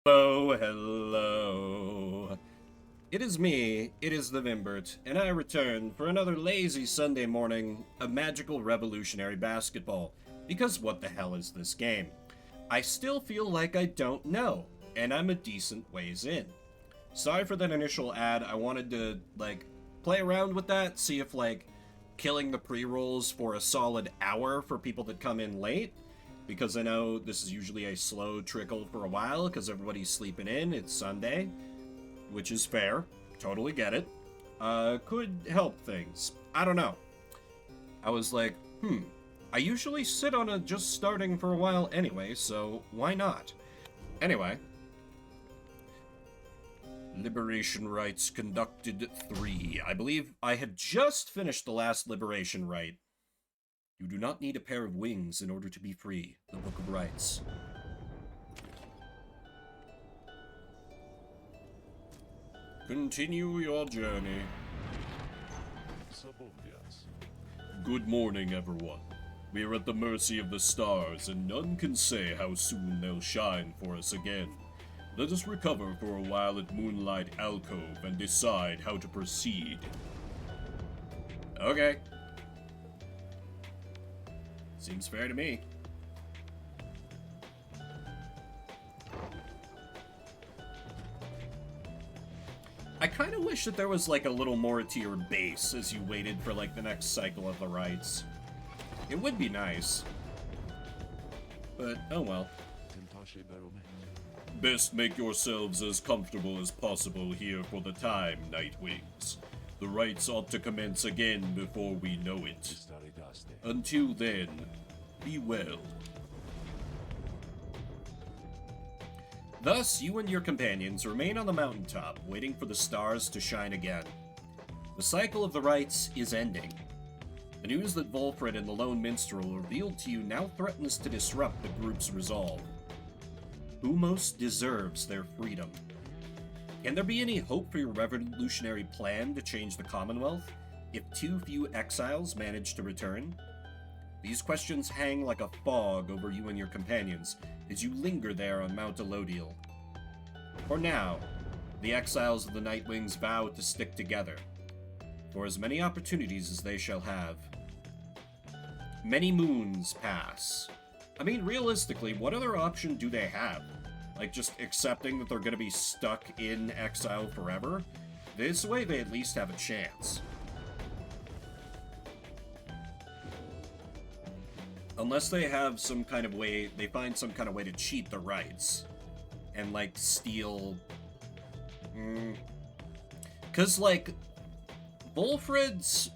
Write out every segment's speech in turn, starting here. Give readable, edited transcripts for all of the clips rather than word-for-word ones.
Hello, hello. It is me, it is the Vimbert, and I return for another lazy Sunday morning of magical revolutionary basketball. Because what the hell is this game? I still feel like I don't know, and I'm a decent ways in. Sorry for that initial ad. I wanted to, play around with that, see if, killing the pre-rolls for a solid hour for people that come in late, because I know this is usually a slow trickle for a while because everybody's sleeping in. It's Sunday, which is fair. Totally get it. Could help things. I don't know. I was like, I usually sit on a just starting for a while anyway, so why not? Anyway, Liberation Rites conducted 3. I believe I had just finished the last Liberation Rite. You do not need a pair of wings in order to be free. The Book of Rites. Continue your journey. Good morning, everyone. We are at the mercy of the stars, and none can say how soon they'll shine for us again. Let us recover for a while at Moonlight Alcove and decide how to proceed. Okay. Seems fair to me. I kind of wish that there was like a little more to your base as you waited for like the next cycle of the rites. It would be nice. But, oh well. Best make yourselves as comfortable as possible here for the time, Nightwings. The rites ought to commence again before we know it. Until then, be well. Thus, you and your companions remain on the mountaintop, waiting for the stars to shine again. The cycle of the rites is ending. The news that Volfred and the Lone Minstrel revealed to you now threatens to disrupt the group's resolve. Who most deserves their freedom? Can there be any hope for your revolutionary plan to change the Commonwealth if too few exiles manage to return? These questions hang like a fog over you and your companions as you linger there on Mount Elodiel. For now, the exiles of the Nightwings vow to stick together, for as many opportunities as they shall have. Many moons pass. I mean, realistically, what other option do they have? Like, just accepting that they're gonna be stuck in exile forever? This way, they at least have a chance. Unless they have some kind of way, they find some kind of way to cheat the rights. And, like, steal... Because, like, Volfred's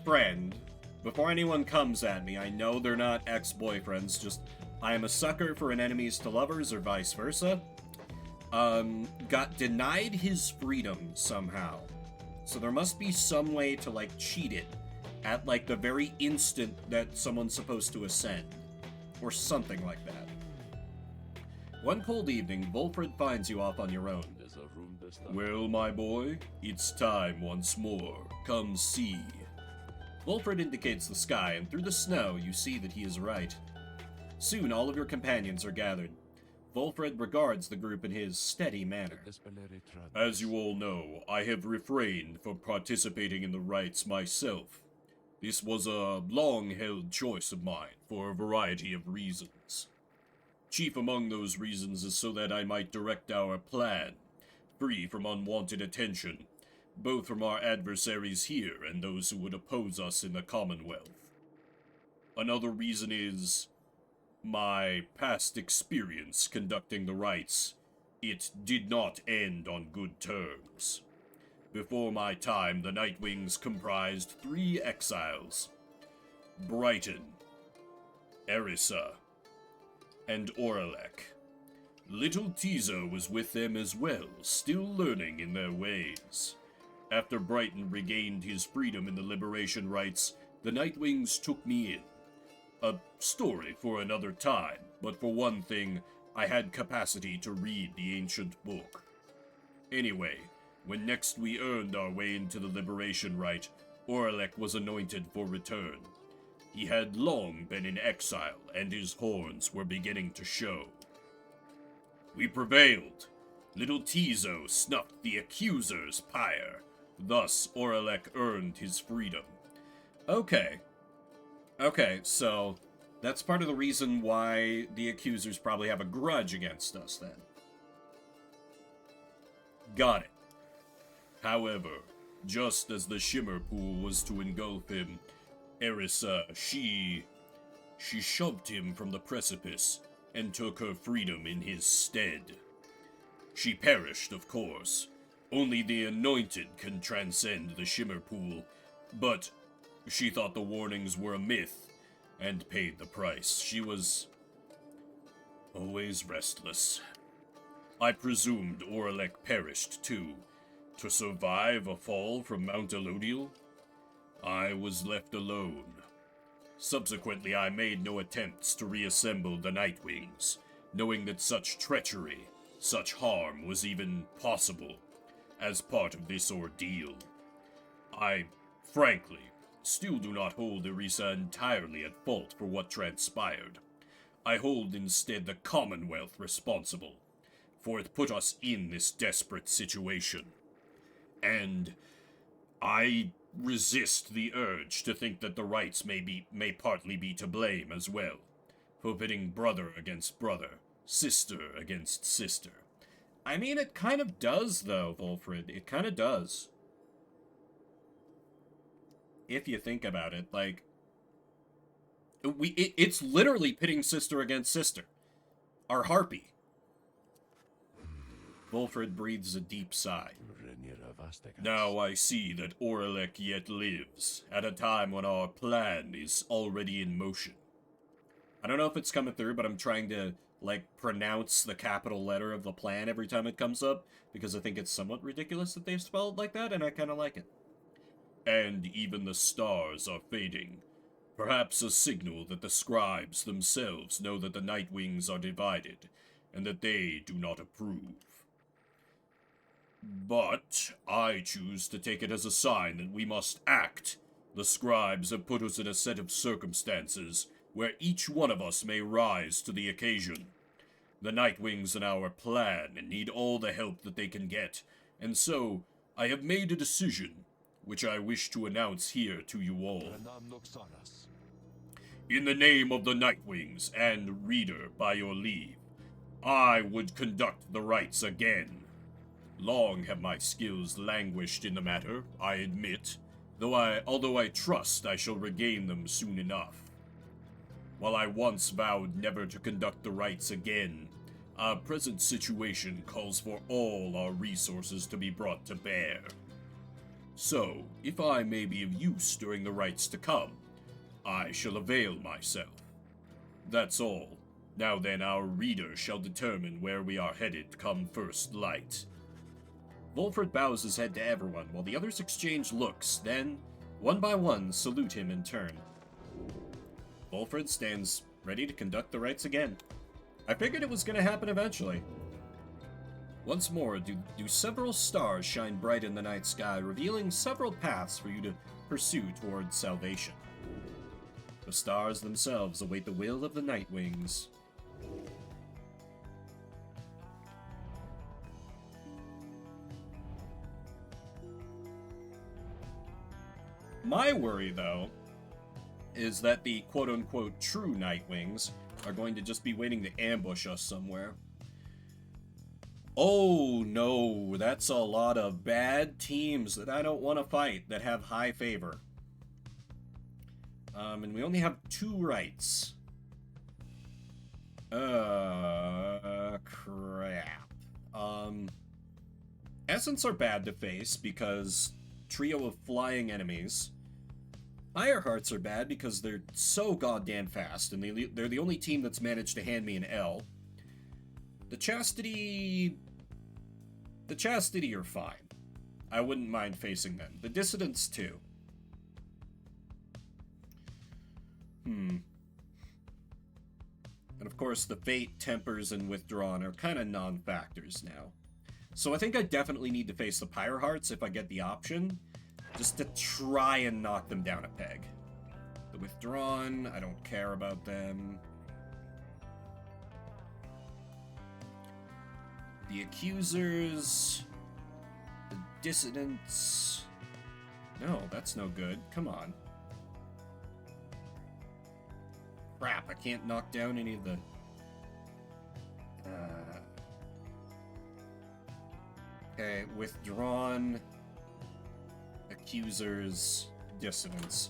friend, before anyone comes at me, I know they're not ex-boyfriends, just I am a sucker for an enemies to lovers or vice versa, got denied his freedom somehow. So there must be some way to, like, cheat it at, like, the very instant that someone's supposed to ascend. Or something like that. One cold evening, Volfred finds you off on your own. Well, my boy, it's time once more. Come see. Volfred indicates the sky, and through the snow, you see that he is right. Soon, all of your companions are gathered. Volfred regards the group in his steady manner. As you all know, I have refrained from participating in the rites myself. This was a long-held choice of mine for a variety of reasons. Chief among those reasons is so that I might direct our plan, free from unwanted attention, both from our adversaries here and those who would oppose us in the Commonwealth. Another reason is my past experience conducting the rites. It did not end on good terms. Before my time, the Nightwings comprised 3 exiles: Brighton, Erisa, and Oralek. Little Tizo was with them as well, still learning in their ways. After Brighton regained his freedom in the Liberation Rites, the Nightwings took me in. A story for another time, but for one thing, I had capacity to read the ancient book. Anyway, when next we earned our way into the Liberation Rite, Oralek was anointed for return. He had long been in exile, and his horns were beginning to show. We prevailed. Little Tizo snuffed the accuser's pyre. Thus, Oralek earned his freedom. Okay. Okay, so that's part of the reason why the accusers probably have a grudge against us, then. Got it. However, just as the Shimmer Pool was to engulf him, Erisa, she shoved him from the precipice and took her freedom in his stead. She perished, of course. Only the anointed can transcend the Shimmer Pool, but she thought the warnings were a myth and paid the price. She was always restless. I presumed Oralek perished too. To survive a fall from Mount Elodial, I was left alone. Subsequently, I made no attempts to reassemble the Nightwings, knowing that such treachery, such harm was even possible as part of this ordeal. I, frankly, still do not hold Erisa entirely at fault for what transpired. I hold instead the Commonwealth responsible, for it put us in this desperate situation. And I resist the urge to think that the rights may partly be to blame as well, for pitting brother against brother, sister against sister. I mean, it kind of does, though, Wolfred. It kind of does. If you think about it, like, it's literally pitting sister against sister. Our harpy. Wolfred breathes a deep sigh. Now I see that Oralek yet lives, at a time when our plan is already in motion. I don't know if it's coming through, but I'm trying to, like, pronounce the capital letter of the plan every time it comes up, because I think it's somewhat ridiculous that they've spelled it like that, and I kind of like it. And even the stars are fading. Perhaps a signal that the scribes themselves know that the Nightwings are divided, and that they do not approve. But I choose to take it as a sign that we must act. The scribes have put us in a set of circumstances where each one of us may rise to the occasion. The Nightwings in our plan need all the help that they can get, and so I have made a decision, which I wish to announce here to you all. In the name of the Nightwings and Reader, by your leave, I would conduct the rites again. Long have my skills languished in the matter, I admit, although I trust I shall regain them soon enough. While I once vowed never to conduct the rites again, our present situation calls for all our resources to be brought to bear. So, if I may be of use during the rites to come, I shall avail myself. That's all. Now then, our Reader shall determine where we are headed come first light. Wolfred bows his head to everyone, while the others exchange looks, then, one by one, salute him in turn. Wolfred stands ready to conduct the rites again. I figured it was going to happen eventually. Once more, do several stars shine bright in the night sky, revealing several paths for you to pursue towards salvation. The stars themselves await the will of the Nightwings. My worry, though, is that the quote-unquote true Nightwings are going to just be waiting to ambush us somewhere. Oh, no, that's a lot of bad teams that I don't want to fight that have high favor. And we only have 2 rights. Crap. Essence are bad to face because trio of flying enemies. Pyre Hearts are bad because they're so goddamn fast, and they're the only team that's managed to hand me an L. The Chastity are fine. I wouldn't mind facing them. The Dissidents, too. And of course, the Fate, Tempers, and Withdrawn are kind of non-factors now. So I think I definitely need to face the Pyre Hearts if I get the option, just to try and knock them down a peg. The Withdrawn, I don't care about them. The accusers, the dissidents. No, that's no good. Come on. Crap, I can't knock down any of the... Okay, withdrawn accusers, dissidents.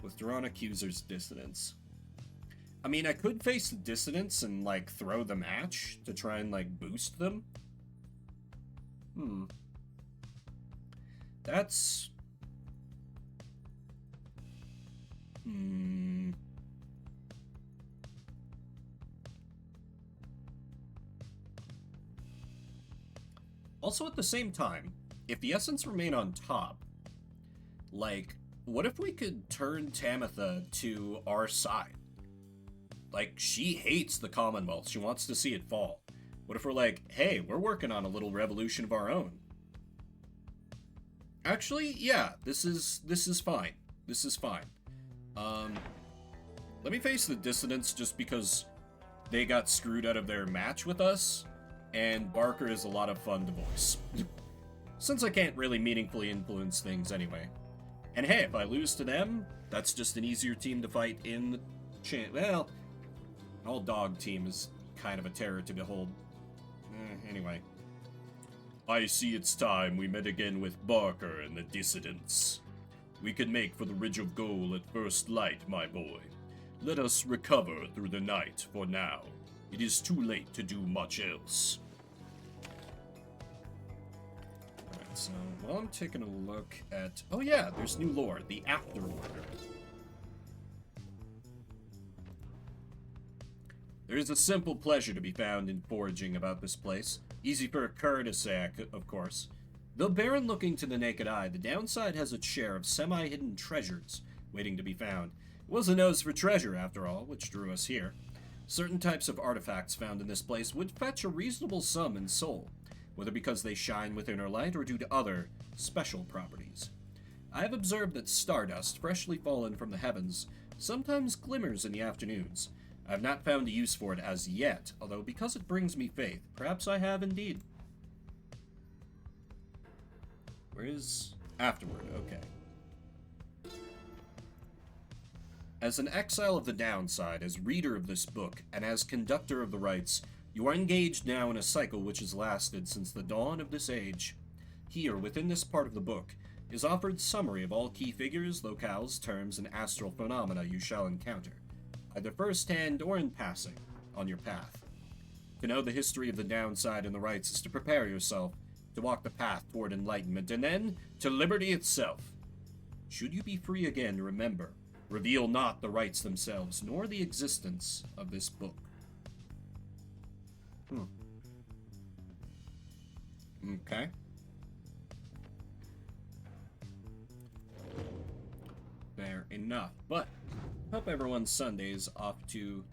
Withdrawn accusers, dissidents. I mean, I could face the dissidents and, like, throw the match to try and, like, boost them. That's... Also, at the same time, if the Essence remain on top, like, what if we could turn Tamitha to our side? Like, she hates the Commonwealth. She wants to see it fall. What if we're like, hey, we're working on a little revolution of our own? Actually, yeah, this is fine. This is fine. Let me face the dissidents just because they got screwed out of their match with us, and Barker is a lot of fun to voice. Since I can't really meaningfully influence things anyway. And hey, if I lose to them, that's just an easier team to fight in the well, an all-dog team is kind of a terror to behold. Anyway. I see it's time we met again with Barker and the dissidents. We can make for the Ridge of Gold at first light, my boy. Let us recover through the night for now. It is too late to do much else. Alright, so while I'm taking a look at... Oh yeah, there's new lore, the Afterwarder. There is a simple pleasure to be found in foraging about this place. Easy for a cur to say, of course. Though barren looking to the naked eye, the downside has its share of semi-hidden treasures waiting to be found. It was a nose for treasure, after all, which drew us here. Certain types of artifacts found in this place would fetch a reasonable sum in soul, whether because they shine with inner light or due to other special properties. I have observed that stardust, freshly fallen from the heavens, sometimes glimmers in the afternoons. I have not found a use for it as yet, although because it brings me faith, perhaps I have indeed. Where is Afterward? Okay. As an exile of the downside, as reader of this book, and as conductor of the rites, you are engaged now in a cycle which has lasted since the dawn of this age. Here, within this part of the book, is offered summary of all key figures, locales, terms, and astral phenomena you shall encounter, either first-hand or in passing, on your path. To know the history of the downside and the rites is to prepare yourself to walk the path toward enlightenment, and then to liberty itself. Should you be free again, remember, reveal not the rites themselves, nor the existence of this book. Okay. Fair enough, but hope everyone's Sunday is off to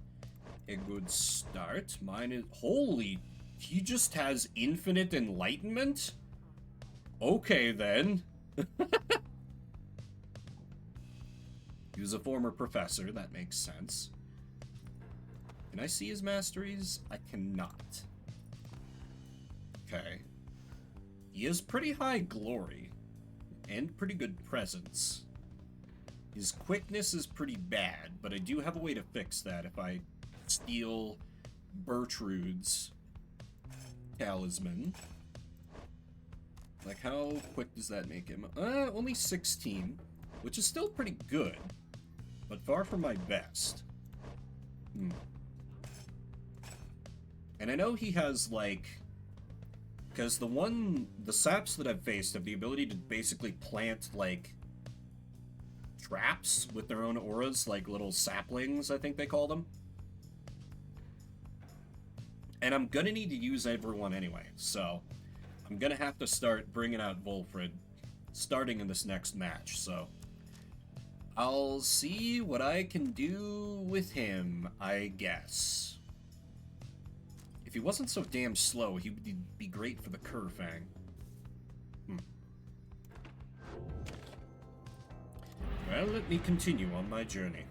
a good start. Mine is... Holy... He just has infinite enlightenment? Okay, then. He was a former professor, that makes sense. Can I see his masteries? I cannot. Okay. He has pretty high glory, and pretty good presence. His quickness is pretty bad, but I do have a way to fix that if I steal Bertrude's talisman. Like, how quick does that make him? Only 16, which is still pretty good, but far from my best. And I know he has, like... Because the saps that I've faced have the ability to basically plant, like, traps with their own auras, like little saplings, I think they call them. And I'm gonna need to use everyone anyway, so I'm gonna have to start bringing out Wolfred starting in this next match, so I'll see what I can do with him, I guess. If he wasn't so damn slow, he would be great for the Curfang. Well, let me continue on my journey.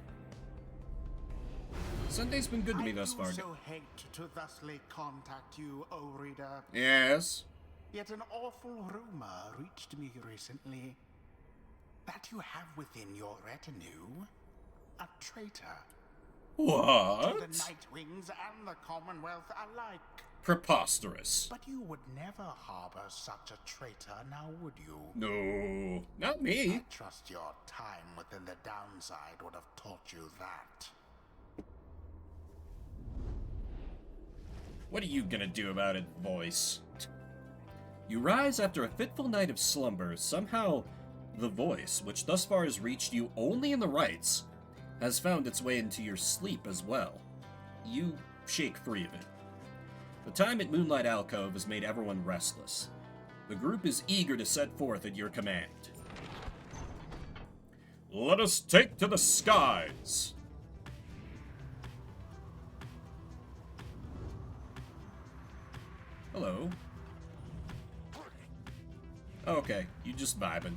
Sunday's been good to me thus far. I do so hate to thusly contact you, O reader. Yes? Yet an awful rumor reached me recently that you have within your retinue a traitor. What? To the Nightwings and the Commonwealth alike. Preposterous. But you would never harbor such a traitor, now would you? No, not me. I trust your time within the downside would have taught you that. What are you gonna do about it, voice? You rise after a fitful night of slumber. Somehow, the voice, which thus far has reached you only in the rites, has found its way into your sleep as well. You shake free of it. The time at Moonlight Alcove has made everyone restless. The group is eager to set forth at your command. Let us take to the skies! Hello. Okay, you just vibing.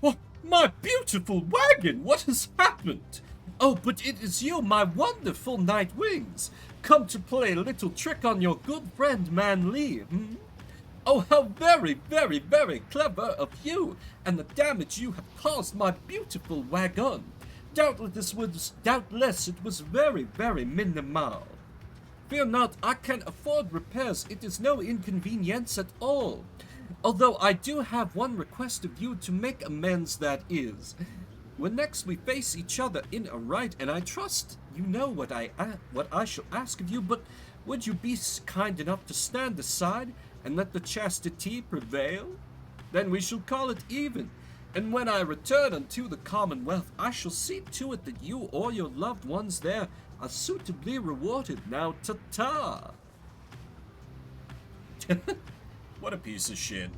Oh, my beautiful wagon! What has happened? Oh, but it is you, my wonderful Nightwings, come to play a little trick on your good friend Man Lee, hmm? Oh, how very, very, very clever of you, and the damage you have caused my beautiful wagon. Doubtless it was very, very minimal. Fear not, I can afford repairs. It is no inconvenience at all. Although I do have one request of you to make amends, that is. When next we face each other in a right, and I trust you know what I shall ask of you, but would you be kind enough to stand aside and let the chastity prevail? Then we shall call it even. And when I return unto the Commonwealth, I shall see to it that you or your loved ones there are suitably rewarded. Now, ta-ta! What a piece of shit.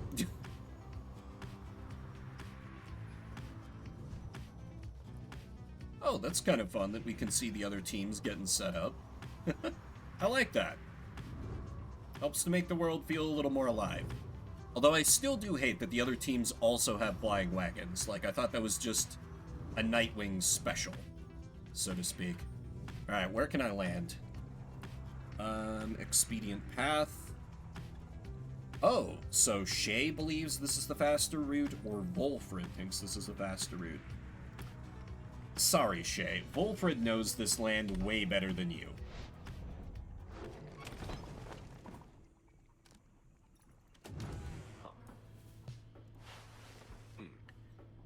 Oh, that's kind of fun that we can see the other teams getting set up. I like that. Helps to make the world feel a little more alive. Although I still do hate that the other teams also have flying wagons. Like, I thought that was just a Nightwing special, so to speak. Alright, where can I land? Expedient path. Oh, so Shay believes this is the faster route, or Wolfred thinks this is the faster route. Sorry, Shay. Wolfred knows this land way better than you.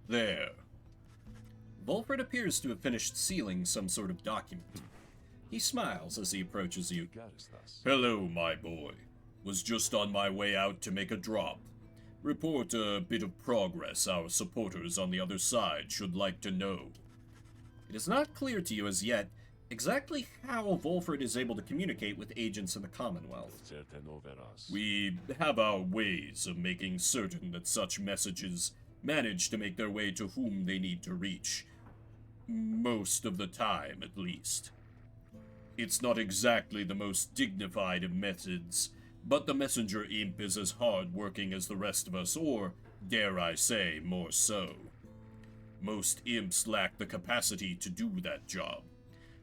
There. Wolfred appears to have finished sealing some sort of document. He smiles as he approaches you. Hello, my boy. Was just on my way out to make a drop. Report a bit of progress our supporters on the other side should like to know. It is not clear to you as yet exactly how Wolfred is able to communicate with agents in the Commonwealth. We have our ways of making certain that such messages manage to make their way to whom they need to reach. Most of the time, at least. It's not exactly the most dignified of methods, but the messenger imp is as hard-working as the rest of us, or, dare I say, more so. Most imps lack the capacity to do that job.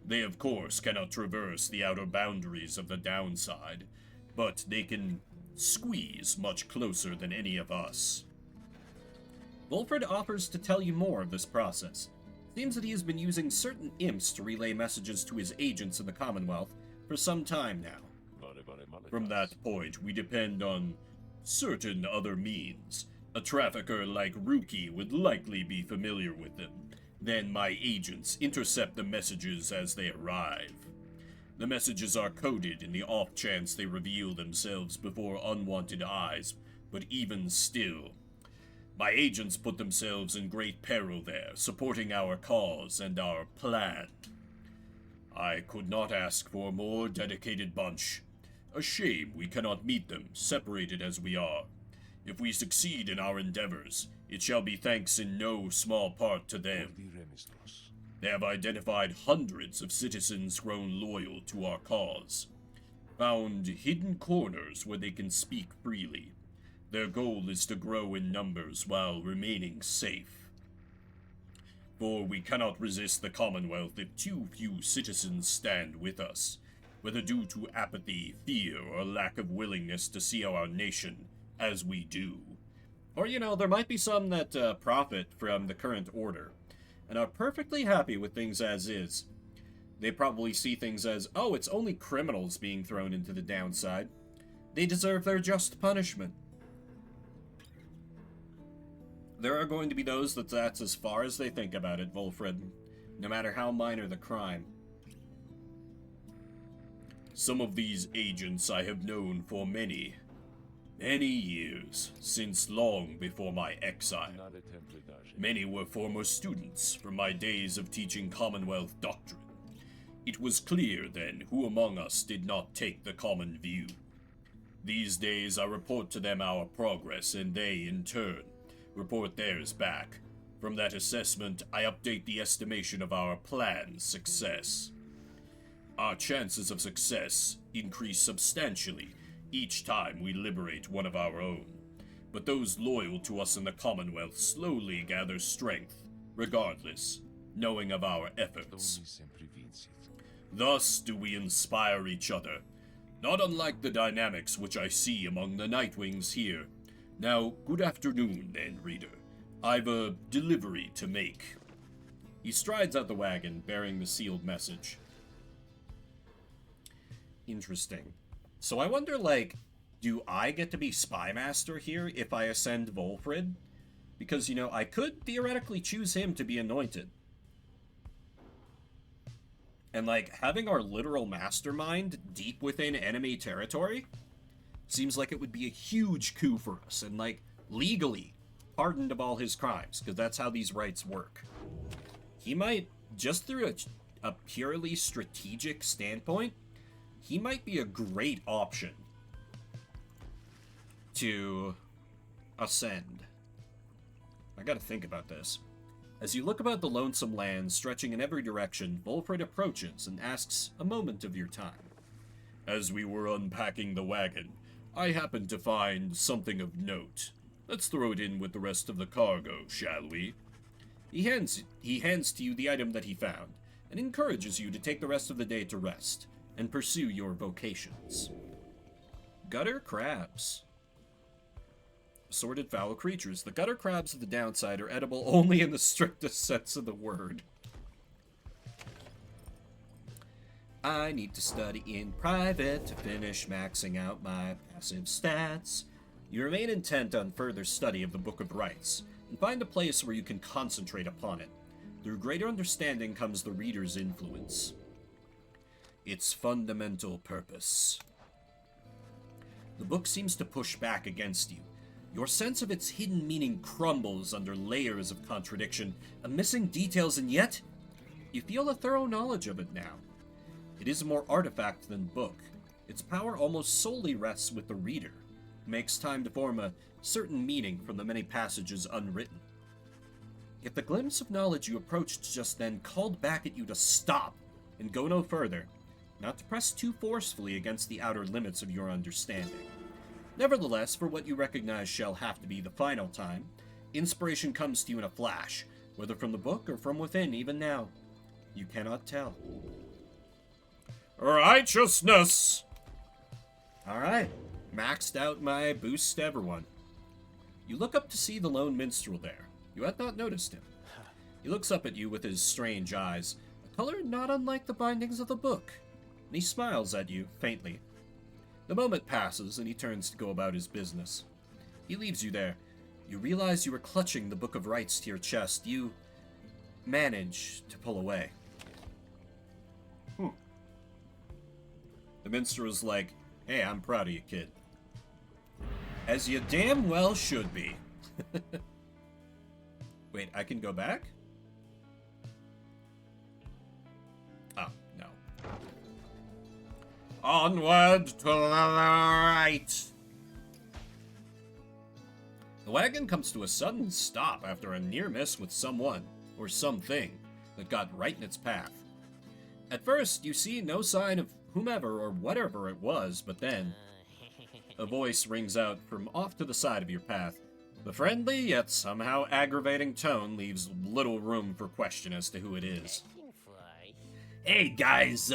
They, of course, cannot traverse the outer boundaries of the downside, but they can squeeze much closer than any of us. Wolfred offers to tell you more of this process. Seems that he has been using certain imps to relay messages to his agents in the Commonwealth for some time now. From that point, we depend on certain other means. A trafficker like Rookie would likely be familiar with them. Then my agents intercept the messages as they arrive. The messages are coded in the off chance they reveal themselves before unwanted eyes, but even still, my agents put themselves in great peril there, supporting our cause and our plan. I could not ask for a more dedicated bunch. A shame we cannot meet them, separated as we are. If we succeed in our endeavors, it shall be thanks in no small part to them. They have identified hundreds of citizens grown loyal to our cause, found hidden corners where they can speak freely. Their goal is to grow in numbers while remaining safe. For we cannot resist the Commonwealth if too few citizens stand with us, whether due to apathy, fear, or lack of willingness to see our nation as we do. Or, you know, there might be some that profit from the current order, and are perfectly happy with things as is. They probably see things as, oh, it's only criminals being thrown into the downside. They deserve their just punishment. There are going to be those that's as far as they think about it, Volfred, no matter how minor the crime. Some of these agents I have known for many years, since long before my exile. Many were former students from my days of teaching Commonwealth doctrine. It was clear then who among us did not take the common view. These days I report to them our progress, and they, in turn, report theirs back. From that assessment, I update the estimation of our plan's success. Our chances of success increase substantially each time we liberate one of our own, but those loyal to us in the Commonwealth slowly gather strength, regardless, knowing of our efforts. Thus do we inspire each other, not unlike the dynamics which I see among the Nightwings here. Now, good afternoon, then, reader. I've a delivery to make. He strides out the wagon, bearing the sealed message. Interesting. So I wonder, like, do I get to be Spy Master here if I ascend Volfred? Because, you know, I could theoretically choose him to be anointed. And, like, having our literal mastermind deep within enemy territory seems like it would be a huge coup for us, and, like, legally pardoned of all his crimes, because that's how these rights work. He might, just through a purely strategic standpoint, he might be a great option to ascend. I gotta think about this. As you look about the lonesome land stretching in every direction, Volfred approaches and asks a moment of your time. As we were unpacking the wagon, I happened to find something of note. Let's throw it in with the rest of the cargo, shall we? He hands to you the item that he found, and encourages you to take the rest of the day to rest, and pursue your vocations. Gutter crabs. Assorted foul creatures. The gutter crabs of the downside are edible only in the strictest sense of the word. I need to study in private to finish maxing out my passive stats. You remain intent on further study of the Book of Rites, and find a place where you can concentrate upon it. Through greater understanding comes the reader's influence. Its fundamental purpose. The book seems to push back against you. Your sense of its hidden meaning crumbles under layers of contradiction and missing details, and yet, you feel a thorough knowledge of it now. It is more artifact than book. Its power almost solely rests with the reader. It makes time to form a certain meaning from the many passages unwritten. Yet the glimpse of knowledge you approached just then called back at you to stop and go no further, not to press too forcefully against the outer limits of your understanding. Nevertheless, for what you recognize shall have to be the final time, inspiration comes to you in a flash, whether from the book or from within even now. You cannot tell. Righteousness! Alright, maxed out my boost to everyone. You look up to see the lone minstrel there. You had not noticed him. He looks up at you with his strange eyes, a color not unlike the bindings of the book, and he smiles at you faintly. The moment passes, and he turns to go about his business. He leaves you there. You realize you were clutching the Book of Rites to your chest. You manage to pull away. The minstrel's like, hey, I'm proud of you, kid. As you damn well should be. Wait, I can go back? Ah, no. Onward to the right! The wagon comes to a sudden stop after a near miss with someone, or something, that got right in its path. At first, you see no sign of whomever or whatever it was, but then a voice rings out from off to the side of your path. The friendly, yet somehow aggravating tone leaves little room for question as to who it is. Hey guys,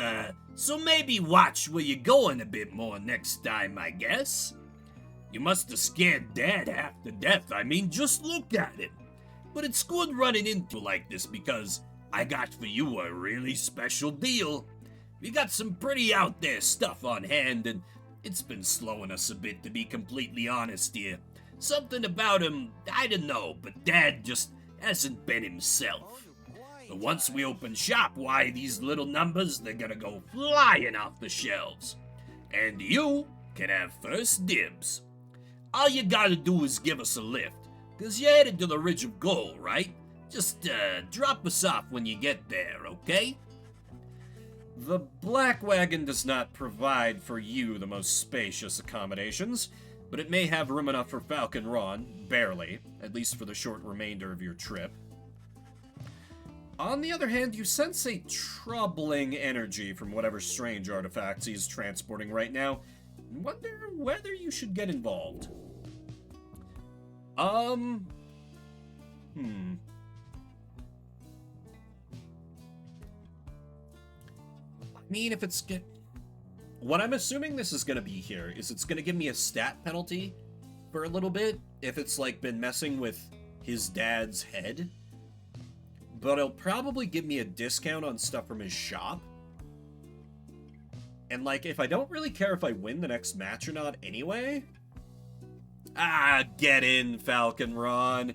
so maybe watch where you're going a bit more next time, I guess. You must have scared Dad half to death. I mean, just look at him. But it's good running into like this because I got for you a really special deal. We got some pretty out there stuff on hand, and it's been slowing us a bit, to be completely honest here. Something about him, I don't know, but Dad just hasn't been himself. But once we open shop, why, these little numbers, they're gonna go flying off the shelves. And you can have first dibs. All you gotta do is give us a lift, cause you're headed to the Ridge of Gold, right? Just, drop us off when you get there, okay? The Black Wagon does not provide for you the most spacious accommodations, but it may have room enough for Falcon Ron, barely, at least for the short remainder of your trip. On the other hand, you sense a troubling energy from whatever strange artifacts he's transporting right now. Wonder whether you should get involved. I mean, if it's what I'm assuming this is gonna be here is it's gonna give me a stat penalty for a little bit if it's like been messing with his dad's head. But it'll probably give me a discount on stuff from his shop. And like, if I don't really care if I win the next match or not anyway. Ah, get in, Falcon Ron.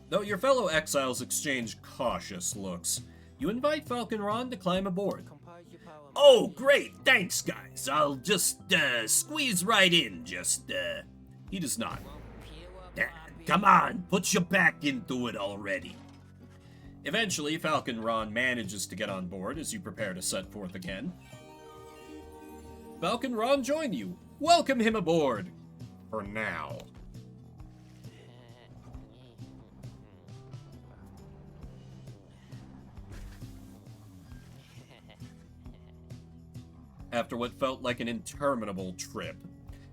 Though your fellow exiles exchange cautious looks, you invite Falcon Ron to climb aboard. Oh, great, thanks guys. I'll just, squeeze right in, He does not. Dad, come on, put your back into it already. Eventually, Falcon Ron manages to get on board as you prepare to set forth again. Falcon Ron join you. Welcome him aboard. For now. After what felt like an interminable trip,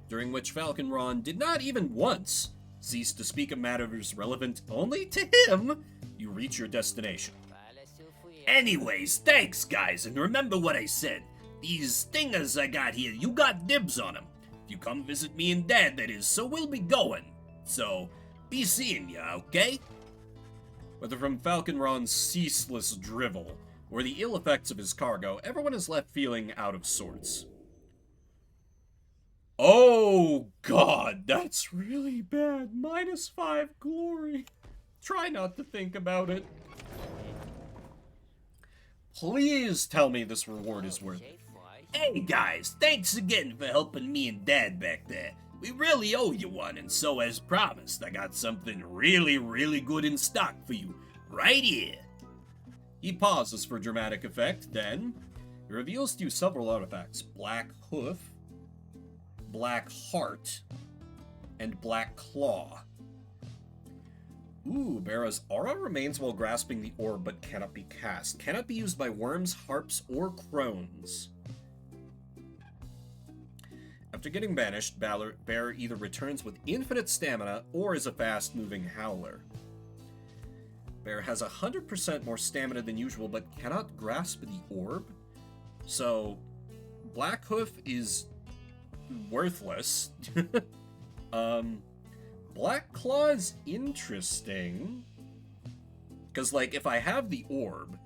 during which Falcon Ron did not even once cease to speak of matters relevant only to him, you reach your destination. Anyways, thanks guys, and remember what I said. These stingers I got here, you got dibs on them. If you come visit me and Dad, that is, so we'll be going. So, be seeing ya, okay? Whether from Falcon Ron's ceaseless drivel or the ill effects of his cargo, everyone is left feeling out of sorts. Oh god, that's really bad. -5 glory. Try not to think about it. Please tell me this reward is worth it. Hey guys, thanks again for helping me and Dad back there. We really owe you one, and so as promised, I got something really, really good in stock for you, right here. He pauses for dramatic effect, then he reveals to you several artifacts: Black Hoof, Black Heart, and Black Claw. Ooh, Bera's aura remains while grasping the orb but cannot be cast. Cannot be used by worms, harps, or crones. After getting banished, Bear either returns with infinite stamina or is a fast-moving howler. Bear has 100% more stamina than usual but cannot grasp the orb. So, Black Hoof is worthless. Black Claw is interesting. Because, like, if I have the orb,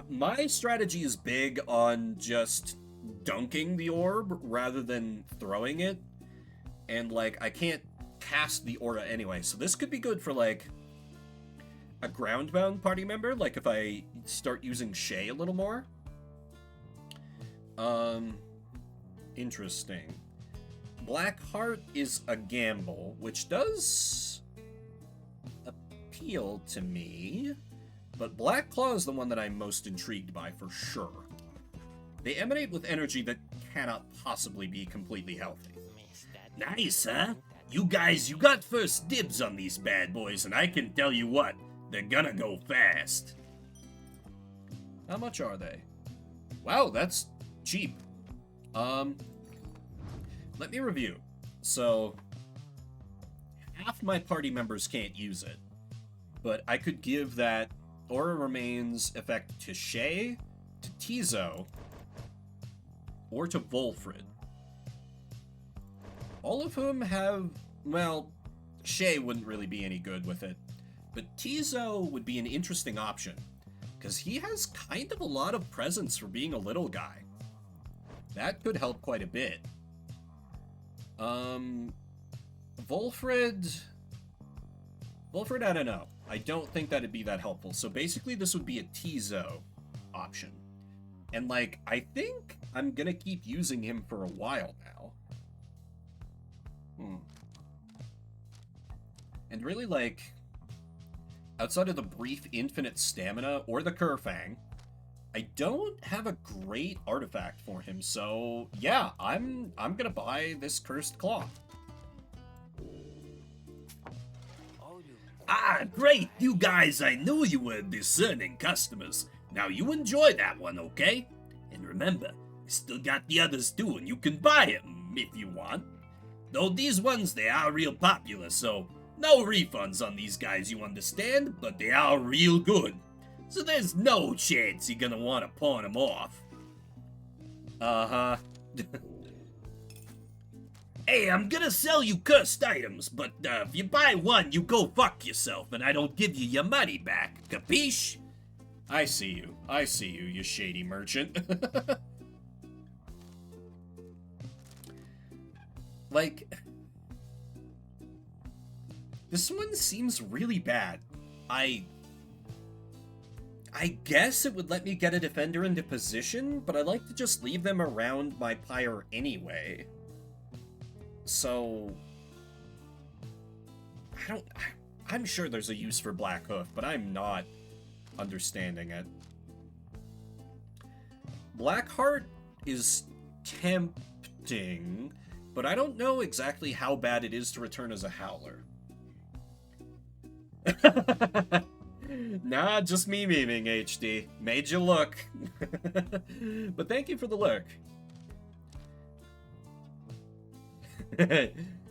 my strategy is big on just dunking the orb rather than throwing it. And, like, I can't cast the aura anyway. So this could be good for, like, a ground-bound party member. Like, if I start using Shay a little more. Interesting. Black Heart is a gamble, which does appeal to me, but Black Claw is the one that I'm most intrigued by for sure. They emanate with energy that cannot possibly be completely healthy. Nice, huh? You guys, you got first dibs on these bad boys, and I can tell you what, they're gonna go fast. How much are they? Wow, that's cheap. Let me review. So, half my party members can't use it. But I could give that Aura Remains effect to Shay, to Tizo, or to Volfred. All of whom have, well, Shay wouldn't really be any good with it. But Tizo would be an interesting option, because he has kind of a lot of presence for being a little guy. That could help quite a bit. Volfred, I don't know. I don't think that'd be that helpful. So basically this would be a Tizo option. And like, I think I'm gonna keep using him for a while now. And really, like, outside of the brief infinite stamina or the Kerfang, I don't have a great artifact for him. So yeah, I'm gonna buy this Cursed Claw. Ah, great! You guys, I knew you were discerning customers. Now you enjoy that one, okay? And remember, I still got the others too, and you can buy them if you want. Though these ones, they are real popular, so no refunds on these guys, you understand? But they are real good. So there's no chance you're gonna want to pawn them off. Uh-huh. Hey, I'm gonna sell you cursed items, but if you buy one, you go fuck yourself, and I don't give you your money back. Capiche? I see you, you shady merchant. Like, this one seems really bad. I guess it would let me get a defender into position, but I like to just leave them around my Pyre anyway. So, I'm sure there's a use for Black Hoof, but I'm not understanding it. Blackheart is tempting, but I don't know exactly how bad it is to return as a Howler. Nah, just me memeing, HD. Made you look. But thank you for the lurk.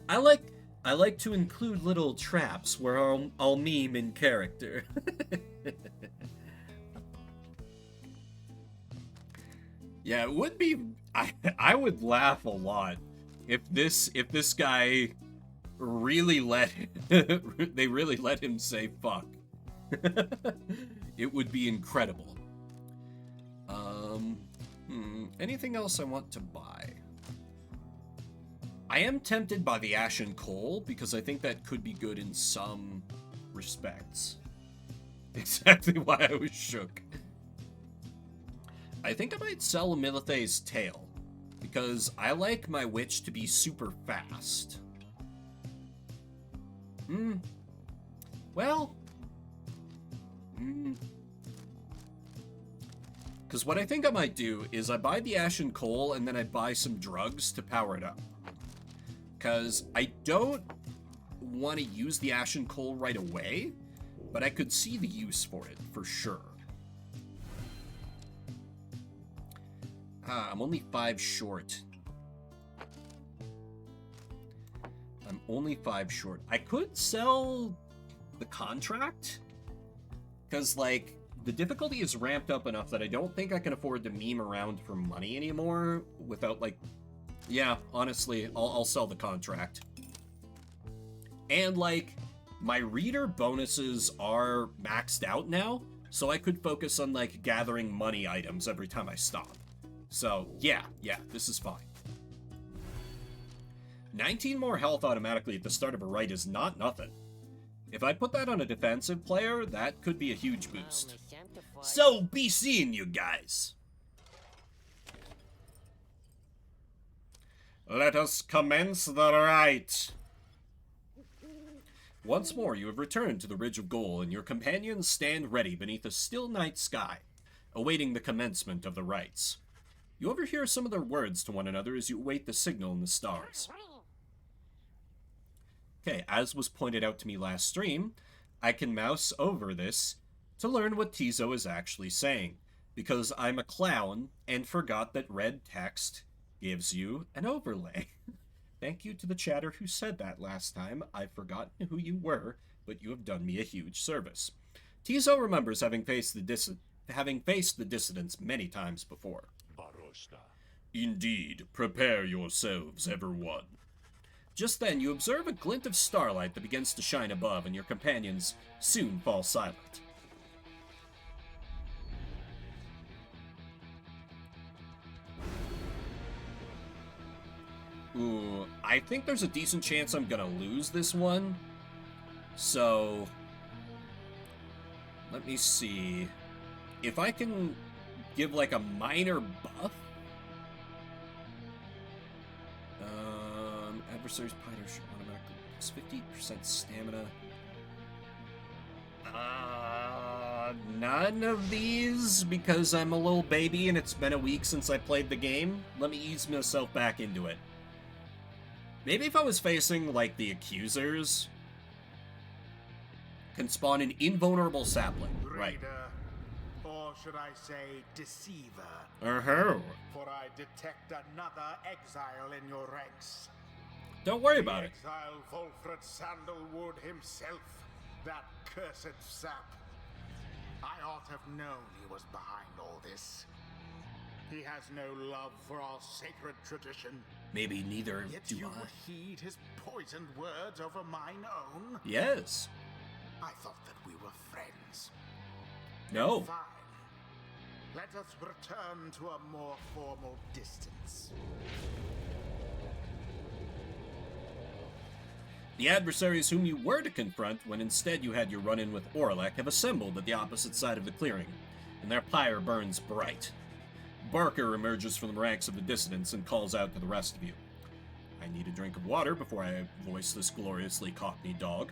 I like to include little traps where I'll meme in character. Yeah, it would be. I would laugh a lot if this guy really they really let him say fuck. It would be incredible. Anything else I want to buy? I am tempted by the Ashen Coal because I think that could be good in some respects. Exactly why I was shook. I think I might sell Milithe's Tail because I like my witch to be super fast. Well, because what I think I might do is I buy the Ashen Coal and then I buy some drugs to power it up. Because I don't want to use the Ashen Coal right away, but I could see the use for it, for sure. I'm only 5 short. I'm only 5 short. I could sell the contract, because, like, the difficulty is ramped up enough that I don't think I can afford to meme around for money anymore without, like... Yeah, honestly, I'll sell the contract. And, like, my reader bonuses are maxed out now, so I could focus on, like, gathering money items every time I stop. So, yeah, this is fine. 19 more health automatically at the start of a right is not nothing. If I put that on a defensive player, that could be a huge boost. So, be seeing you guys. Let us commence the rite. Once more, you have returned to the Ridge of Gold, and your companions stand ready beneath a still night sky, awaiting the commencement of the rites. You overhear some of their words to one another as you await the signal in the stars. Okay, as was pointed out to me last stream, I can mouse over this to learn what Tizo is actually saying, because I'm a clown and forgot that red text gives you an overlay. Thank you to the chatter who said that last time. I've forgotten who you were, but you have done me a huge service. Tizo remembers having faced the dissidents many times before. Indeed, prepare yourselves, everyone. Just then, you observe a glint of starlight that begins to shine above, and your companions soon fall silent. Ooh, I think there's a decent chance I'm gonna lose this one. So, let me see. If I can give, like, a minor buff? Adversary's Pyre should automatically plus 50% stamina. None of these, because I'm a little baby and it's been a week since I played the game. Let me ease myself back into it. Maybe if I was facing, like, the accusers, can spawn an invulnerable sapling. Right. Or should I say deceiver? Uh-huh. For I detect another exile in your ranks. Don't worry about it. Exile Volfred Sandalwood himself, that cursed sap. I ought to have known he was behind all this. He has no love for our sacred tradition. Maybe neither Yet do you I. would heed his poisoned words over mine own? Yes. I thought that we were friends. No. Fine. Let us return to a more formal distance. The adversaries whom you were to confront when instead you had your run-in with Orlek have assembled at the opposite side of the clearing, and their pyre burns bright. Barker emerges from the ranks of the dissidents and calls out to the rest of you. I need a drink of water before I voice this gloriously cockney dog.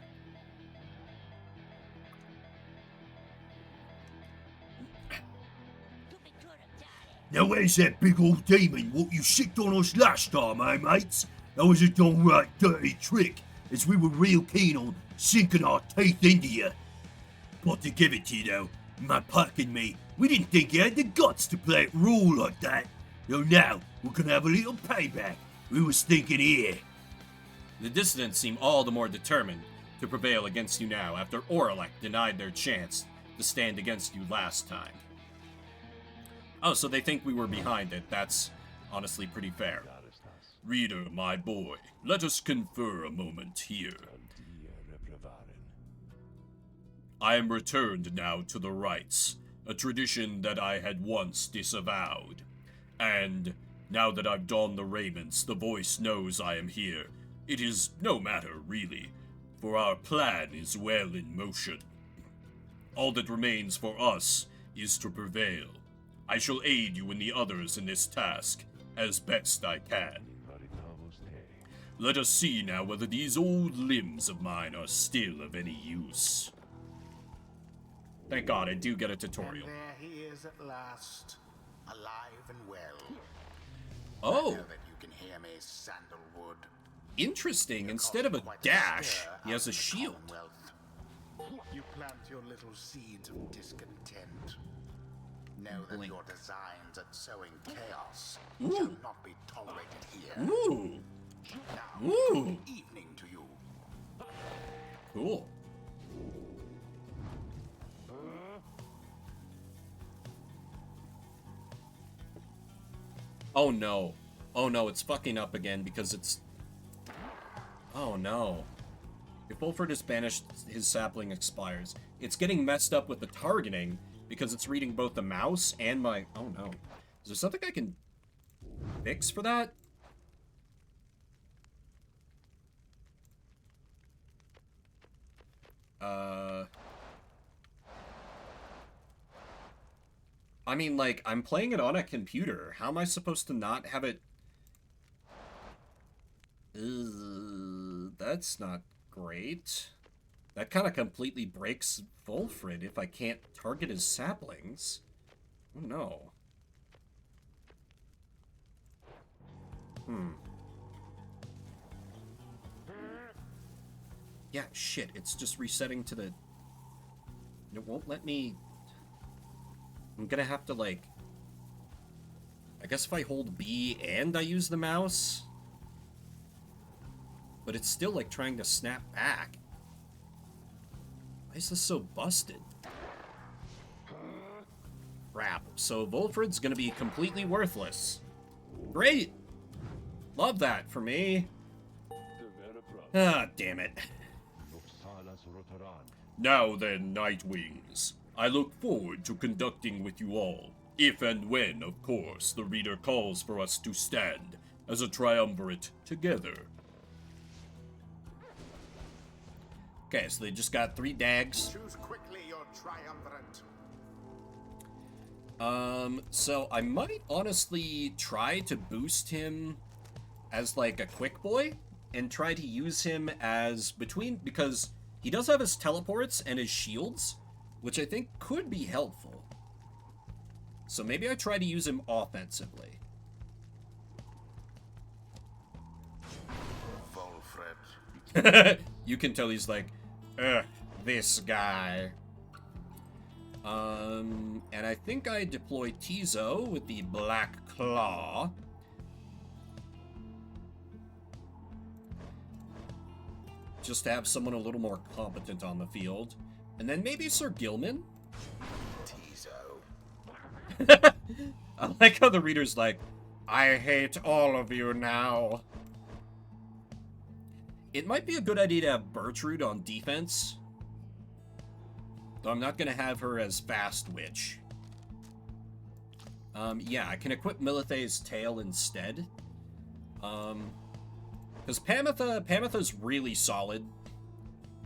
Now where's that big old demon what you sicked on us last time, eh, mates? That was a downright dirty trick, as we were real keen on sinking our teeth into you. But to give it to you though, my pack and me, we didn't think you had the guts to play it raw like that. So now, we're gonna have a little payback. We was thinking here. The dissidents seem all the more determined to prevail against you now after Orlek denied their chance to stand against you last time. Oh, so they think we were behind it. That's honestly pretty fair. Reader, my boy, let us confer a moment here. I am returned now to the rites, a tradition that I had once disavowed. And now that I've donned the raiments, the voice knows I am here. It is no matter, really, for our plan is well in motion. All that remains for us is to prevail. I shall aid you and the others in this task, as best I can. Let us see now whether these old limbs of mine are still of any use. Thank God I do get a tutorial. And there he is at last, alive and well. Oh, Now that you can hear me, Sandalwood. interesting. You Instead of a caused quite dash, stir he has out a in the shield. Commonwealth. You plant your little seeds of discontent. Know that Blink. your designs at sowing chaos Ooh. shall not be tolerated here. Ooh, Now, ooh, evening to you. cool. Oh no. Oh no, it's fucking up again because it's... Oh no. If Wolford is banished, his sapling expires. It's getting messed up with the targeting because it's reading both the mouse and my... Oh no. Is there something I can fix for that? I mean, like, I'm playing it on a computer. How am I supposed to not have it... That's not great. That kind of completely breaks Volfred if I can't target his saplings. Oh, no. Yeah, shit, it's just resetting to the... It won't let me... I'm gonna have to, like... I guess if I hold B and I use the mouse... but it's still, like, trying to snap back. Why is this so busted? Crap. So Volfred's gonna be completely worthless. Great! Love that for me. Ah, damn it. Now then, Nightwings. I look forward to conducting with you all, if and when, of course, the reader calls for us to stand as a triumvirate together. Okay, so they just got 3 dags. Choose quickly your triumvirate. So I might honestly try to boost him as, like, a quick boy, and try to use him as because he does have his teleports and his shields, which I think could be helpful. So maybe I try to use him offensively. Volfred. You can tell he's like, ugh, this guy. And I think I deploy Tizo with the Black Claw. Just to have someone a little more competent on the field. And then maybe Sir Gilman? Tizo. I like how the reader's like, I hate all of you now. It might be a good idea to have Bertrude on defense. Though I'm not going to have her as Fast Witch. Yeah, I can equip Milithe's Tail instead. Because Pamitha's really solid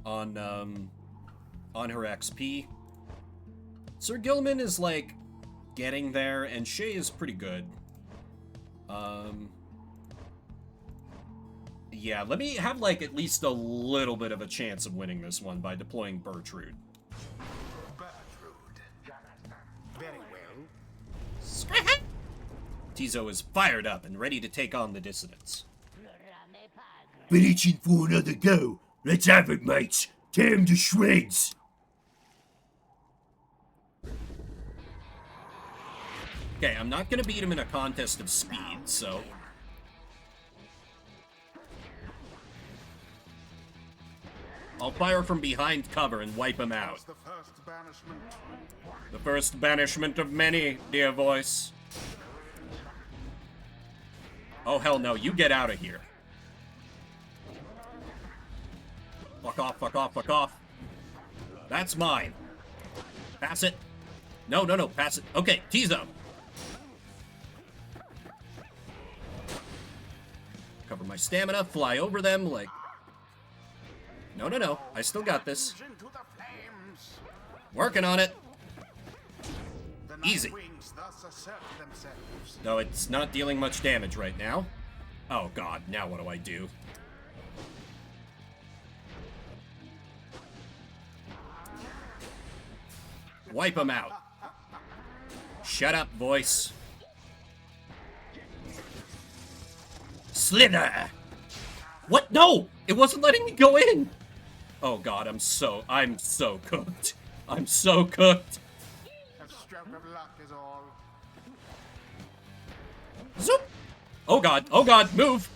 on her XP. Sir Gilman is, like, getting there, and Shay is pretty good. Yeah, let me have, like, at least a little bit of a chance of winning this one by deploying Bertrude. Very well. Tizo is fired up and ready to take on the dissidents. Been itching for another go. Let's have it, mates. Tear 'em to shreds. Okay, I'm not gonna beat him in a contest of speed, so... I'll fire from behind cover and wipe him out. The first banishment. The first banishment of many, dear voice. Oh, hell no, you get out of here. Fuck off, fuck off, fuck off. That's mine. Pass it. No, no, no, pass it. Okay, Tizo. Cover my stamina, fly over them like... No, no, no. I still got this. Into the flames. Working on it. The Easy. Nightwings thus assert themselves. No, it's not dealing much damage right now. Oh god, now what do I do? Wipe him out. Shut up, voice. Slither! What? No! It wasn't letting me go in! Oh god, I'm so cooked. I'm so cooked. A stroke of luck is all. Zoop! Oh god, move!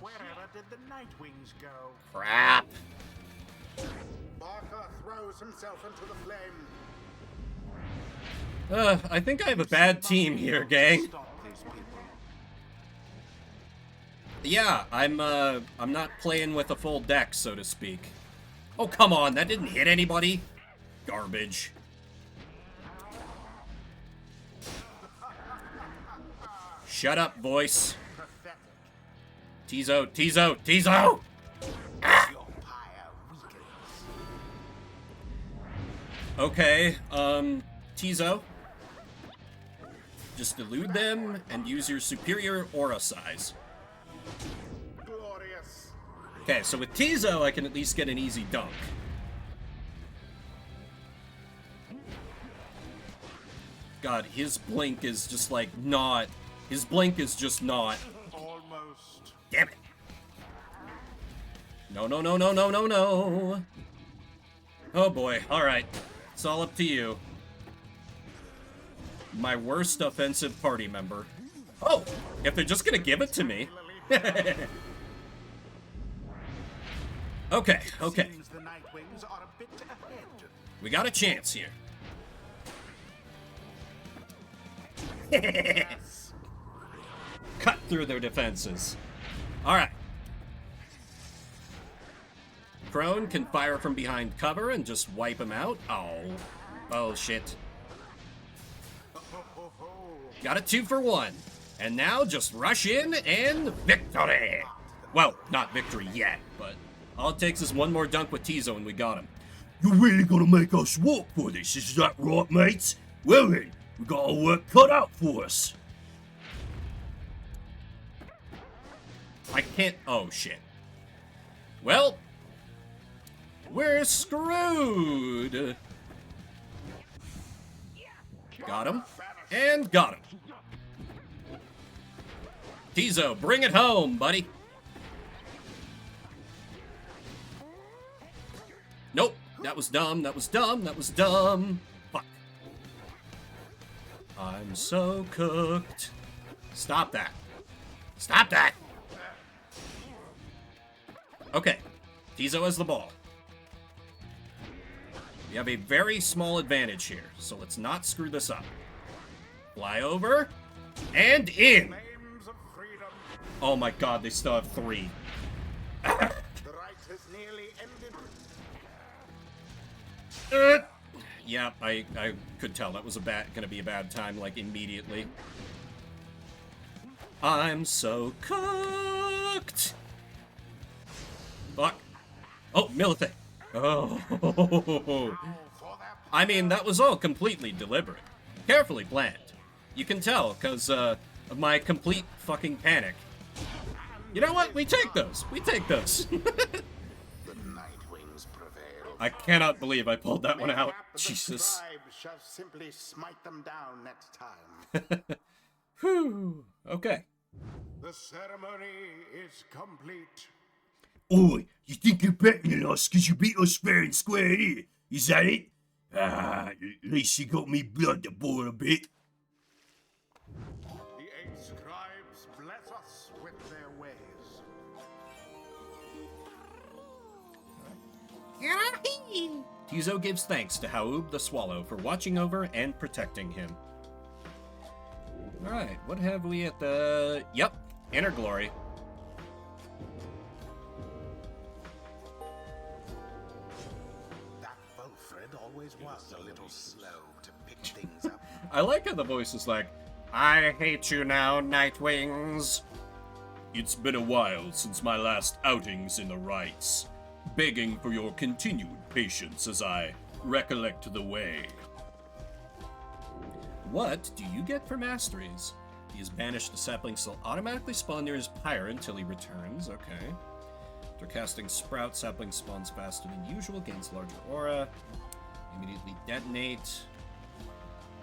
Wherever did the Nightwings go? Crap. Barker throws himself into the flame. I think I have a bad team here, gang. Stop these people. Yeah, I'm not playing with a full deck, so to speak. Oh, come on, that didn't hit anybody. Garbage. Shut up, voice. Pathetic. Tizo, Tizo, Tizo! Ah! Your pyre weakens. Okay, Tizo. Just elude them and use your superior aura size. Glorious. Okay, so with Tizo, I can at least get an easy dunk. God, his blink is just like not... His blink is just not... Almost. Damn it. No, no, no, no, no, no, no. Oh boy, alright. It's all up to you. My worst offensive party member. Oh, if they're just gonna give it to me. Okay, okay. Seems the Nightwings are a bit ahead. We got a chance here. Yes. Cut through their defenses. Alright. Crone can fire from behind cover and just wipe him out. Oh. Oh, shit. Got a 2 for 1. And now just rush in and victory! Well, not victory yet, but all it takes is one more dunk with Tizo and we got him. You really gonna make us walk for this, is that right, mates? Well then, we got our work cut out for us. I can't... Oh, shit. Well, we're screwed. Got him. And got him. Tizo, bring it home, buddy. Nope. That was dumb. That was dumb. That was dumb. Fuck. I'm so cooked. Stop that. Stop that. Okay. Tizo has the ball. We have a very small advantage here, so let's not screw this up. Fly over. And in. Flames of freedom. Oh my god, they still have 3. The right has nearly ended. Yeah, I could tell that was gonna be a bad time, like, immediately. I'm so cooked. Fuck. Oh, Militech. Oh. I mean, that was all completely deliberate. Carefully planned. You can tell, because of my complete fucking panic. You know what? We take those. We take those. The Nightwings prevail. I cannot believe I pulled that one out. Mayhap the Jesus. tribes shall simply smite them down next time. Whew. Okay. The ceremony is complete. Oi, you think you're better than us because you beat us fair and square here? Is that it? At least you got me blood to boil a bit. The 8 scribes bless us with their ways. Tizo gives thanks to Haub the Swallow for watching over and protecting him. Alright, what have we at the... Yep, Inner Glory. That Wilfred always was a little slow to pick things up. I like how the voice is like, I hate you now, Nightwings. It's been a while since my last outings in the rites, begging for your continued patience as I recollect the way. What do you get for masteries? He has banished the saplings will automatically spawn near his Pyre until he returns. Okay. After casting Sprout, sapling spawns faster than usual, gains larger aura. Immediately detonate.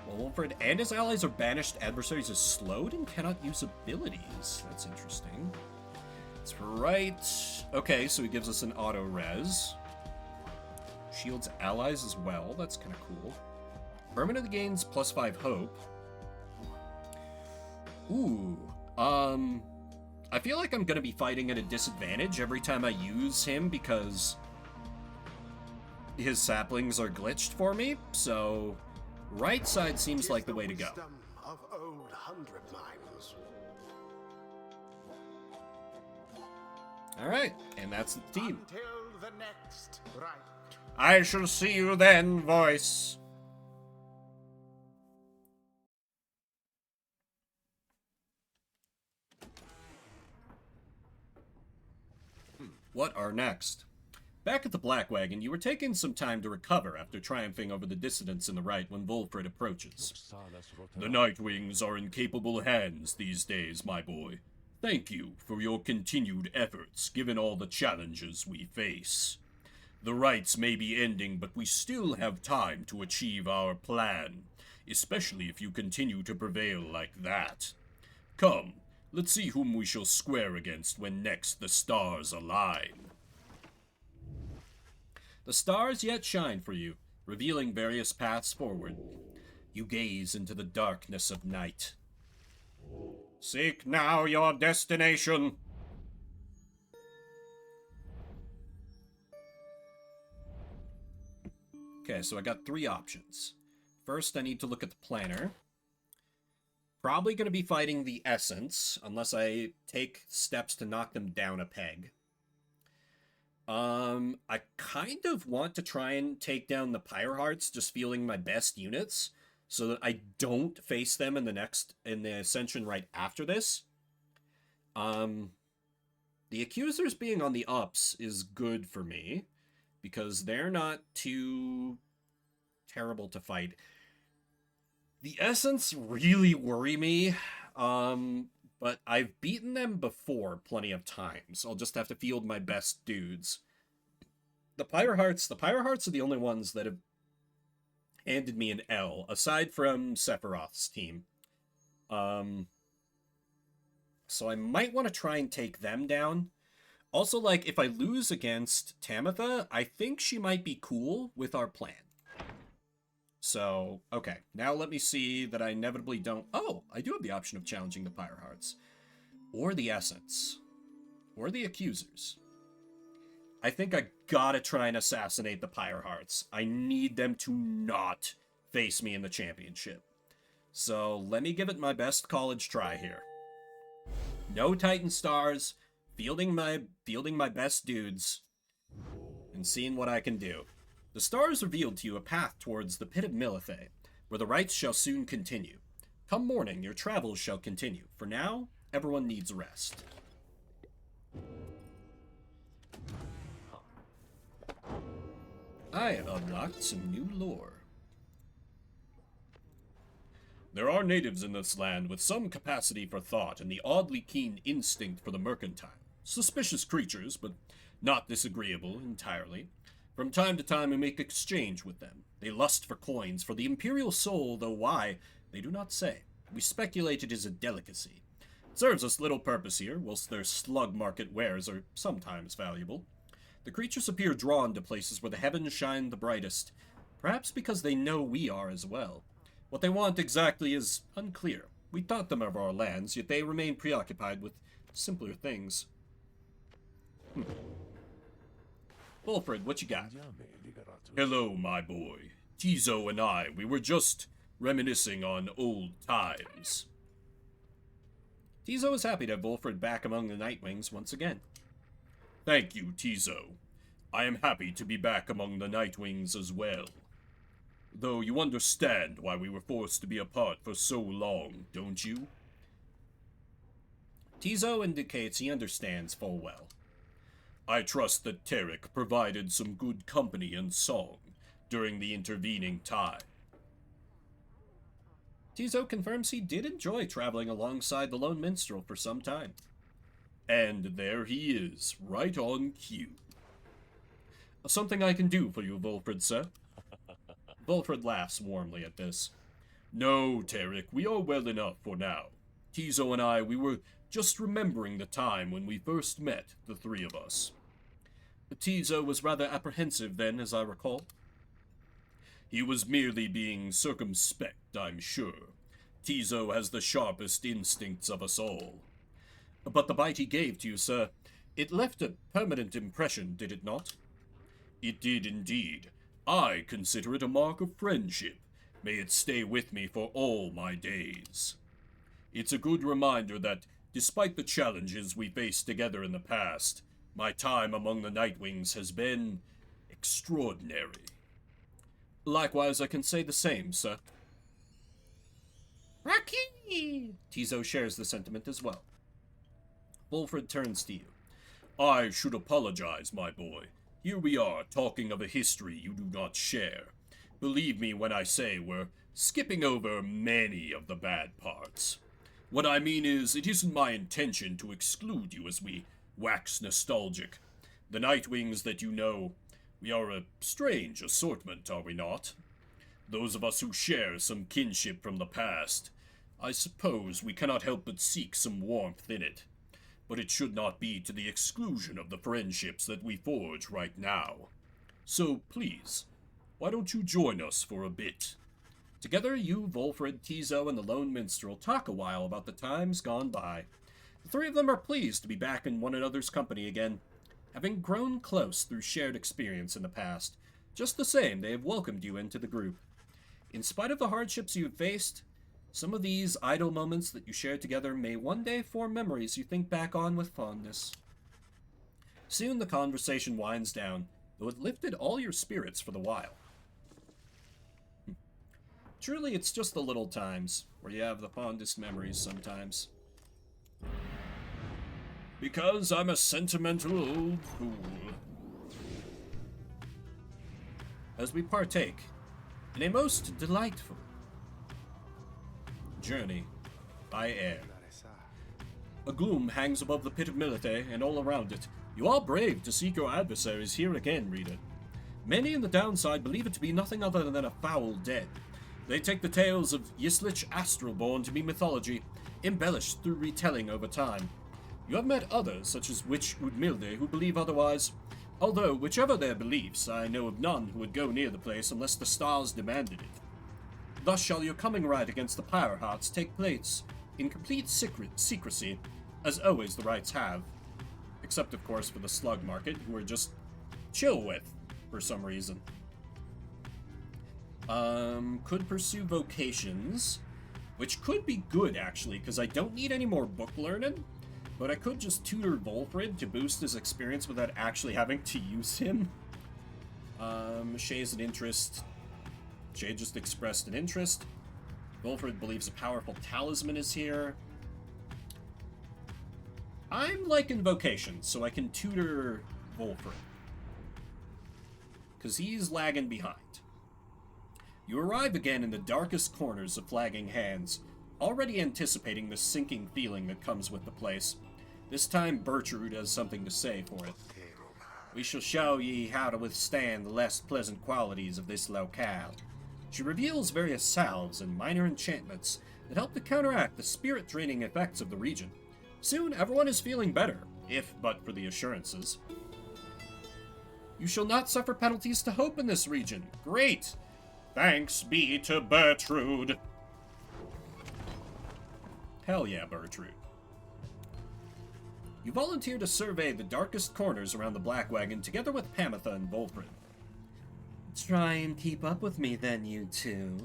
While Wilfred and his allies are banished, adversaries are slowed and cannot use abilities. That's interesting. That's right. Okay, so he gives us an auto res. Shields allies as well. That's kind of cool. Permanently gains +5 hope. Ooh. I feel like I'm gonna be fighting at a disadvantage every time I use him because his saplings are glitched for me, so right side seems like the way to go. Wisdom of old 100 lines. Alright, and that's the team. Until the next right. I shall see you then, voice. What are next? Back at the Black Wagon, you were taking some time to recover after triumphing over the dissidents in the right when Wilfred approaches. The Nightwings are in capable hands these days, my boy. Thank you for your continued efforts, given all the challenges we face. The rites may be ending, but we still have time to achieve our plan, especially if you continue to prevail like that. Come, let's see whom we shall square against when next the stars align. The stars yet shine for you, revealing various paths forward. You gaze into the darkness of night. Seek now your destination. Okay, so I got 3 options. First, I need to look at the planner. Probably going to be fighting the Essence, unless I take steps to knock them down a peg. I kind of want to try and take down the Pyre Hearts, just feeling my best units, so that I don't face them in the Ascension right after this. The Accusers being on the ups is good for me, because they're not too terrible to fight. The Essence really worry me, but I've beaten them before plenty of times. I'll just have to field my best dudes. The Pyre Hearts are the only ones that have handed me an L, aside from Sephiroth's team. So I might want to try and take them down. Also, like, if I lose against Tamitha, I think she might be cool with our plan. So, okay. Now let me see that I inevitably don't... Oh, I do have the option of challenging the Pyre Hearts. Or the Essence. Or the Accusers. I think I gotta try and assassinate the Pyre Hearts. I need them to not face me in the championship. So, let me give it my best college try here. No Titan Stars, fielding my best dudes, and seeing what I can do. The stars revealed to you a path towards the pit of Milithae, where the rites shall soon continue. Come morning, your travels shall continue. For now, everyone needs rest. I unlocked some new lore. There are natives in this land with some capacity for thought and the oddly keen instinct for the mercantile. Suspicious creatures, but not disagreeable entirely. From time to time we make exchange with them. They lust for coins, for the imperial soul, though why, they do not say. We speculate it is a delicacy. It serves us little purpose here, whilst their slug market wares are sometimes valuable. The creatures appear drawn to places where the heavens shine the brightest, perhaps because they know we are as well. What they want exactly is unclear. We taught them of our lands, yet they remain preoccupied with simpler things. Wilfred, what you got? Hello, my boy. Tizo and I, we were just reminiscing on old times. Tizo is happy to have Wilfred back among the Nightwings once again. Thank you, Tizo. I am happy to be back among the Nightwings as well. Though you understand why we were forced to be apart for so long, don't you? Tizo indicates he understands full well. I trust that Tarek provided some good company and song during the intervening time. Tizo confirms he did enjoy traveling alongside the Lone Minstrel for some time. And there he is, right on cue. Something I can do for you, Wilfred, sir? Wilfred laughs warmly at this. No, Tarek, we are well enough for now. Tizo and I, we were just remembering the time when we first met, the three of us. Tizo was rather apprehensive then, as I recall. He was merely being circumspect, I'm sure. Tizo has the sharpest instincts of us all. But the bite he gave to you, sir, it left a permanent impression, did it not? It did indeed. I consider it a mark of friendship. May it stay with me for all my days. It's a good reminder that, despite the challenges we faced together in the past, my time among the Nightwings has been extraordinary. Likewise, I can say the same, sir. Rocky! Tizo shares the sentiment as well. Wilfred turns to you. I should apologize, my boy. Here we are, talking of a history you do not share. Believe me when I say we're skipping over many of the bad parts. What I mean is, it isn't my intention to exclude you as we wax nostalgic. The Nightwings that you know, we are a strange assortment, are we not? Those of us who share some kinship from the past, I suppose we cannot help but seek some warmth in it. But it should not be to the exclusion of the friendships that we forge right now. So please, why don't you join us for a bit? Together, you, Wilfred, Tizo, and the Lone Minstrel talk a while about the times gone by. The three of them are pleased to be back in one another's company again. Having grown close through shared experience in the past, Just the same, they have welcomed you into the group. In spite of the hardships you have faced, some of these idle moments that you shared together may one day form memories you think back on with fondness. Soon the conversation winds down, though it lifted all your spirits for the while. Truly, it's just the little times where you have the fondest memories sometimes. Because I'm a sentimental old fool. As we partake in a most delightful journey by air. A gloom hangs above the pit of Milite and all around it. You are brave to seek your adversaries here again, reader. Many in the downside believe it to be nothing other than a foul dead. They take the tales of Yislich Astralborn to be mythology, embellished through retelling over time. You have met others, such as Witch Udmilde, who believe otherwise. Although, whichever their beliefs, I know of none who would go near the place unless the stars demanded it. Thus shall your coming rite against the Pyre hearts take place, in complete secrecy, as always the rites have. Except, of course, for the slug market, who are just chill with, for some reason. Could pursue vocations, which could be good, actually, because I don't need any more book learning, but I could just tutor Volfred to boost his experience without actually having to use him. Shay's an interest. Shay just expressed an interest. Volfred believes a powerful talisman is here. I'm liking vocations, so I can tutor Volfred. Because he's lagging behind. You arrive again in the darkest corners of Flagging Hands, already anticipating the sinking feeling that comes with the place. This time Bertrude has something to say for it. We shall show ye how to withstand the less pleasant qualities of this locale. She reveals various salves and minor enchantments that help to counteract the spirit-draining effects of the region. Soon everyone is feeling better, if but for the assurances. You shall not suffer penalties to hope in this region. Great! Thanks be to Bertrude. Hell yeah, Bertrude. You volunteer to survey the darkest corners around the Black Wagon together with Pamitha and Volfred. Try and keep up with me then, you two.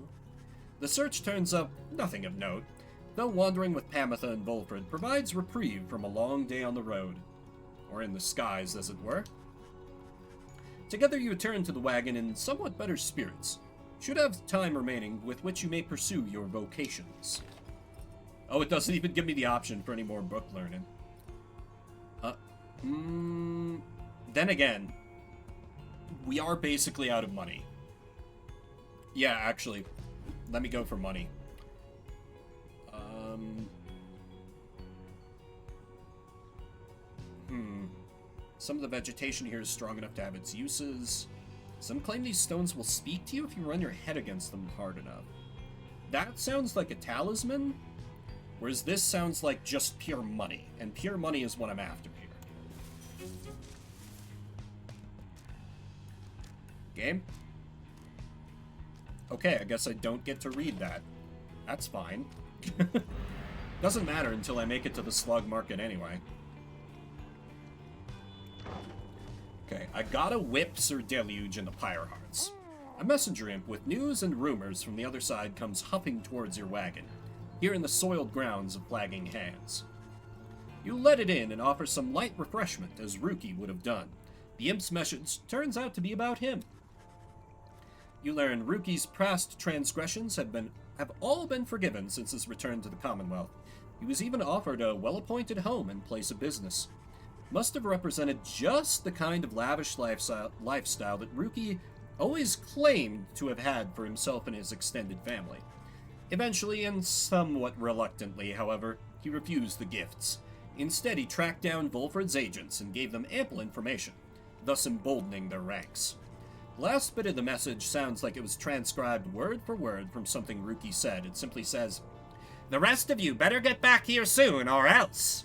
The search turns up nothing of note, though wandering with Pamitha and Volfred provides reprieve from a long day on the road. Or in the skies, as it were. Together you return to the wagon in somewhat better spirits. Should have time remaining with which you may pursue your vocations. Oh, it doesn't even give me the option for any more book learning. Then again, we are basically out of money. Yeah, actually, let me go for money. Some of the vegetation here is strong enough to have its uses. Some claim these stones will speak to you if you run your head against them hard enough. That sounds like a talisman, whereas this sounds like just pure money, and pure money is what I'm after here. Game? Okay, I guess I don't get to read that. That's fine. Doesn't matter until I make it to the slug market anyway. Okay, I gotta whip Sir Deluge and the Pyre Hearts. A messenger imp with news and rumors from the other side comes huffing towards your wagon, here in the soiled grounds of Flagging Hands. You let it in and offer some light refreshment, as Ruki would have done. The imp's message turns out to be about him. You learn Ruki's past transgressions have all been forgiven since his return to the Commonwealth. He was even offered a well-appointed home and place of business. Must have represented just the kind of lavish lifestyle that Ruki always claimed to have had for himself and his extended family. Eventually, and somewhat reluctantly, however, he refused the gifts. Instead, he tracked down Volfred's agents and gave them ample information, thus emboldening their ranks. The last bit of the message sounds like it was transcribed word for word from something Ruki said. It simply says, "The rest of you better get back here soon, or else."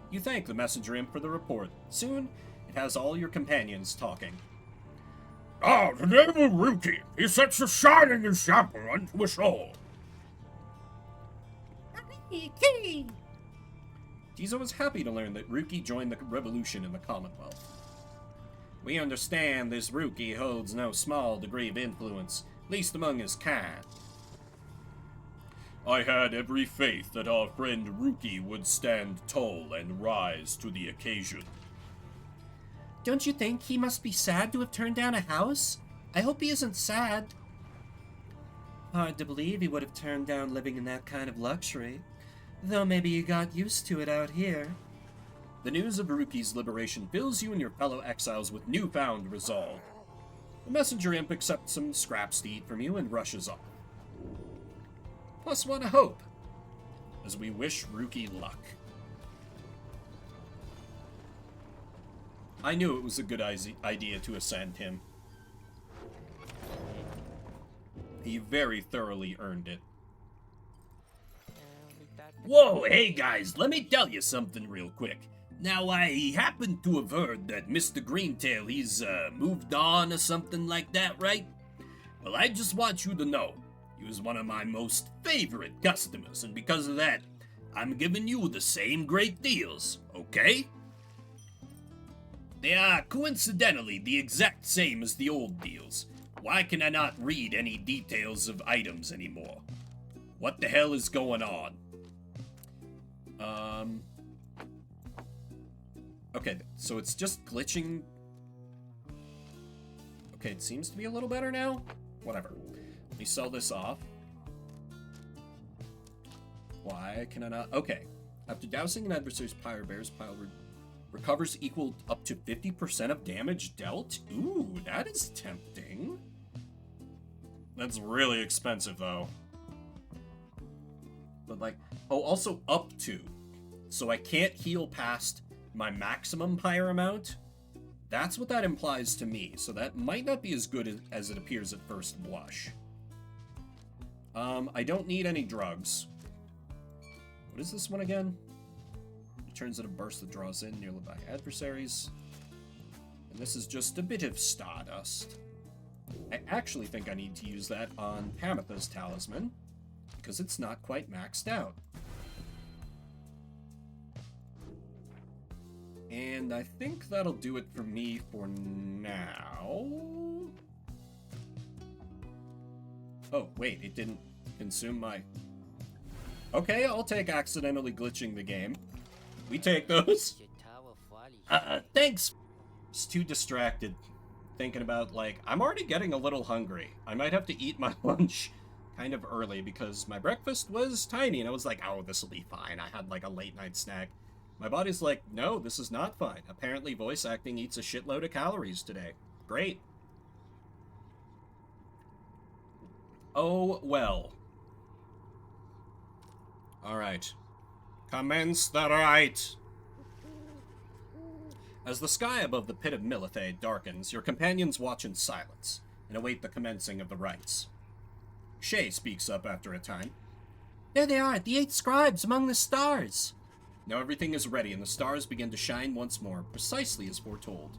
You thank the messenger imp for the report. Soon, it has all your companions talking. Ah, the name of Ruki. He sets a shining example unto us all. Jizo was happy to learn that Ruki joined the revolution in the Commonwealth. We understand this rookie holds no small degree of influence, least among his kind. I had every faith that our friend Rookie would stand tall and rise to the occasion. Don't you think he must be sad to have turned down a house? I hope he isn't sad. Hard to believe he would have turned down living in that kind of luxury. Though maybe he got used to it out here. The news of Rookie's liberation fills you and your fellow exiles with newfound resolve. The messenger imp accepts some scraps to eat from you and rushes off. Plus one hope, as we wish Rookie luck. I knew it was a good idea to ascend him. He very thoroughly earned it. Whoa, hey guys, let me tell you something real quick. Now, I happen to have heard that Mr. Greentail, he's moved on or something like that, right? Well, I just want you to know, he was one of my most favorite customers, and because of that, I'm giving you the same great deals, okay? They are coincidentally the exact same as the old deals. Why can I not read any details of items anymore? What the hell is going on? Okay, so it's just glitching. Okay, it seems to be a little better now. Whatever. Let me sell this off. Why can I not? Okay. After dousing an adversary's Pyre Bear's pile recovers equal up to 50% of damage dealt? Ooh, that is tempting. That's really expensive, though. But, like, oh, also up to. So I can't heal past my maximum Pyre amount. That's what that implies to me, so that might not be as good as it appears at first blush. I don't need any drugs. What is this one again? It turns into a burst that draws in nearby adversaries. And this is just a bit of stardust. I actually think I need to use that on Pamitha's talisman, because it's not quite maxed out. And I think that'll do it for me for now. Oh, wait, it didn't consume my... Okay, I'll take accidentally glitching the game. We take those. Thanks. Just too distracted. Thinking about, like, I'm already getting a little hungry. I might have to eat my lunch kind of early because my breakfast was tiny and I was like, oh, this will be fine. I had, like, a late night snack. My body's like, no, this is not fine. Apparently voice acting eats a shitload of calories today. Great. Oh, well. Alright. Commence the rite! As the sky above the pit of Milithae darkens, your companions watch in silence and await the commencing of the rites. Shay speaks up after a time. There they are, the 8 scribes among the stars. Now everything is ready, and the stars begin to shine once more, precisely as foretold.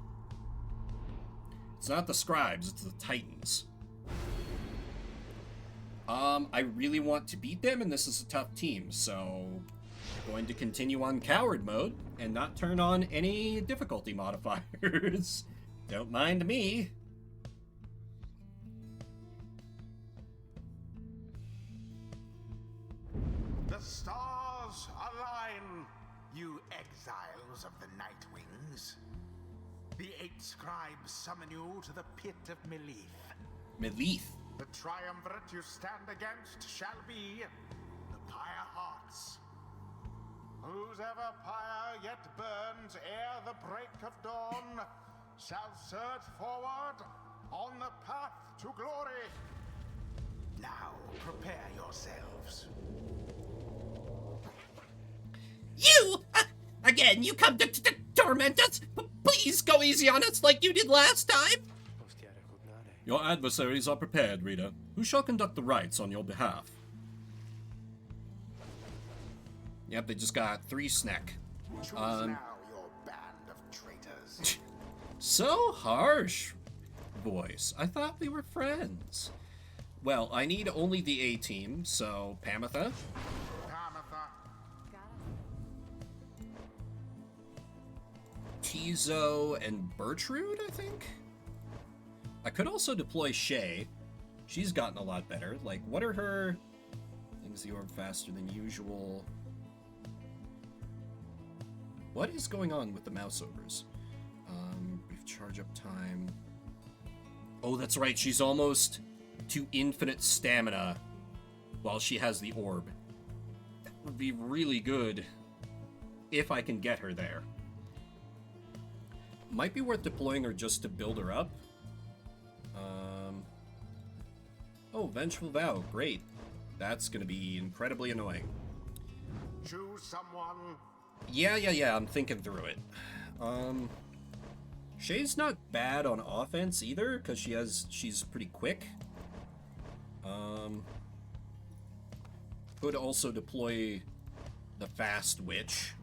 It's not the scribes, it's the titans. I really want to beat them, and this is a tough team, so I'm going to continue on coward mode and not turn on any difficulty modifiers. Don't mind me. The stars align, you exiles of the Night Wings. The 8 scribes summon you to the pit of Melith. Melith. The triumvirate you stand against shall be the Pyre Hearts. Whose ever pyre yet burns ere the break of dawn shall surge forward on the path to glory. Now prepare yourselves. You! Again, you come to torment us? Please go easy on us like you did last time. Your adversaries are prepared, Rita. Who shall conduct the rites on your behalf? Yep, they just got 3 snack. Choose now your band of traitors. So harsh, voice. I thought we were friends. Well, I need only the A team, so Pamitha. Pamitha. Tizo and Bertrude, I think? I could also deploy Shay. She's gotten a lot better. Like, what are her... Things the orb faster than usual. What is going on with the mouse overs? Brief charge up time. Oh, that's right. She's almost to infinite stamina while she has the orb. That would be really good if I can get her there. Might be worth deploying her just to build her up. Oh, Vengeful Vow. Great. That's going to be incredibly annoying. Choose someone. Yeah, I'm thinking through it. Shay's not bad on offense either, because she's pretty quick. Could also deploy the Fast Witch.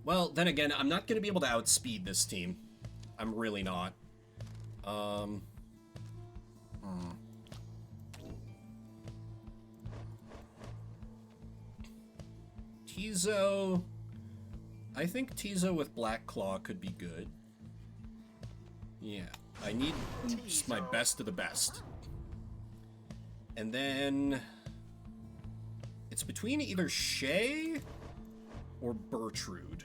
Well, then again, I'm not going to be able to outspeed this team. I'm really not. Tizo... I think Tizo with Black Claw could be good. Yeah, I need just my best of the best. And then... It's between either Shay or Bertrude.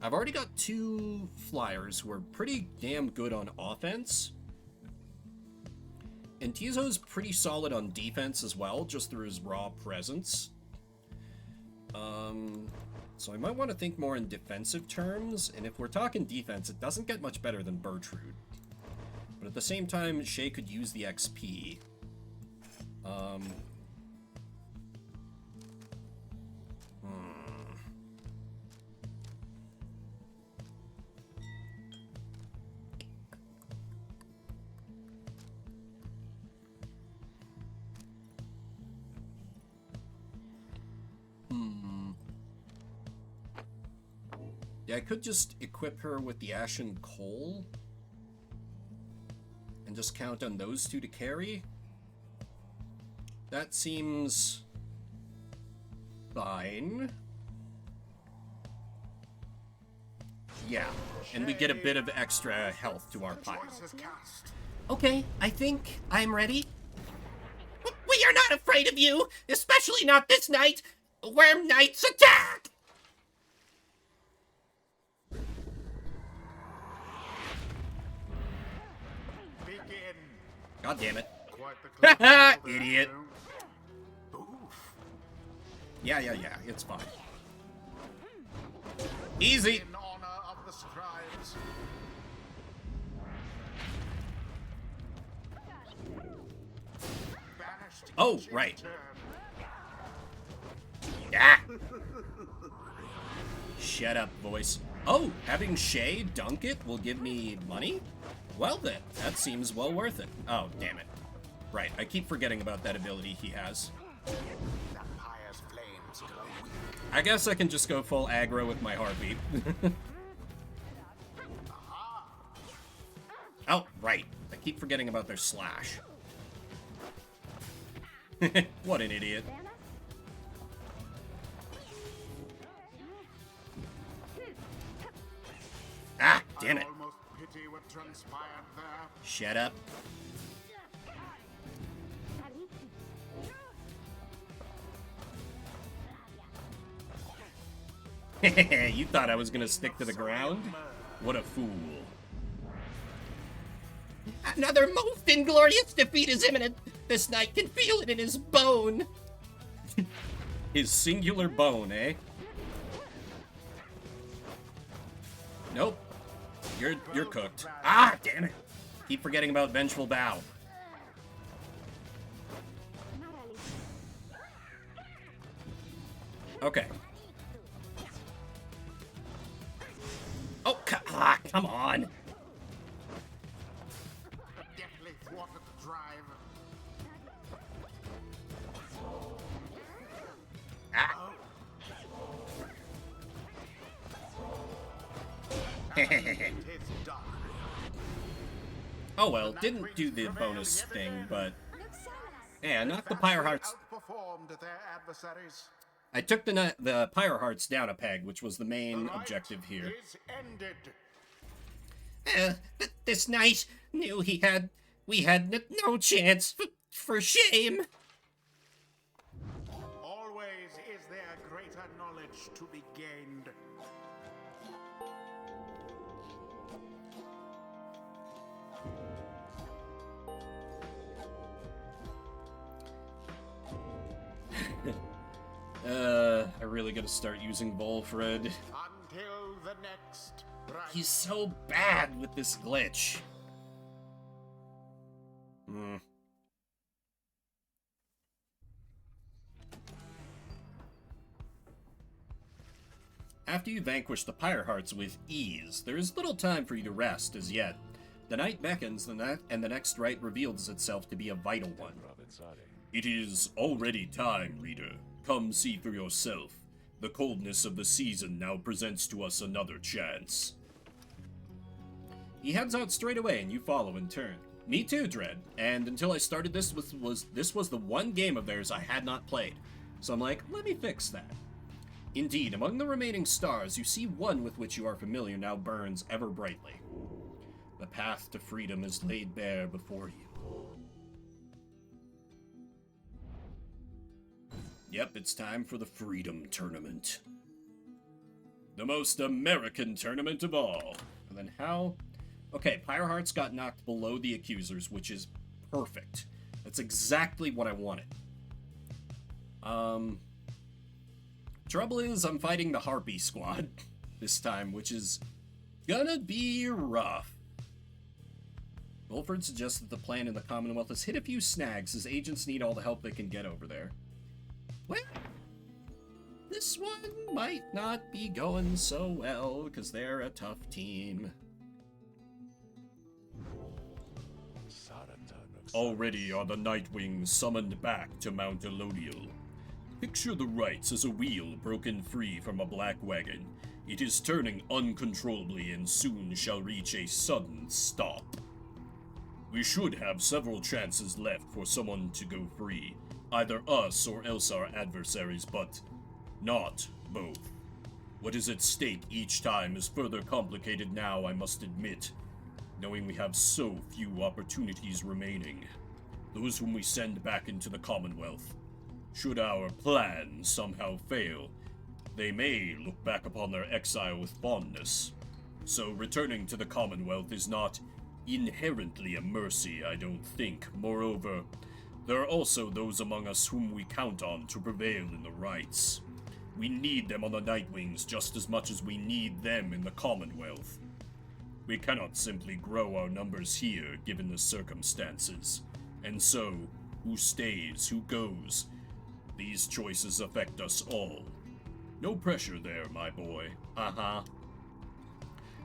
I've already got 2 flyers who are pretty damn good on offense. And Tizo's pretty solid on defense as well, just through his raw presence. So I might want to think more in defensive terms, and if we're talking defense, it doesn't get much better than Bertrude. But at the same time, Shay could use the XP. Yeah, I could just equip her with the Ashen Coal and just count on those 2 to carry. That seems fine. Yeah, and we get a bit of extra health to our Pyre. Okay, I think I'm ready. We are not afraid of you, especially not this night. Worm Knights attack! Begin. God damn it. Quite the Haha, close idiot. Oof. Yeah, it's fine. Easy. In honor of the scribes. Banished Oh, each in right. turn. Yeah. Shut up, voice. Oh, having Shay dunk it will give me money? Well then, that seems well worth it. Oh, damn it. Right, I keep forgetting about that ability he has. That Pyre's flames glow weak. I guess I can just go full aggro with my heartbeat. Oh, right. I keep forgetting about their slash. What an idiot. Ah, damn it. Almost pity what transpired there. Shut up. You thought I was gonna stick to the ground? What a fool. Another most inglorious defeat is imminent. This knight can feel it in his bone. His singular bone, eh? Nope. You're cooked. Ah, damn it. Keep forgetting about Vengeful Bow. Okay. Oh, come on. Deftly thwarted the drive. Ah. It is done. Oh well, didn't do the bonus thing, but... Yeah, not the Pyre Hearts. Outperformed their adversaries. I took the Pyre Hearts down a peg, which was the main The objective here. fight is ended. This knight knew we had no chance. For shame. Always is there greater knowledge to be gained. I really gotta start using Volfred. Until the next right. He's so bad with this glitch. After you vanquish the Pyre Hearts with ease, there is little time for you to rest as yet. The night beckons, and the next rite reveals itself to be a vital one. It is already time, reader. Come see for yourself. The coldness of the season now presents to us another chance. He heads out straight away, and you follow in turn. Me too, Dread. And until I started this was the one game of theirs I had not played. So I'm like, let me fix that. Indeed, among the remaining stars, you see one with which you are familiar now burns ever brightly. The path to freedom is laid bare before you. Yep, it's time for the Freedom Tournament. The most American tournament of all. And then how? Okay, Pyre Hearts got knocked below the Accusers, which is perfect. That's exactly what I wanted. Trouble is, I'm fighting the Harpy Squad this time, which is gonna be rough. Wilford suggests that the plan in the Commonwealth is hit a few snags, as agents need all the help they can get over there. Well, this one might not be going so well, because they're a tough team. Already are the Nightwings summoned back to Mount Elodial. Picture the rites as a wheel broken free from a black wagon. It is turning uncontrollably and soon shall reach a sudden stop. We should have several chances left for someone to go free. Either us or else our adversaries, but not both. What is at stake each time is further complicated now, I must admit, knowing we have so few opportunities remaining. Those whom we send back into the Commonwealth. Should our plan somehow fail, they may look back upon their exile with fondness. So returning to the Commonwealth is not inherently a mercy, I don't think. Moreover, there are also those among us whom we count on to prevail in the rites. We need them on the Nightwings just as much as we need them in the Commonwealth. We cannot simply grow our numbers here, given the circumstances. And so, who stays, who goes? These choices affect us all. No pressure there, my boy.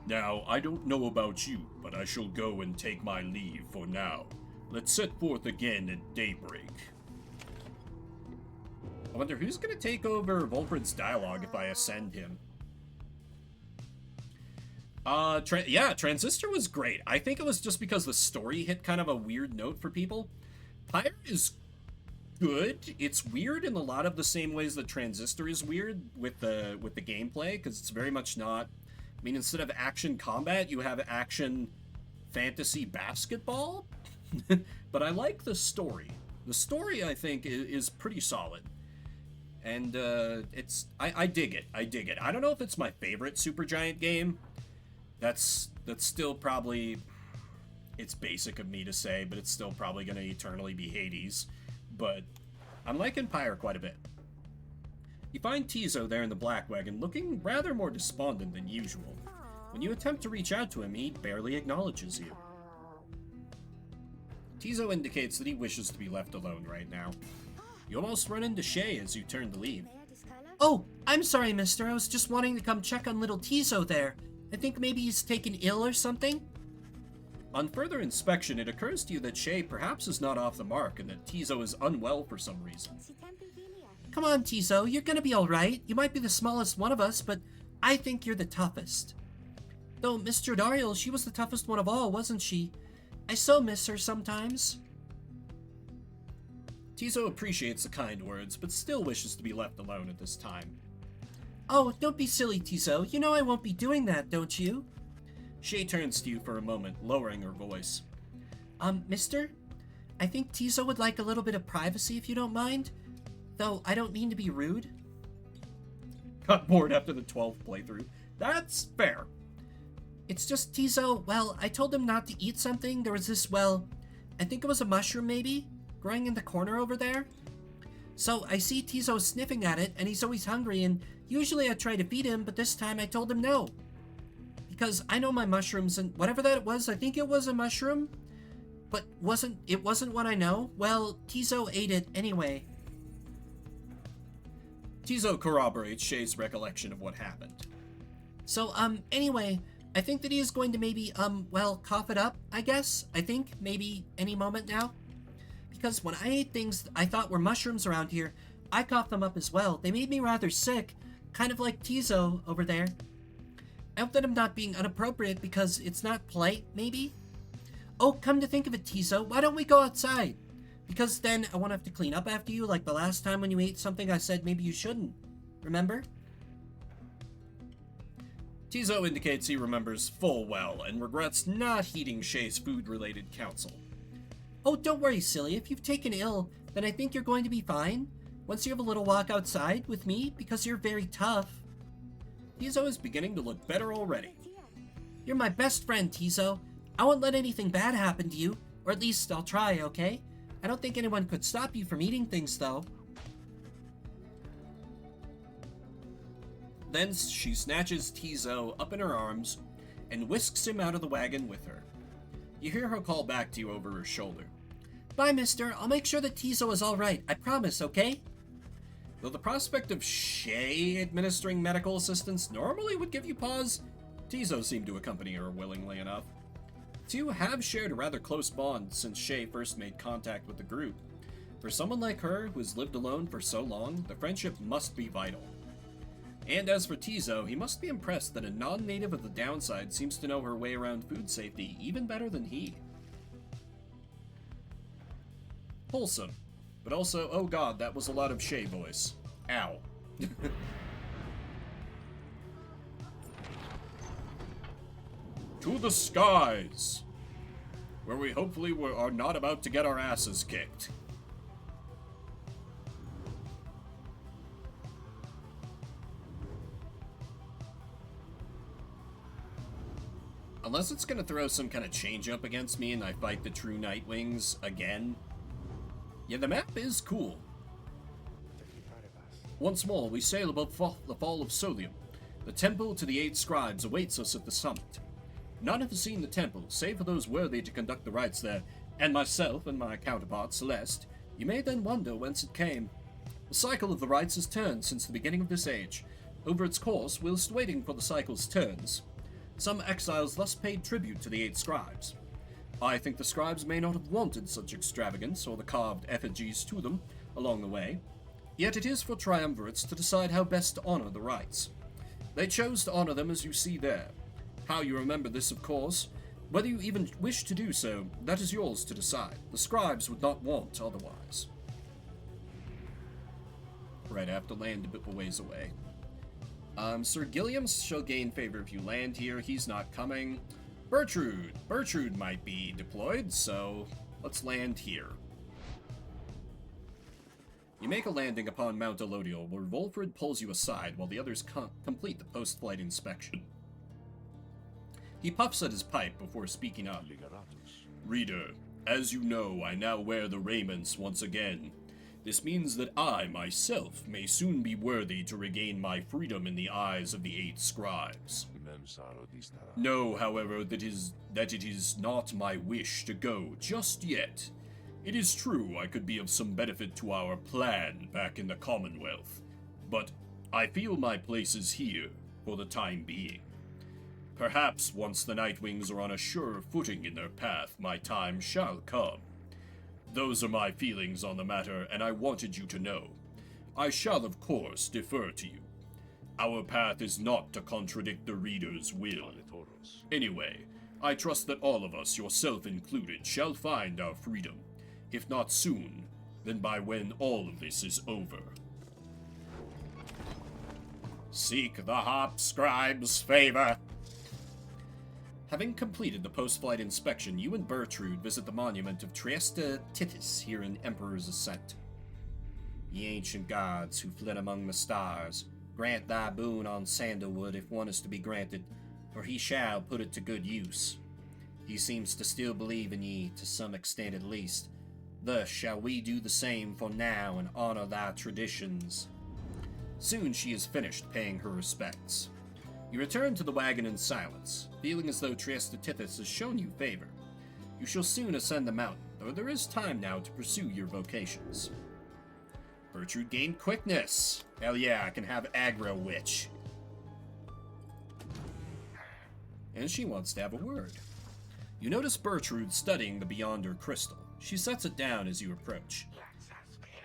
Now, I don't know about you, but I shall go and take my leave for now. Let's set forth again at daybreak. I wonder who's gonna take over Volfred's dialogue if I ascend him. Yeah, Transistor was great. I think it was just because the story hit kind of a weird note for people. Pyre is good. It's weird in a lot of the same ways that Transistor is weird with the gameplay, because it's very much not. I mean, instead of action combat, you have action fantasy basketball. But I like the story. The story, I think, is pretty solid. And I dig it. I dig it. I don't know if it's my favorite Supergiant game. That's still probably, it's basic of me to say, but it's still probably going to eternally be Hades. But I'm liking Pyre quite a bit. You find Tizo there in the black wagon, looking rather more despondent than usual. When you attempt to reach out to him, he barely acknowledges you. Tizo indicates that he wishes to be left alone right now. You almost run into Shay as you turn to leave. Oh, I'm sorry, mister. I was just wanting to come check on little Tizo there. I think maybe he's taken ill or something? On further inspection, it occurs to you that Shay perhaps is not off the mark and that Tizo is unwell for some reason. Come on, Tizo. You're gonna be alright. You might be the smallest one of us, but I think you're the toughest. Though Miss Jodariel, she was the toughest one of all, wasn't she? I so miss her sometimes. Tizo appreciates the kind words, but still wishes to be left alone at this time. Oh, don't be silly, Tizo. You know I won't be doing that, don't you? Shay turns to you for a moment, lowering her voice. Mister? I think Tizo would like a little bit of privacy if you don't mind. Though, I don't mean to be rude. Got bored after the 12th playthrough. That's fair. It's just Tizo, well, I told him not to eat something. There was this, well, I think it was a mushroom maybe, growing in the corner over there. So I see Tizo sniffing at it, and he's always hungry, and usually I try to feed him, but this time I told him no. Because I know my mushrooms, and whatever that was, I think it was a mushroom, but it wasn't what I know. Well, Tizo ate it anyway. Tizo corroborates Shay's recollection of what happened. So, anyway, I think that he is going to maybe, well, cough it up, I guess. I think, maybe any moment now. Because when I ate things I thought were mushrooms around here, I coughed them up as well. They made me rather sick, kind of like Tizo over there. I hope that I'm not being inappropriate because it's not polite, maybe? Oh, come to think of it, Tizo, why don't we go outside? Because then I won't have to clean up after you like the last time when you ate something I said maybe you shouldn't. Remember? Tizo indicates he remembers full well and regrets not heeding Shay's food-related counsel. Oh, don't worry, silly. If you've taken ill, then I think you're going to be fine. Once you have a little walk outside with me, because you're very tough. Tizo is beginning to look better already. You're my best friend, Tizo. I won't let anything bad happen to you. Or at least I'll try, okay? I don't think anyone could stop you from eating things, though. Then she snatches Tizo up in her arms and whisks him out of the wagon with her. You hear her call back to you over her shoulder. Bye, mister. I'll make sure that Tizo is alright. I promise, okay? Though the prospect of Shay administering medical assistance normally would give you pause, Tizo seemed to accompany her willingly enough. The two have shared a rather close bond since Shay first made contact with the group. For someone like her, who has lived alone for so long, the friendship must be vital. And as for Tizo, he must be impressed that a non-native of the downside seems to know her way around food safety even better than he. Wholesome. But also, oh god, that was a lot of Shay voice. Ow. To the skies! Where we hopefully are not about to get our asses kicked. Unless it's gonna throw some kind of change up against me and I fight the true Nightwings again. Yeah, the map is cool. Once more, we sail above the fall of Solium. The temple to the 8 scribes awaits us at the summit. None have seen the temple, save for those worthy to conduct the rites there, and myself and my counterpart, Celeste. You may then wonder whence it came. The cycle of the rites has turned since the beginning of this age. Over its course, whilst waiting for the cycle's turns, some exiles thus paid tribute to the 8 scribes. I think the scribes may not have wanted such extravagance or the carved effigies to them along the way, yet it is for triumvirates to decide how best to honor the rites. They chose to honor them as you see there. How you remember this, of course, whether you even wish to do so, that is yours to decide. The scribes would not want otherwise. Right, I have to land a bit of ways away. Sir Gilliam shall gain favor if you land here. He's not coming. Bertrude might be deployed, so let's land here. You make a landing upon Mount Elodial, where Volfred pulls you aside while the others complete the post-flight inspection. He puffs at his pipe before speaking up. Reader, as you know, I now wear the raiments once again. This means that I, myself, may soon be worthy to regain my freedom in the eyes of the 8 scribes. Know, however, that it is not my wish to go just yet. It is true I could be of some benefit to our plan back in the Commonwealth, but I feel my place is here for the time being. Perhaps once the Nightwings are on a surer footing in their path, my time shall come. Those are my feelings on the matter, and I wanted you to know. I shall, of course, defer to you. Our path is not to contradict the reader's will. Anyway, I trust that all of us, yourself included, shall find our freedom. If not soon, than by when all of this is over. Seek the Hop Scribe's favor. Having completed the post-flight inspection, you and Bertrude visit the monument of Trieste Tithys here in Emperor's Ascent. Ye ancient gods who flit among the stars, grant thy boon on Sandalwood if one is to be granted, for he shall put it to good use. He seems to still believe in ye, to some extent at least. Thus shall we do the same for now and honor thy traditions. Soon she is finished paying her respects. You return to the wagon in silence, feeling as though Trieste Tithys has shown you favor. You shall soon ascend the mountain, though there is time now to pursue your vocations. Bertrude gained quickness. Hell yeah, I can have aggro witch. And she wants to have a word. You notice Bertrude studying the Beyonder crystal. She sets it down as you approach.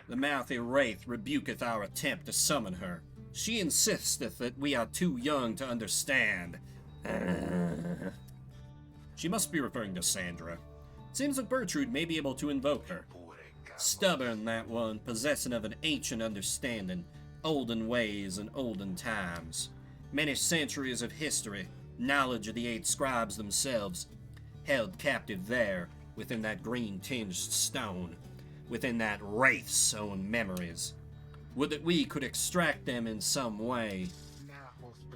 The mouthy wraith rebuketh our attempt to summon her. She insisteth that we are too young to understand. She must be referring to Sandra. Seems that Bertrude may be able to invoke her. Stubborn, that one, possessing of an ancient understanding, olden ways and olden times. Many centuries of history, knowledge of the 8 scribes themselves, held captive there, within that green-tinged stone, within that wraith's own memories. Would that we could extract them in some way.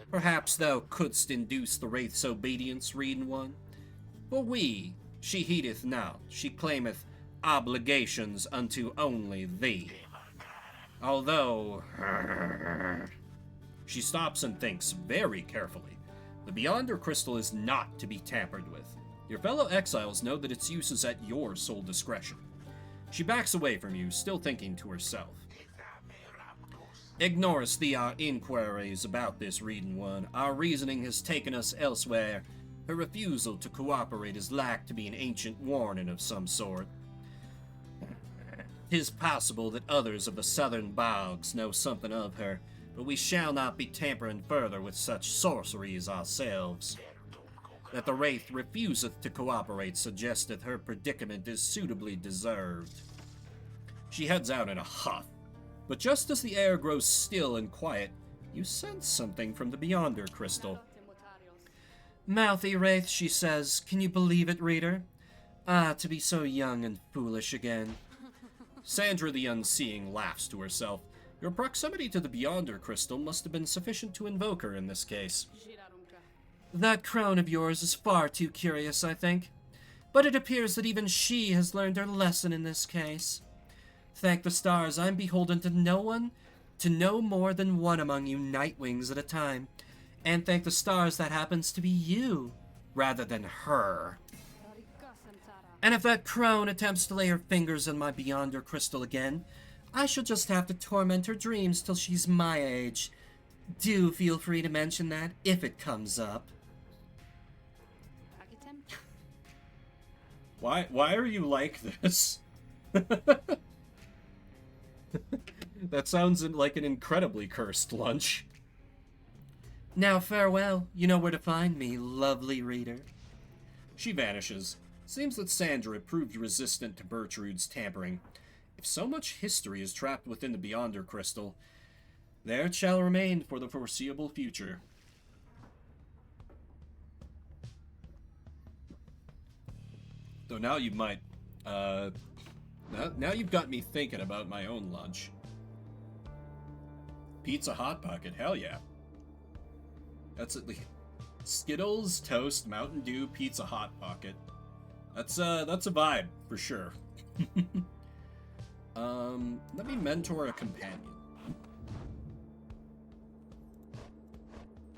Perhaps thou couldst induce the wraith's obedience, reading one. For we, she heedeth not, she claimeth obligations unto only thee. Although... She stops and thinks very carefully. The Beyonder crystal is not to be tampered with. Your fellow exiles know that its use is at your sole discretion. She backs away from you, still thinking to herself. Ignores our inquiries about this reading one. Our reasoning has taken us elsewhere. Her refusal to cooperate is like to be an ancient warning of some sort. 'Tis possible that others of the southern bogs know something of her, but we shall not be tampering further with such sorceries ourselves. That the wraith refuseth to cooperate suggesteth her predicament is suitably deserved. She heads out in a huff, but just as the air grows still and quiet, you sense something from the Beyonder crystal. Mouthy wraith, she says, can you believe it, reader? Ah, to be so young and foolish again. Sandra the Unseeing laughs to herself. Your proximity to the Beyonder crystal must have been sufficient to invoke her in this case. That crone of yours is far too curious, I think. But it appears that even she has learned her lesson in this case. Thank the stars, I'm beholden to no one, to no more than one among you Nightwings at a time. And thank the stars that happens to be you, rather than her. And if that crone attempts to lay her fingers on my Beyonder crystal again, I shall just have to torment her dreams till she's my age. Do feel free to mention that, if it comes up. Why are you like this? That sounds like an incredibly cursed lunch. Now farewell, you know where to find me, lovely reader. She vanishes. Seems that Sandra proved resistant to Bertrude's tampering. If so much history is trapped within the Beyonder crystal, there it shall remain for the foreseeable future. Though now you might, now you've got me thinking about my own lunch. Pizza Hot Pocket, hell yeah. That's at least Skittles, Toast, Mountain Dew, Pizza Hot Pocket. That's a vibe, for sure. Let me mentor a companion.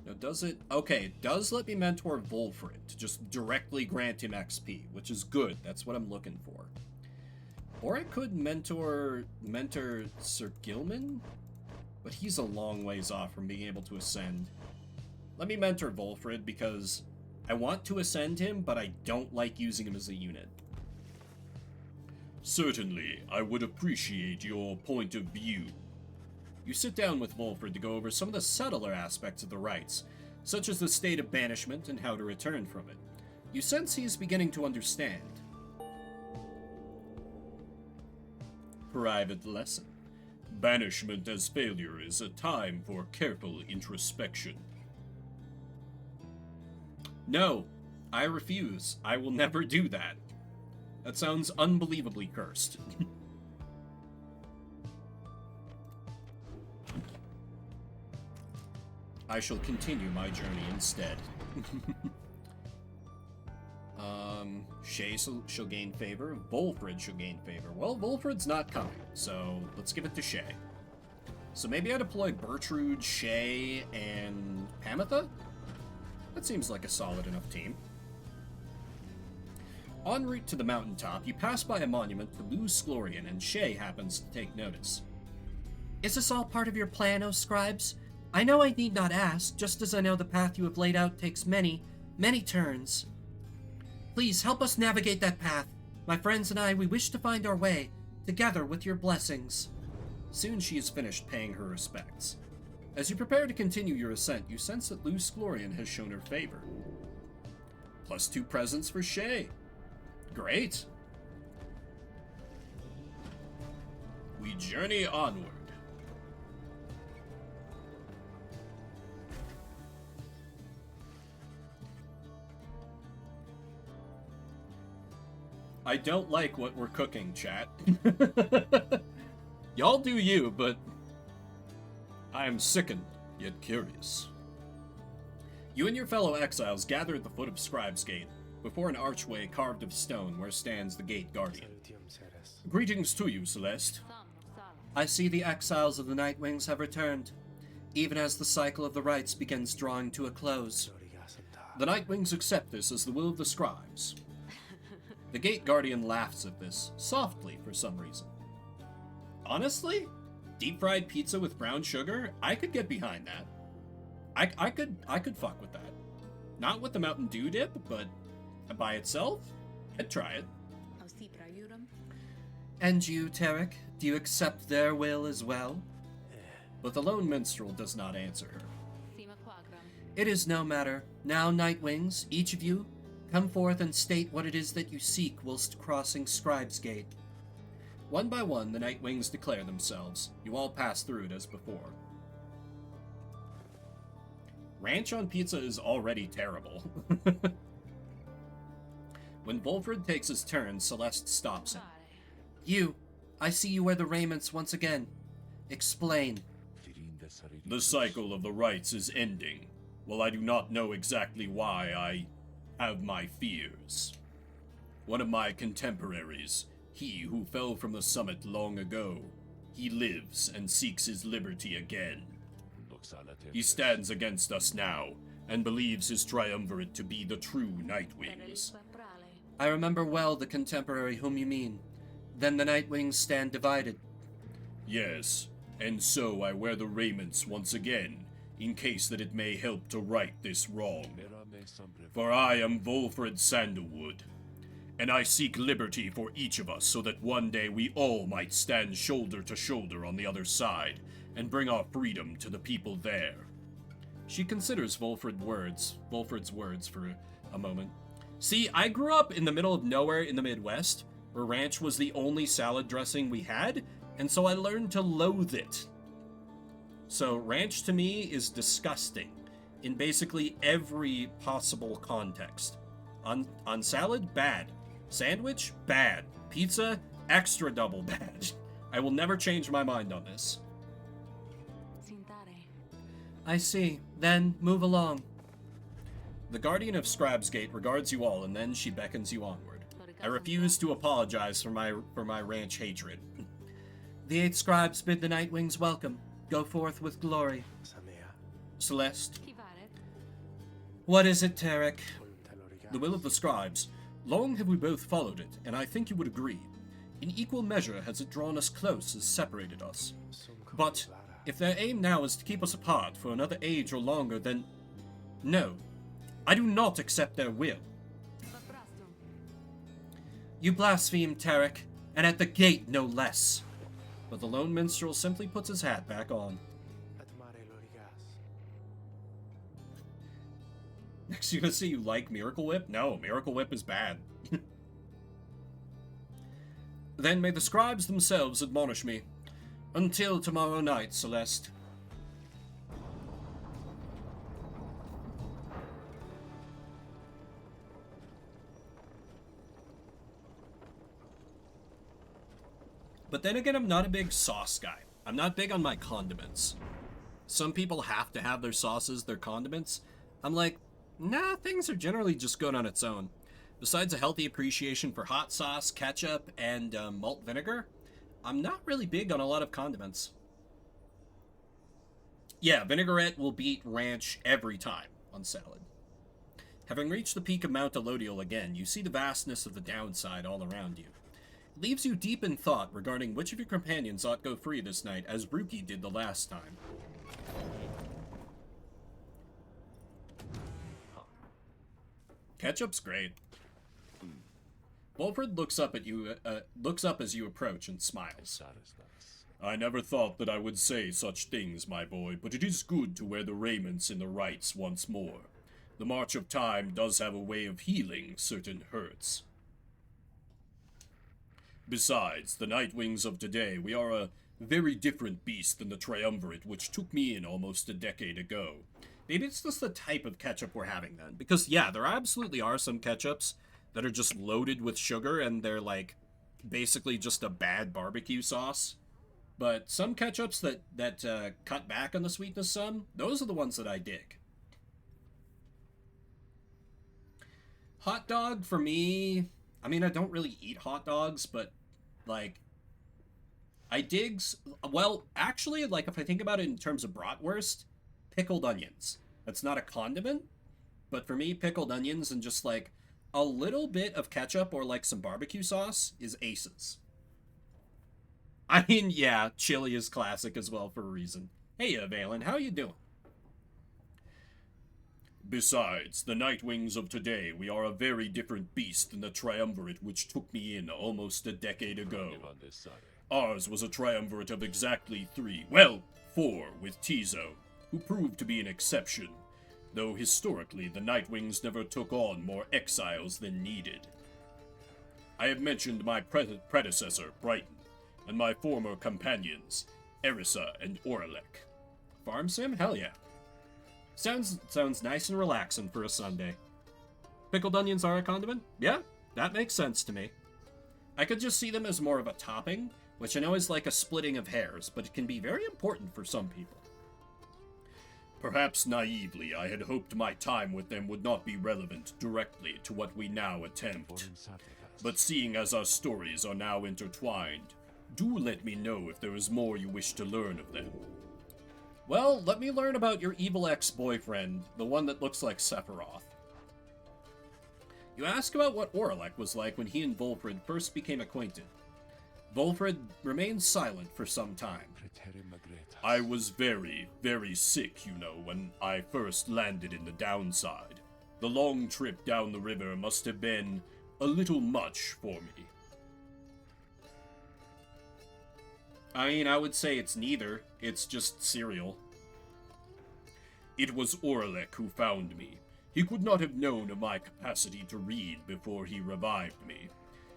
Now, does it... Okay, it does let me mentor Volfred to just directly grant him XP, which is good. That's what I'm looking for. Or I could mentor Sir Gilman, but he's a long ways off from being able to ascend. Let me mentor Volfred because I want to ascend him, but I don't like using him as a unit. Certainly, I would appreciate your point of view. You sit down with Volfred to go over some of the subtler aspects of the rites, such as the state of banishment and how to return from it. You sense he is beginning to understand. private lesson. Banishment as failure is a time for careful introspection. No, I refuse. I will never do that. That sounds unbelievably cursed. I shall continue my journey instead. Shay shall gain favor. Volfred shall gain favor. Well, Volfred's not coming, so let's give it to Shay. So maybe I deploy Bertrude, Shay, and Pamitha? That seems like a solid enough team. En route to the mountaintop, you pass by a monument to Luz Glorian, and Shay happens to take notice. Is this all part of your plan, O scribes? I know I need not ask, just as I know the path you have laid out takes many, many turns. Please help us navigate that path. My friends and I, we wish to find our way, together with your blessings. Soon she is finished paying her respects. As you prepare to continue your ascent, you sense that Luz Glorian has shown her favor. +2 presents for Shay. Great. We journey onward. I don't like what we're cooking, chat. Y'all do you, but I am sickened, yet curious. You and your fellow exiles gather at the foot of Scribe's Gate, before an archway carved of stone where stands the Gate Guardian. Greetings to you, Celeste. I see the exiles of the Nightwings have returned, even as the cycle of the rites begins drawing to a close. The Nightwings accept this as the will of the scribes. The Gate Guardian laughs at this, softly for some reason. Honestly, deep-fried pizza with brown sugar? I could get behind that. I could fuck with that. Not with the Mountain Dew dip, but by itself, I'd try it. And you, Tarek, do you accept their will as well? But the lone minstrel does not answer her. It is no matter. Now, Nightwings, each of you, come forth and state what it is that you seek whilst crossing Scribe's Gate. One by one, the Nightwings declare themselves. You all pass through it as before. Ranch on pizza is already terrible. When Volfred takes his turn, Celeste stops him. You, I see you wear the raiments once again. Explain. The cycle of the rites is ending. Well, I do not know exactly why. I have my fears. One of my contemporaries, he who fell from the summit long ago, he lives and seeks his liberty again. He stands against us now, and believes his triumvirate to be the true Nightwings. I remember well the contemporary whom you mean. Then the Nightwings stand divided. Yes, and so I wear the raiments once again, in case that it may help to right this wrong. For I am Volfred Sandalwood, and I seek liberty for each of us so that one day we all might stand shoulder to shoulder on the other side, and bring our freedom to the people there. She considers Volfred's words for a moment. See, I grew up in the middle of nowhere in the Midwest, where ranch was the only salad dressing we had, and so I learned to loathe it. So ranch to me is disgusting in basically every possible context. On salad, bad. Sandwich, bad. Pizza, extra double bad. I will never change my mind on this. I see. Then move along. The Guardian of Scribe's Gate regards you all, and then she beckons you onward. I refuse to apologize for my ranch hatred. The 8 scribes bid the Nightwings welcome. Go forth with glory. Celeste. What is it, Tarek? The will of the scribes. Long have we both followed it, and I think you would agree. In equal measure has it drawn us close as separated us. But if their aim now is to keep us apart for another age or longer, then no. I do not accept their will. You blaspheme, Tarek, and at the gate no less. But the lone minstrel simply puts his hat back on. Next, you're gonna say you like Miracle Whip? No, Miracle Whip is bad. Then may the scribes themselves admonish me. Until tomorrow night, Celeste. But then again, I'm not a big sauce guy. I'm not big on my condiments. Some people have to have their sauces, their condiments. I'm like, nah, things are generally just good on its own. Besides a healthy appreciation for hot sauce, ketchup, and malt vinegar, I'm not really big on a lot of condiments. Yeah, vinaigrette will beat ranch every time on salad. Having reached the peak of Mount Elodial again, you see the vastness of the downside all around you. It leaves you deep in thought regarding which of your companions ought go free this night, as Ruki did the last time. Ketchup's great. Wolfred looks up as you approach and smiles. I never thought that I would say such things, my boy, but it is good to wear the raiments in the rites once more. The march of time does have a way of healing certain hurts. Besides, the Nightwings of today, we are a very different beast than the Triumvirate, which took me in almost a decade ago. Maybe it's just the type of ketchup we're having then. Because, yeah, there absolutely are some ketchups that are just loaded with sugar, and they're, like, basically just a bad barbecue sauce. But some ketchups that cut back on the sweetness some, those are the ones that I dig. Hot dog, for me, I mean, I don't really eat hot dogs, but, like, I dig, well, actually, like, if I think about it in terms of bratwurst, pickled onions. That's not a condiment, but for me, pickled onions and just, like, a little bit of ketchup or, like, some barbecue sauce is aces. I mean, yeah, chili is classic as well for a reason. Hey, Valen, how you doing? Besides, the Nightwings of today, we are a very different beast than the Triumvirate which took me in almost a decade ago. Ours was a Triumvirate of exactly 4 with Tizo, who proved to be an exception, though historically the Nightwings never took on more exiles than needed. I have mentioned my predecessor, Brighton, and my former companions, Erisa and Oralek. Farm sim? Hell yeah. Sounds nice and relaxing for a Sunday. Pickled onions are a condiment? Yeah, that makes sense to me. I could just see them as more of a topping, which I know is like a splitting of hairs, but it can be very important for some people. Perhaps naively, I had hoped my time with them would not be relevant directly to what we now attempt. But seeing as our stories are now intertwined, do let me know if there is more you wish to learn of them. Well, let me learn about your evil ex-boyfriend, the one that looks like Sephiroth. You ask about what Oralek was like when he and Volfred first became acquainted. Volfred remained silent for some time. I was very, very sick, you know, when I first landed in the downside. The long trip down the river must have been a little much for me. I mean, I would say it's neither. It's just cereal. It was Oralek who found me. He could not have known of my capacity to read before he revived me.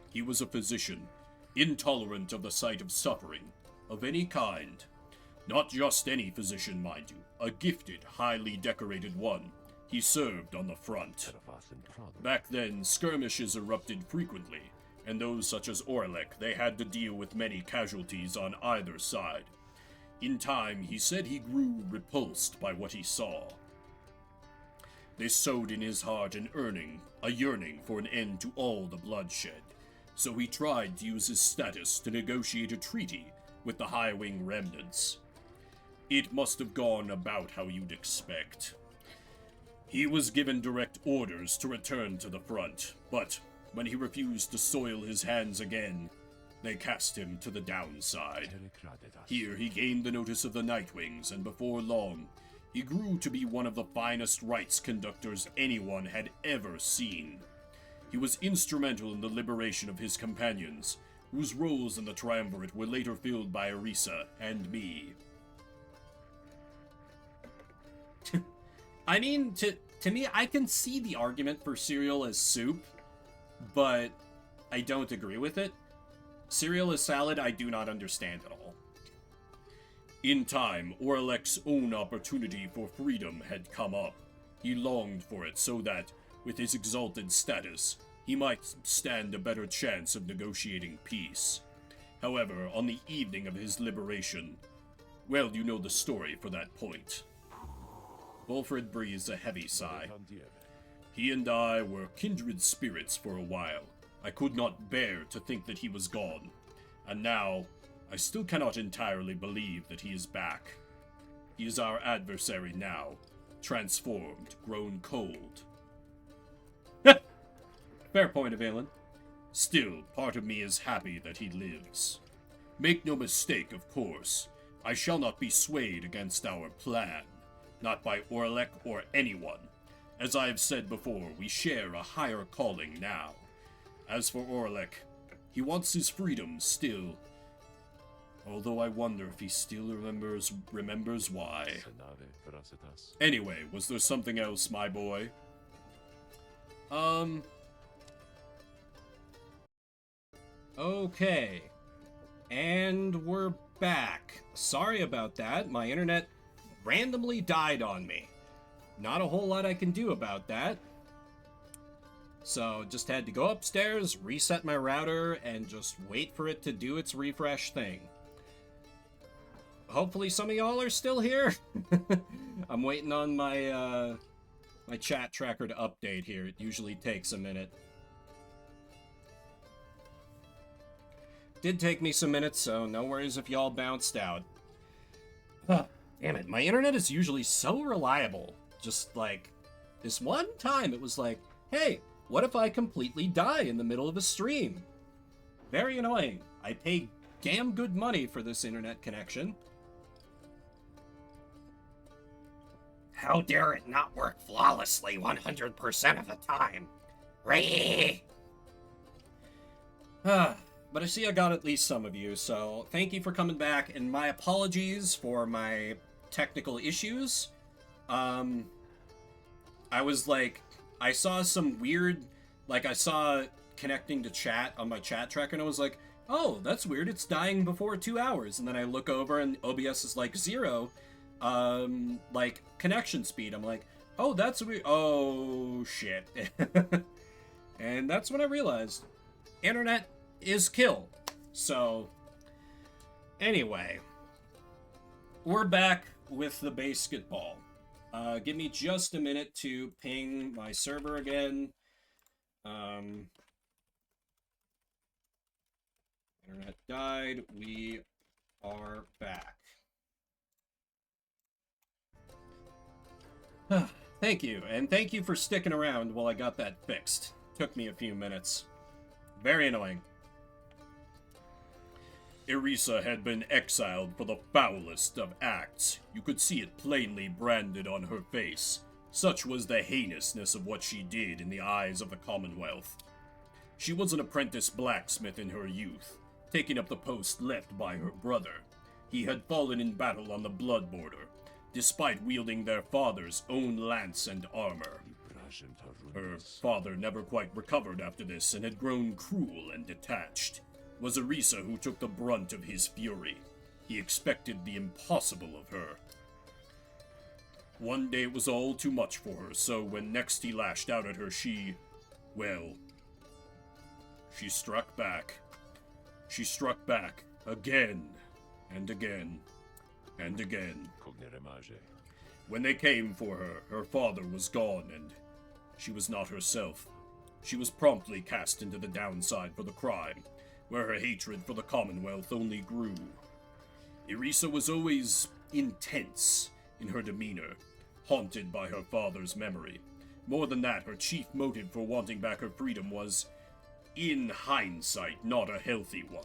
He was a physician, intolerant of the sight of suffering, of any kind. Not just any physician, mind you, a gifted, highly decorated one. He served on the front. Back then, skirmishes erupted frequently, and those such as Oralek, they had to deal with many casualties on either side. In time, he said he grew repulsed by what he saw. This sowed in his heart a yearning for an end to all the bloodshed, so he tried to use his status to negotiate a treaty with the High Wing remnants. It must have gone about how you'd expect. He was given direct orders to return to the front, but when he refused to soil his hands again, they cast him to the downside. Here he gained the notice of the Nightwings, and before long, he grew to be one of the finest rites conductors anyone had ever seen. He was instrumental in the liberation of his companions, whose roles in the Triumvirate were later filled by Erisa and me. I mean, to me, I can see the argument for cereal as soup, but I don't agree with it. Cereal is salad, I do not understand at all. In time, Orlek's own opportunity for freedom had come up. He longed for it so that, with his exalted status, he might stand a better chance of negotiating peace. However, on the evening of his liberation, well, you know the story for that point. Wolfred breathes a heavy sigh. He and I were kindred spirits for a while. I could not bear to think that he was gone. And now, I still cannot entirely believe that he is back. He is our adversary now, transformed, grown cold. Fair point, Evelyn. Still, part of me is happy that he lives. Make no mistake, of course, I shall not be swayed against our plan, not by Orlek or anyone. As I have said before, we share a higher calling now. As for Orlek, he wants his freedom still. Although I wonder if he still remembers why. Anyway, was there something else, my boy? Okay. And we're back. Sorry about that. My internet randomly died on me. Not a whole lot I can do about that. So just had to go upstairs, reset my router, and just wait for it to do its refresh thing. Hopefully some of y'all are still here. I'm waiting on my my chat tracker to update here. It usually takes a minute. Did take me some minutes, so no worries if y'all bounced out. Damn it, my internet is usually so reliable. Just like, this one time it was like, hey, what if I completely die in the middle of a stream? Very annoying. I pay damn good money for this internet connection. How dare it not work flawlessly 100% of the time? Ray! But I see I got at least some of you, so thank you for coming back, and my apologies for my technical issues. I was like, I saw some weird, like I saw connecting to chat on my chat tracker, and I was like, oh, that's weird, it's dying before 2 hours, and then I look over and OBS is like 0, like connection speed. I'm like, oh, that's weird, oh, shit. And that's when I realized, internet is kill. So, anyway, we're back with the basketball. Give me just a minute to ping my server again. Internet died. We are back. Thank you, and thank you for sticking around while I got that fixed. Took me a few minutes. Very annoying. Irisa had been exiled for the foulest of acts. You could see it plainly branded on her face. Such was the heinousness of what she did in the eyes of the Commonwealth. She was an apprentice blacksmith in her youth, taking up the post left by her brother. He had fallen in battle on the Blood Border, despite wielding their father's own lance and armor. Her father never quite recovered after this and had grown cruel and detached. It was Irisa who took the brunt of his fury. He expected the impossible of her. One day it was all too much for her, so when next he lashed out at her, she struck back. She struck back again and again and again. When they came for her, her father was gone and she was not herself. She was promptly cast into the downside for the crime, where her hatred for the Commonwealth only grew. Irisa was always intense in her demeanor, haunted by her father's memory. More than that, her chief motive for wanting back her freedom was, in hindsight, not a healthy one.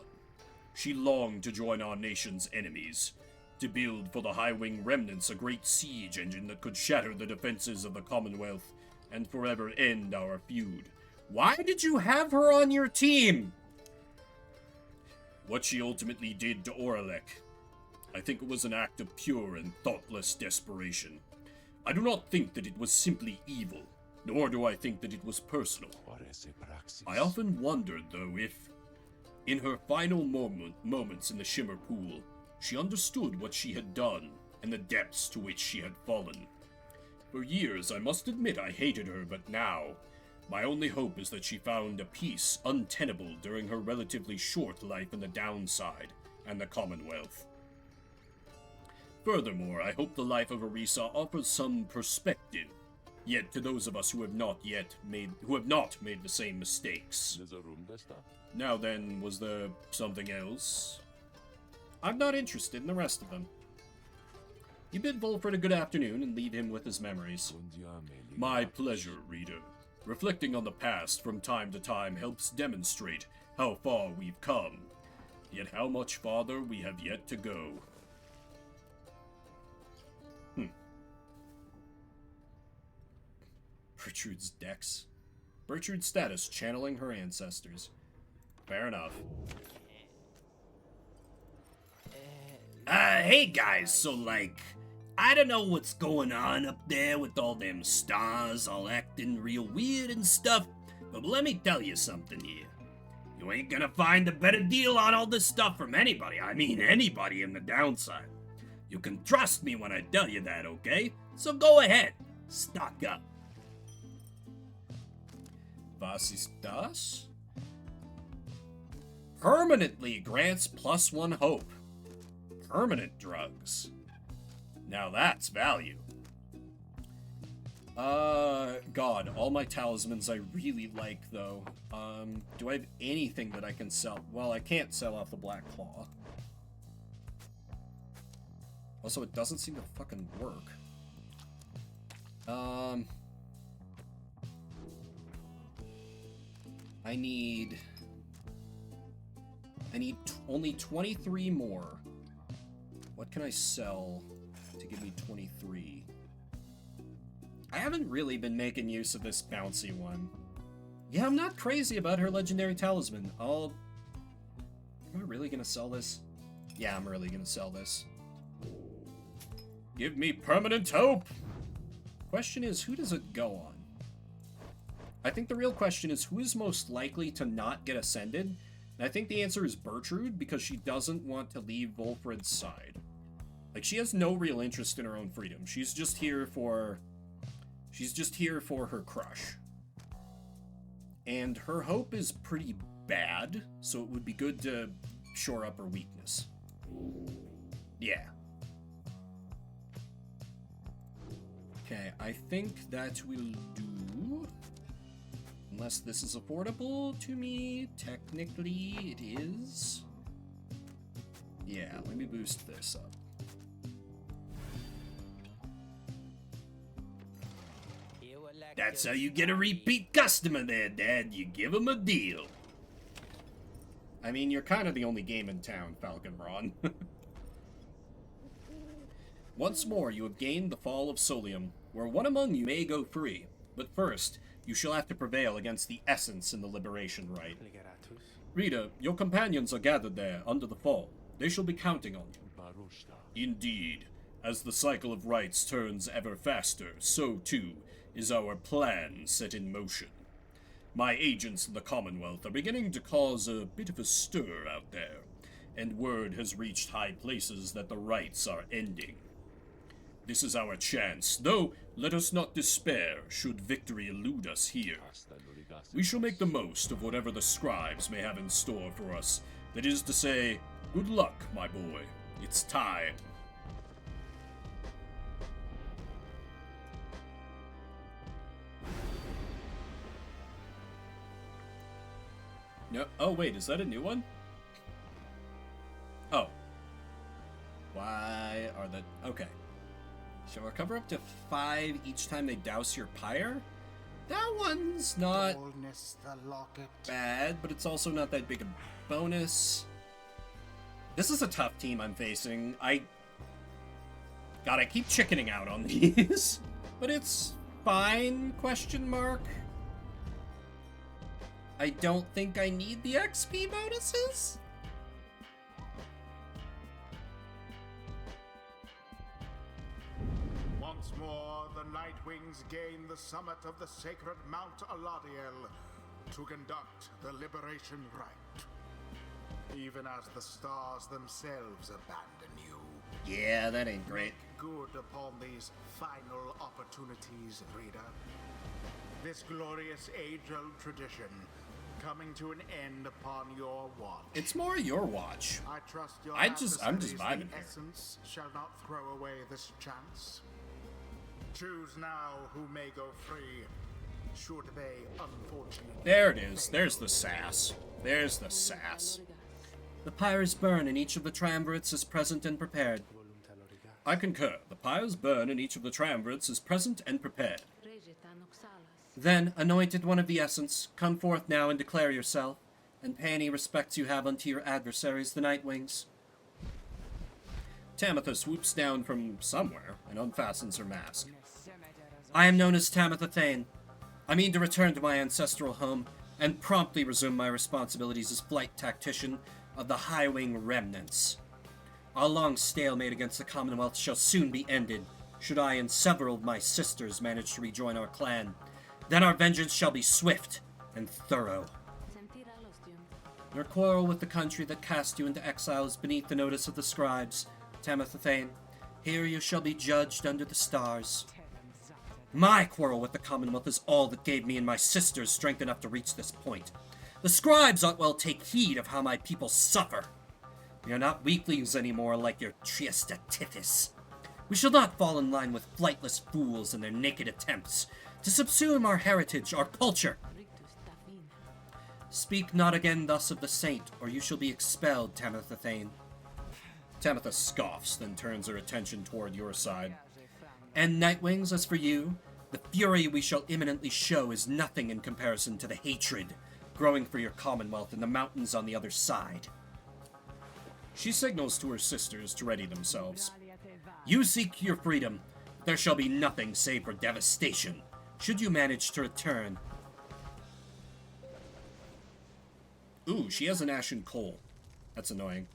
She longed to join our nation's enemies, to build for the High-Wing remnants a great siege engine that could shatter the defenses of the Commonwealth and forever end our feud. Why did you have her on your team? What she ultimately did to Orlek, I think it was an act of pure and thoughtless desperation. I do not think that it was simply evil, nor do I think that it was personal. I often wondered, though, if In her final moments in the Shimmer Pool, she understood what she had done and the depths to which she had fallen. For years, I must admit I hated her, but now, my only hope is that she found a peace untenable during her relatively short life in the Downside and the Commonwealth. Furthermore, I hope the life of Orisa offers some perspective, yet to those of us who have not made the same mistakes. Now then, was there something else? I'm not interested in the rest of them. You bid Volfred a good afternoon and leave him with his memories. My pleasure, reader. Reflecting on the past from time to time helps demonstrate how far we've come, yet how much farther we have yet to go. Bertrude's Dex. Bertrude's status, channeling her ancestors. Fair enough. Hey guys, so like, I don't know what's going on up there with all them stars all acting real weird and stuff, but let me tell you something here. You ain't gonna find a better deal on all this stuff from anybody. I mean anybody in the Downside. You can trust me when I tell you that, okay? So go ahead, stock up. Was ist das? Permanently grants +1 hope. Permanent drugs. Now that's value. God, all my talismans I really like, though. Do I have anything that I can sell? Well, I can't sell off the Black Claw. Also, it doesn't seem to fucking work. I need only 23 more. What can I sell to give me 23? I haven't really been making use of this bouncy one. Yeah, I'm not crazy about her legendary talisman. Am I really gonna sell this? Yeah, I'm really gonna sell this. Give me permanent hope! Question is, who does it go on? I think the real question is, who is most likely to not get ascended? And I think the answer is Bertrude, because she doesn't want to leave Volfred's side. Like, she has no real interest in her own freedom. She's just here for her crush. And her hope is pretty bad, so it would be good to shore up her weakness. Yeah. Okay, I think that will do. Unless this is affordable to me. Technically, it is. Yeah, let me boost this up. That's how you get a repeat customer there, Dad. You give him a deal. I mean, you're kind of the only game in town, Falconron. Once more, you have gained the Fall of Solium, where one among you may go free. But first, you shall have to prevail against the Essence in the Liberation Rite. Rita, your companions are gathered there, under the Fall. They shall be counting on you. Indeed. As the cycle of rites turns ever faster, so too is our plan set in motion. My agents in the Commonwealth are beginning to cause a bit of a stir out there, and word has reached high places that the rites are ending. This is our chance, though let us not despair should victory elude us here. We shall make the most of whatever the scribes may have in store for us. That is to say, good luck, my boy. It's time. No. Oh, wait, is that a new one? Oh. Why are the... Okay. Shall recover up to 5 each time they douse your pyre? That one's not bad, but it's also not that big a bonus. This is a tough team I'm facing. God, I keep chickening out on these. But it's fine, question mark. I don't think I need the XP bonuses. Once more, the Nightwings gain the summit of the sacred Mount Aladiel to conduct the Liberation Rite. even as the stars themselves abandon you. Yeah, that ain't great. Good upon these final opportunities, reader. This glorious age-old tradition coming to an end upon your watch. It's more your watch. I trust your I'm just adversaries, vibing the here. essence shall not throw away this chance. Choose now who may go free, should they unfortunately... There it is. There's the sass. There's the sass. The pyres burn, and each of the triumvirates is present and prepared. I concur. The pyres burn and each of the triumvirates is present and prepared. Then, anointed one of the essence, come forth now and declare yourself, and pay any respects you have unto your adversaries, the Nightwings. Tamitha swoops down from somewhere and unfastens her mask. I am known as Tamitha Thane. I mean to return to my ancestral home and promptly resume my responsibilities as flight tactician of the Highwing Remnants. Our long stalemate against the Commonwealth shall soon be ended, should I and several of my sisters manage to rejoin our clan. Then our vengeance shall be swift and thorough. Your quarrel with the country that cast you into exile is beneath the notice of the scribes, Tamitha Thane. Here you shall be judged under the stars. My quarrel with the Commonwealth is all that gave me and my sisters strength enough to reach this point. The scribes ought well take heed of how my people suffer. We are not weaklings anymore like your Triastatithis. We shall not fall in line with flightless fools in their naked attempts to subsume our heritage, our culture. Speak not again thus of the saint, or you shall be expelled, Tamitha Thane. Tamitha scoffs, then turns her attention toward your side. And Nightwings, as for you, the fury we shall imminently show is nothing in comparison to the hatred growing for your commonwealth in the mountains on the other side. She signals to her sisters to ready themselves. You seek your freedom. There shall be nothing save for devastation, should you manage to return. Ooh, she has an ashen coal. That's annoying.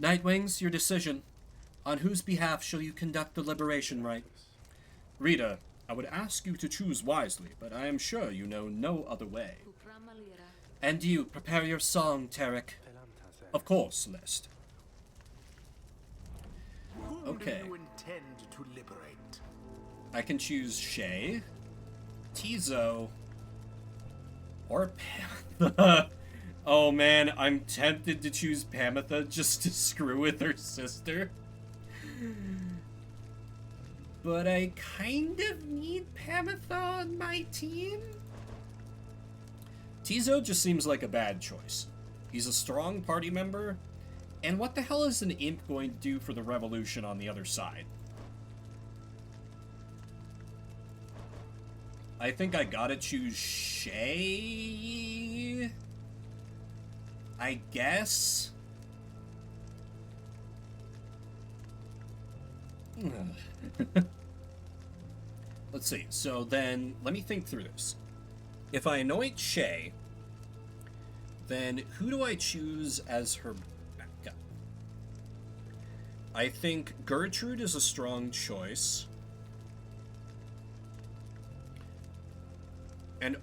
Nightwings, your decision. On whose behalf shall you conduct the liberation rite? Rita, I would ask you to choose wisely, but I am sure you know no other way. And you, prepare your song, Tarek. Of course, Celeste. Whom Okay. do you intend to liberate? I can choose Shay, Tizo, or Pamitha. Oh man, I'm tempted to choose Pamitha just to screw with her sister. But I kind of need Pamitha on my team. Tizo just seems like a bad choice. He's a strong party member, and what the hell is an imp going to do for the revolution on the other side? I think I gotta choose Shay. I guess. Let's see. So then, let me think through this. If I anoint Shay, then who do I choose as her backup? I think Gertrude is a strong choice. And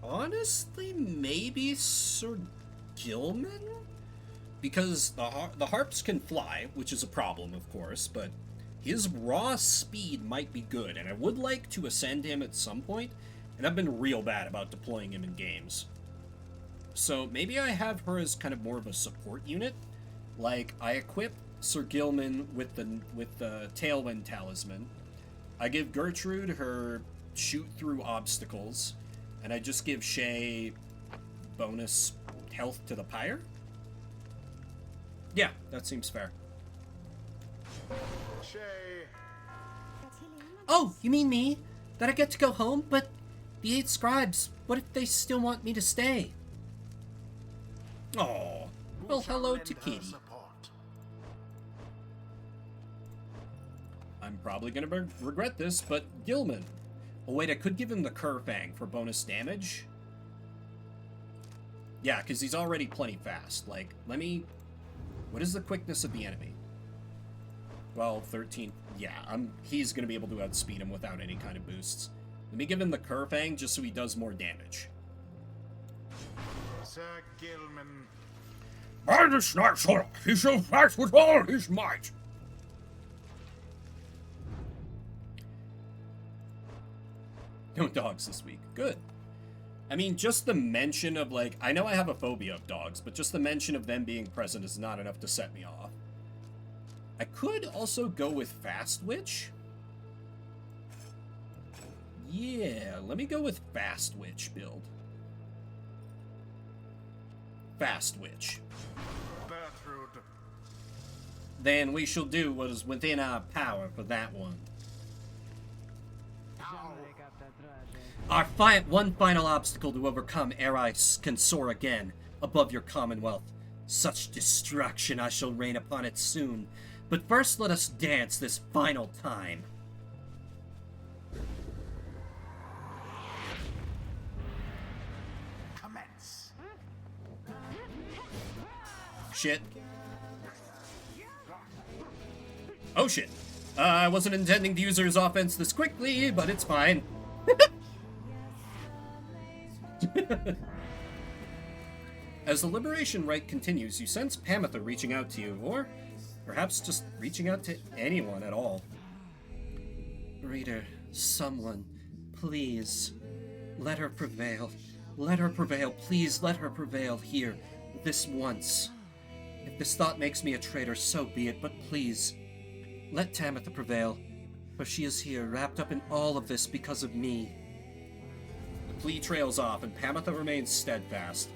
honestly, maybe Sir Gilman? Because the harps can fly, which is a problem, of course, but his raw speed might be good, and I would like to ascend him at some point, and I've been real bad about deploying him in games. So maybe I have her as kind of more of a support unit. Like, I equip Sir Gilman with the Tailwind Talisman. I give Gertrude her shoot through obstacles, and I just give Shay bonus health to the Pyre? Yeah, that seems fair. Shay, Oh, you mean me? That I get to go home? But the 8 scribes, what if they still want me to stay? Oh, who Well, shall hello lend to her Katie. support? I'm probably gonna regret this, but Gilman. Oh wait, I could give him the Kerfang for bonus damage. Yeah, because he's already plenty fast. Like, let me... What is the quickness of the enemy? Well, 13. Yeah, he's going to be able to outspeed him without any kind of boosts. Let me give him the Kerfang just so he does more damage. Sir Gilman. By the snark's order, he shall fight with all his might. No dogs this week. Good. I mean, just the mention of, like, I know I have a phobia of dogs, but just the mention of them being present is not enough to set me off. I could also go with Fast Witch. Yeah, let me go with Fast Witch build. Fast Witch. Bertrude. Then we shall do what is within our power for that one. Our one final obstacle to overcome ere I can soar again above your commonwealth. Such destruction I shall rain upon it soon. But first let us dance this final time. Commence. Shit. Oh shit. I wasn't intending to use his offense this quickly, but it's fine. As the liberation rite continues, you sense Pamitha reaching out to you, or perhaps just reaching out to anyone at all. Reader, someone, please, let her prevail. Let her prevail, please let her prevail here, this once. If this thought makes me a traitor, so be it, but please, let Tamitha prevail, for she is here, wrapped up in all of this because of me. The plea trails off, and Pamitha remains steadfast,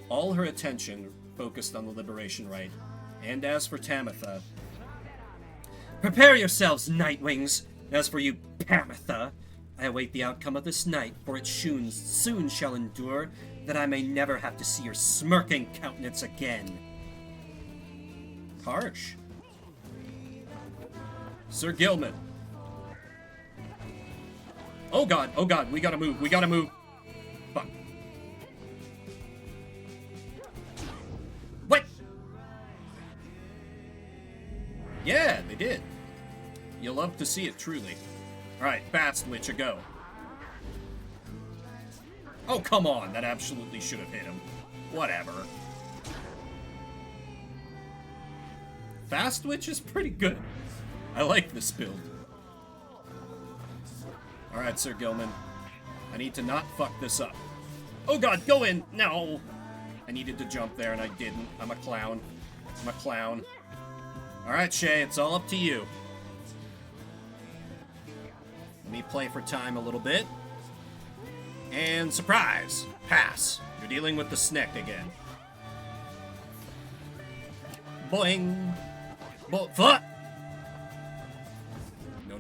all her attention focused on the liberation rite. And as for Tamitha, prepare yourselves, Nightwings! As for you, Pamitha, I await the outcome of this night, for it soon shall endure, that I may never have to see your smirking countenance again. Harsh. Sir Gilman. Oh god, we gotta move, Fuck. What? Yeah, they did. You'll love to see it, truly. Alright, Fast Witch, a go. Oh, come on, that absolutely should have hit him. Whatever. Fast Witch is pretty good. I like this build. Alright, Sir Gilman. I need to not fuck this up. Oh god, go in! No! I needed to jump there and I didn't. I'm a clown. Alright, Shay, it's all up to you. Let me play for time a little bit. And surprise! Pass. You're dealing with the Sneck again. Boing! Fuck! No.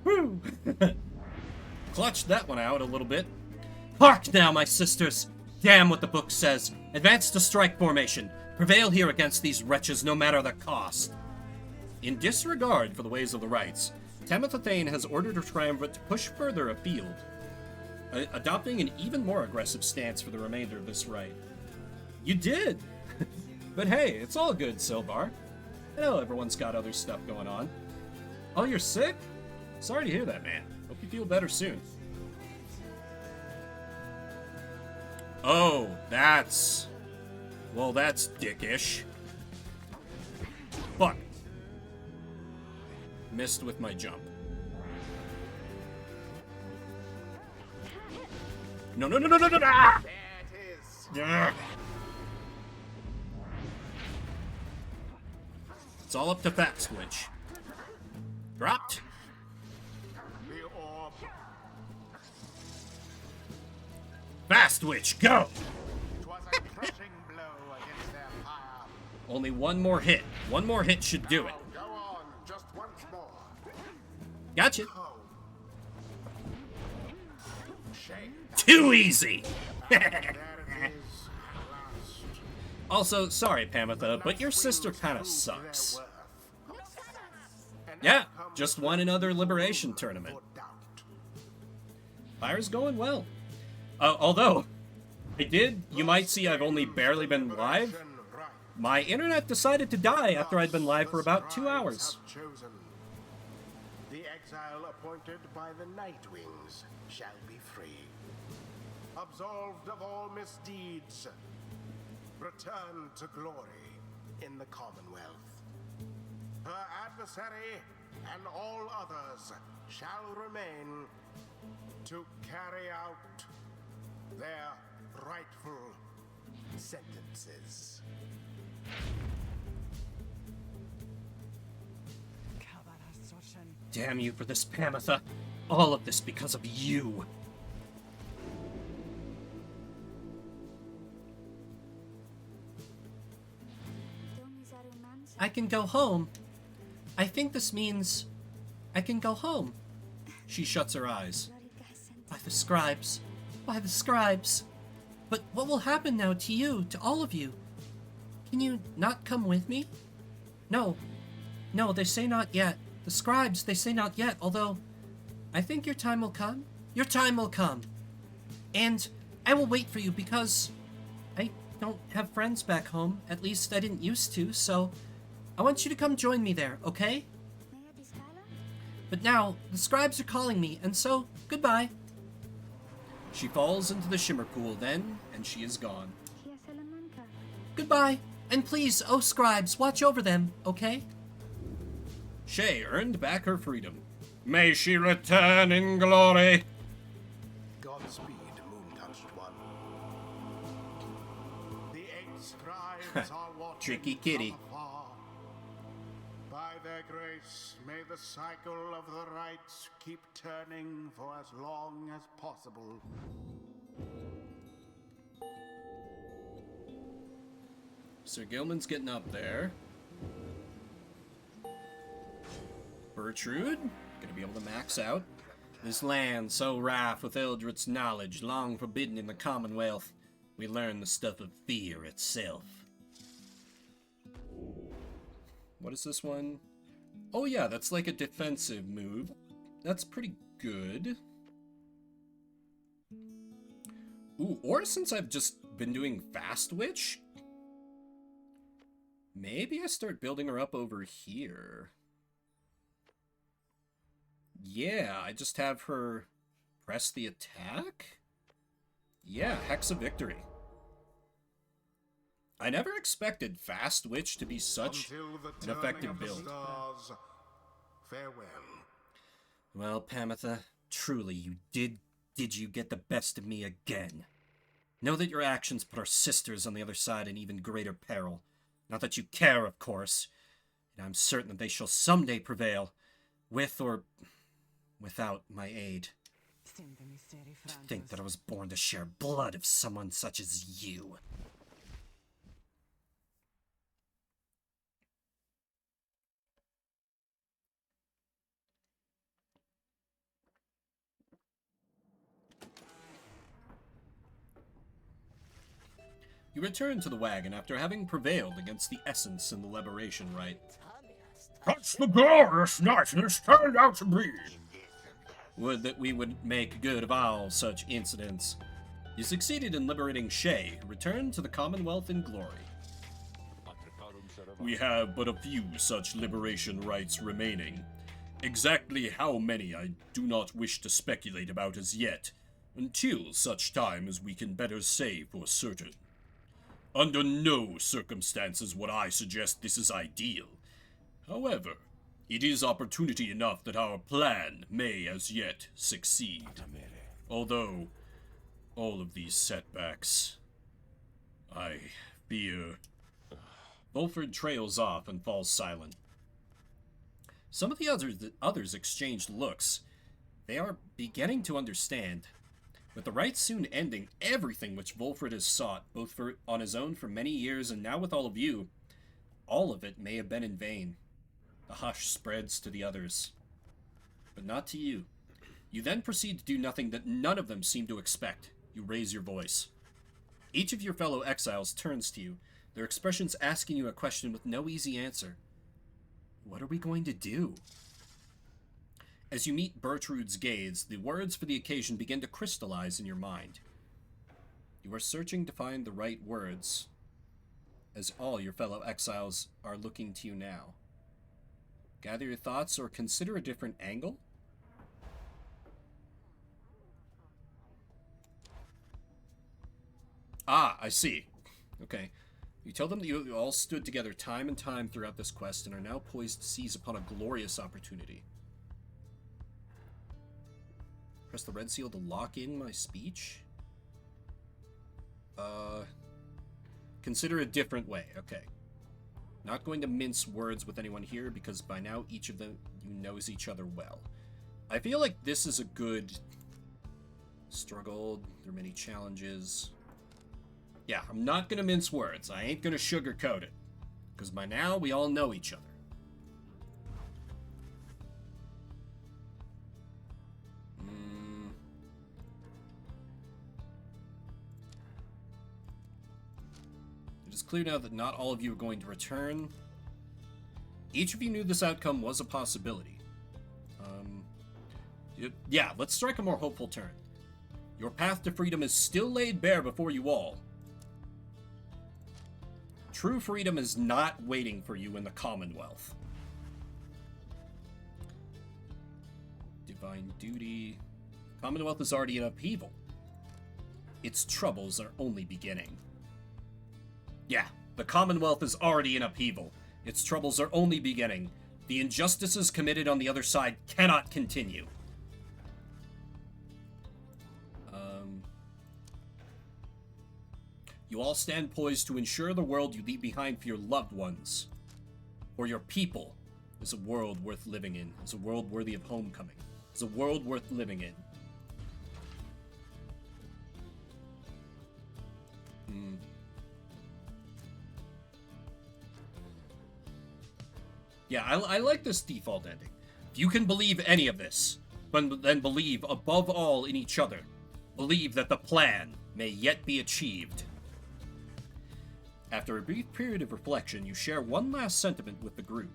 Woo! Clutched that one out a little bit. Hark now, my sisters! Damn what the book says. Advance to strike formation. Prevail here against these wretches, no matter the cost. In disregard for the ways of the rights, Tamitha Thane has ordered her triumvirate to push further afield, adopting an even more aggressive stance for the remainder of this rite. You did! But hey, it's all good, Silbar. I know everyone's got other stuff going on. Oh, you're sick? Sorry to hear that, man. Hope you feel better soon. Oh, that's... Well, that's dickish. Fuck. Missed with my jump. No. Ah! There it is. Yeah. It's all up to Fast Witch. Dropped. The orb. Fast Witch, go! It was a crushing blow against their pyre. Only one more hit. One more hit should do it. Go on, just once more. Gotcha. Oh. Shame. Too easy! There it is. At last. Also, sorry, Pamitha, but your sister kinda Prove sucks. their worth. An Yeah, outcome just won another liberation food tournament. for doubt. Pyre's going well. Although, you might see I've only barely been live. Liberation right. My internet decided to die after I'd been live for about 2 hours. Have chosen. The exile appointed by the Nightwings shall be free. Absolved of all misdeeds, return to glory in the Commonwealth. Her adversary and all others shall remain to carry out their rightful sentences. Damn you for this, Pamitha. All of this because of you. I can go home. I think this means I can go home. She shuts her eyes. By the scribes. By the scribes. But what will happen now to you, to all of you? Can you not come with me? No. No, they say not yet. The scribes, they say not yet, although I think your time will come. Your time will come. And I will wait for you because I don't have friends back home. At least I didn't used to, so I want you to come join me there, okay? But now, the scribes are calling me, and so, goodbye. She falls into the shimmer pool then, and she is gone. Goodbye, and please, oh scribes, watch over them, okay? Shay earned back her freedom. May she return in glory. Godspeed, moon-touched one. The 8 scribes are watching Tricky kitty. from afar. By their grace, may the cycle of the rites keep turning for as long as possible. Sir Gilman's getting up there. Bertrude, gonna be able to max out. This land, so rife with Eldritch knowledge, long forbidden in the Commonwealth, we learn the stuff of fear itself. What is this one? Oh yeah, that's like a defensive move. That's pretty good. Ooh, or since I've just been doing Fast Witch, maybe I start building her up over here. Yeah, I just have her press the attack? Yeah, Hex of Victory. I never expected Fast Witch to be such an effective build. Stars, farewell. Well, Pamitha, truly did you get the best of me again. Know that your actions put our sisters on the other side in even greater peril. Not that you care, of course. And I'm certain that they shall someday prevail, with or without my aid. To think that I was born to share blood of someone such as you. You return to the wagon after having prevailed against the essence in the liberation rite. That's the glorious night this turned out to be. Would that we would make good of all such incidents. You succeeded in liberating Shay, who returned to the Commonwealth in glory. We have but a few such liberation rites remaining. Exactly how many I do not wish to speculate about as yet, until such time as we can better say for certain. Under no circumstances would I suggest this is ideal. However, it is opportunity enough that our plan may as yet succeed. Although, all of these setbacks, I fear... Bulford trails off and falls silent. Some of the others exchanged looks. They are beginning to understand. With the rites soon ending, everything which Wolfred has sought, both on his own for many years and now with all of you, all of it may have been in vain. The hush spreads to the others. But not to you. You then proceed to do nothing that none of them seem to expect. You raise your voice. Each of your fellow exiles turns to you, their expressions asking you a question with no easy answer. What are we going to do? As you meet Bertrude's gaze, the words for the occasion begin to crystallize in your mind. You are searching to find the right words, as all your fellow exiles are looking to you now. Gather your thoughts or consider a different angle? Ah, I see. Okay. You tell them that you all stood together time and time throughout this quest and are now poised to seize upon a glorious opportunity. Press the red seal to lock in my speech? Consider a different way. Okay. Not going to mince words with anyone here because by now each of them you knows each other well. I feel like this is a good... Struggled. There are many challenges. Yeah, I'm not gonna mince words. I ain't gonna sugarcoat it. Because by now, we all know each other. It is clear now that not all of you are going to return. Each of you knew this outcome was a possibility. Yeah, let's strike a more hopeful turn. Your path to freedom is still laid bare before you all. True freedom is not waiting for you in the Commonwealth. Divine duty. Commonwealth is already in upheaval. Its troubles are only beginning. Yeah, the Commonwealth is already in upheaval. Its troubles are only beginning. The injustices committed on the other side cannot continue. You all stand poised to ensure the world you leave behind for your loved ones, or your people, is a world worth living in, is a world worthy of homecoming, is a world worth living in. Yeah, I like this default ending. If you can believe any of this, then believe above all in each other. Believe that the plan may yet be achieved. After a brief period of reflection, you share one last sentiment with the group.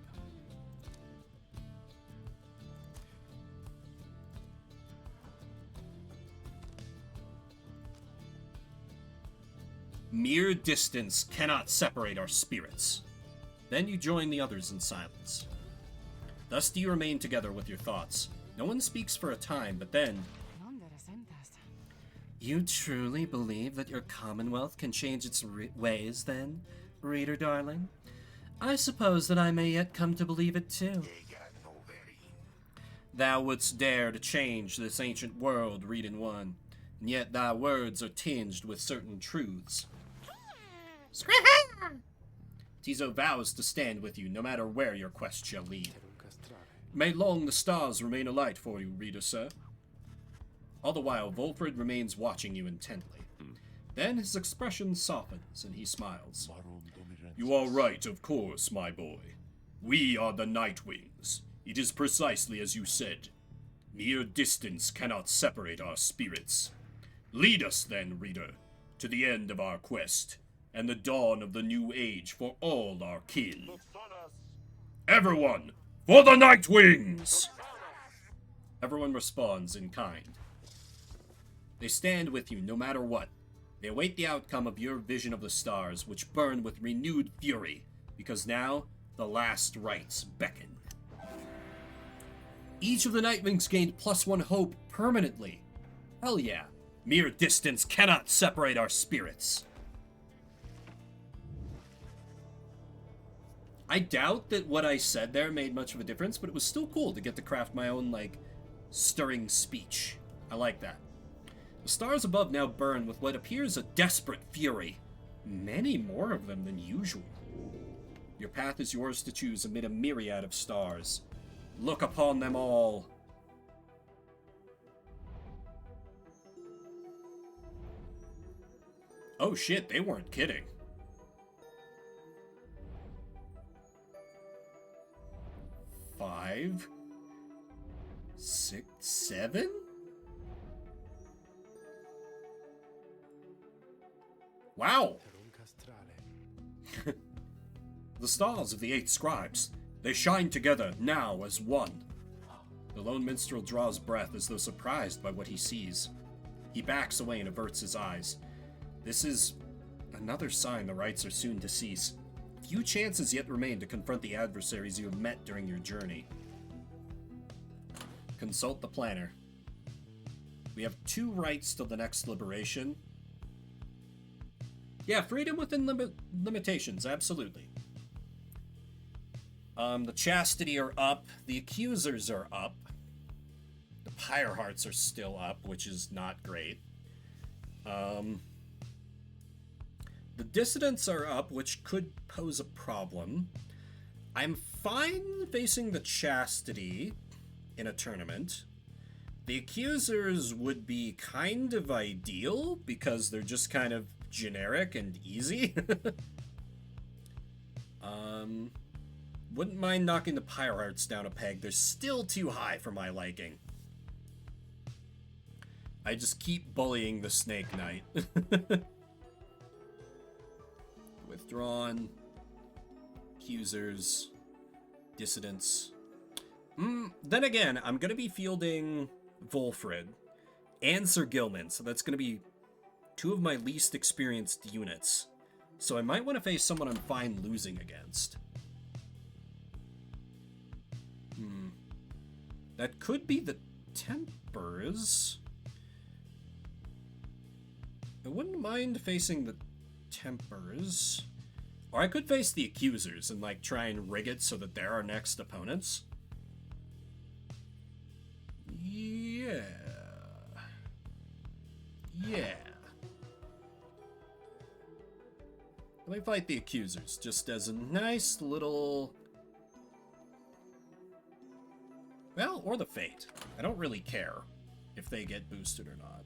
Mere distance cannot separate our spirits. Then you join the others in silence. Thus do you remain together with your thoughts. No one speaks for a time, but then... You truly believe that your Commonwealth can change its ways, then, reader darling? I suppose that I may yet come to believe it, too. Thou wouldst dare to change this ancient world, reading one, and yet thy words are tinged with certain truths. Tizo vows to stand with you, no matter where your quest shall lead. May long the stars remain alight for you, reader, sir. All the while, Volfred remains watching you intently. Then his expression softens, and he smiles. You are right, of course, my boy. We are the Nightwings. It is precisely as you said. Mere distance cannot separate our spirits. Lead us, then, reader, to the end of our quest, and the dawn of the new age for all our kin. Everyone, for the Nightwings! Everyone responds in kind. They stand with you no matter what. They await the outcome of your vision of the stars, which burn with renewed fury, because now the last rites beckon. Each of the Nightwings gained +1 hope permanently. Hell yeah. Mere distance cannot separate our spirits. I doubt that what I said there made much of a difference, but it was still cool to get to craft my own, stirring speech. I like that. The stars above now burn with what appears a desperate fury. Many more of them than usual. Your path is yours to choose amid a myriad of stars. Look upon them all. Oh shit, they weren't kidding. 5, 6, 7? Wow! The stars of the 8 scribes. They shine together now as one. The lone minstrel draws breath as though surprised by what he sees. He backs away and averts his eyes. This is another sign the rites are soon to cease. Few chances yet remain to confront the adversaries you have met during your journey. Consult the planner. We have 2 rights till the next liberation. Yeah, freedom within limitations, absolutely. The chastity are up. The accusers are up. The pyre hearts are still up, which is not great. The dissidents are up, which could pose a problem. I'm fine facing the chastity in a tournament. The accusers would be kind of ideal because they're just kind of generic and easy. Wouldn't mind knocking the pyre hearts down a peg. They're still too high for my liking. I just keep bullying the Snake Knight. Withdrawn. Accusers. Dissidents. Then again, I'm going to be fielding Volfred and Sir Gilman, so that's going to be 2 of my least experienced units. So I might want to face someone I'm fine losing against. That could be the Tempers. I wouldn't mind facing the Tempers. Or I could face the Accusers and, like, try and rig it so that they're our next opponents. Yeah. Let me fight the Accusers, just as a nice little... Well, or the Fate. I don't really care if they get boosted or not.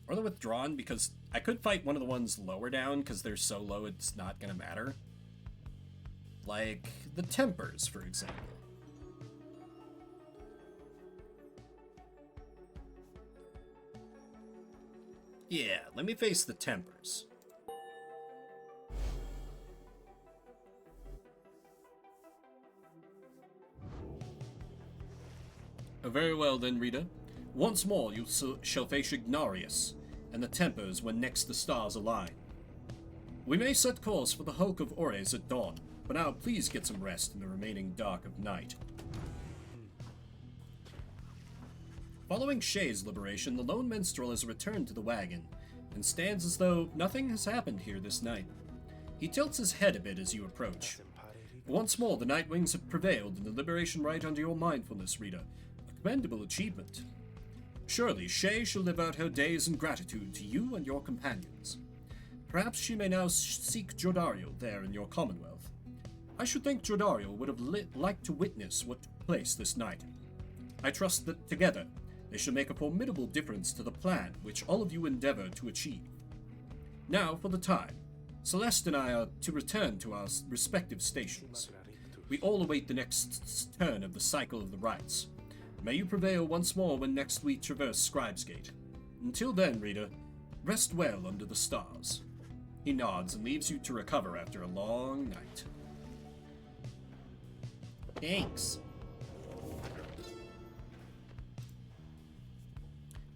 Or the Withdrawn, because I could fight one of the ones lower down, because they're so low it's not gonna matter. Like the Tempers, for example. Yeah, let me face the Tempers. Very well then, Rita. Once more you shall face Ignarius, and the Tempers when next the stars align. We may set course for the Hulk of Ores at dawn, but now please get some rest in the remaining dark of night. Following Shay's liberation, the lone minstrel has returned to the wagon, and stands as though nothing has happened here this night. He tilts his head a bit as you approach. Once more, the Nightwings have prevailed in the liberation right under your mindfulness, Rita. A commendable achievement. Surely, Shay shall live out her days in gratitude to you and your companions. Perhaps she may now seek Jordario there in your commonwealth. I should think Jordario would have liked to witness what took place this night. I trust that together, they shall make a formidable difference to the plan which all of you endeavor to achieve. Now, for the time, Celeste and I are to return to our respective stations. We all await the next turn of the cycle of the rites. May you prevail once more when next we traverse Scribe's Gate. Until then, Rita, rest well under the stars. He nods and leaves you to recover after a long night. Thanks.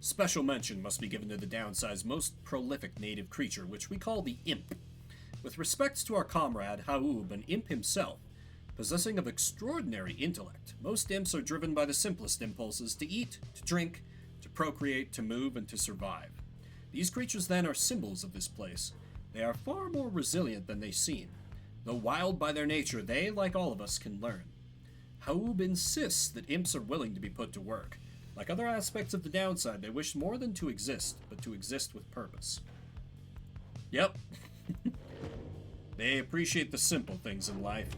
Special mention must be given to the Downside's most prolific native creature, which we call the Imp. With respects to our comrade, Haub, an imp himself, possessing of extraordinary intellect, most imps are driven by the simplest impulses to eat, to drink, to procreate, to move, and to survive. These creatures, then, are symbols of this place. They are far more resilient than they seem. Though wild by their nature, they, like all of us, can learn. Haub insists that imps are willing to be put to work. Like other aspects of the Downside, they wish more than to exist, but to exist with purpose. Yep. They appreciate the simple things in life.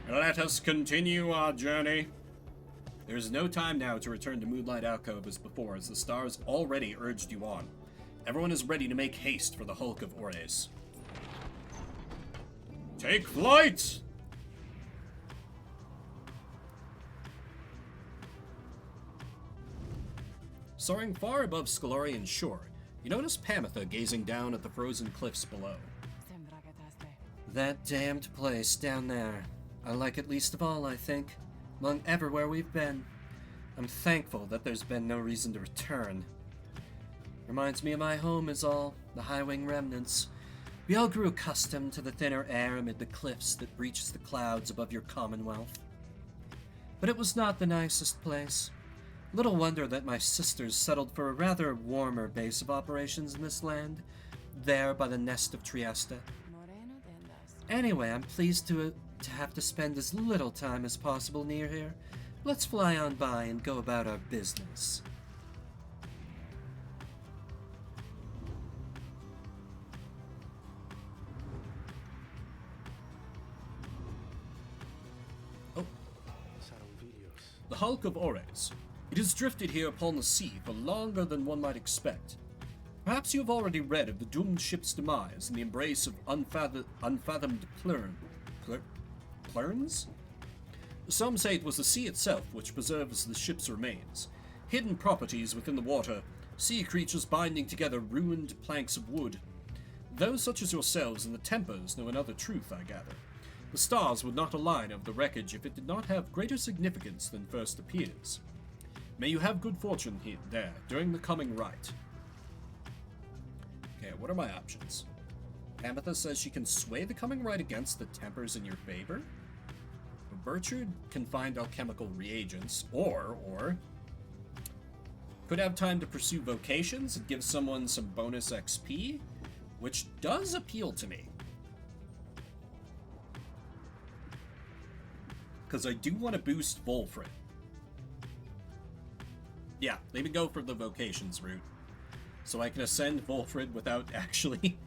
Let us continue our journey. There is no time now to return to Moonlight Alcove as before, as the stars already urged you on. Everyone is ready to make haste for the Hulk of Ores. Take flight! Soaring far above Scalarian shore, you notice Pamitha gazing down at the frozen cliffs below. That damned place down there. I like it least of all, I think, among everywhere we've been. I'm thankful that there's been no reason to return. Reminds me of my home is all, the High Wing remnants. We all grew accustomed to the thinner air amid the cliffs that breaches the clouds above your commonwealth. But it was not the nicest place. Little wonder that my sisters settled for a rather warmer base of operations in this land, there by the nest of Trieste. Anyway, I'm pleased to have to spend as little time as possible near here. Let's fly on by and go about our business. The hulk of Ores. It has drifted here upon the sea for longer than one might expect. Perhaps you have already read of the doomed ship's demise in the embrace of unfathomed plurns? Some say it was the sea itself which preserves the ship's remains. Hidden properties within the water, sea creatures binding together ruined planks of wood. Those such as yourselves and the Tempers know another truth, I gather. The stars would not align over the wreckage if it did not have greater significance than first appears. May you have good fortune here, there, during the coming rite. Okay, what are my options? Amethyst says she can sway the coming rite against the Tempers in your favor. Burchard can find alchemical reagents, or could have time to pursue vocations and give someone some bonus XP, which does appeal to me. Because I do want to boost Volfred. Yeah, let me go for the vocations route. So I can ascend Volfred without actually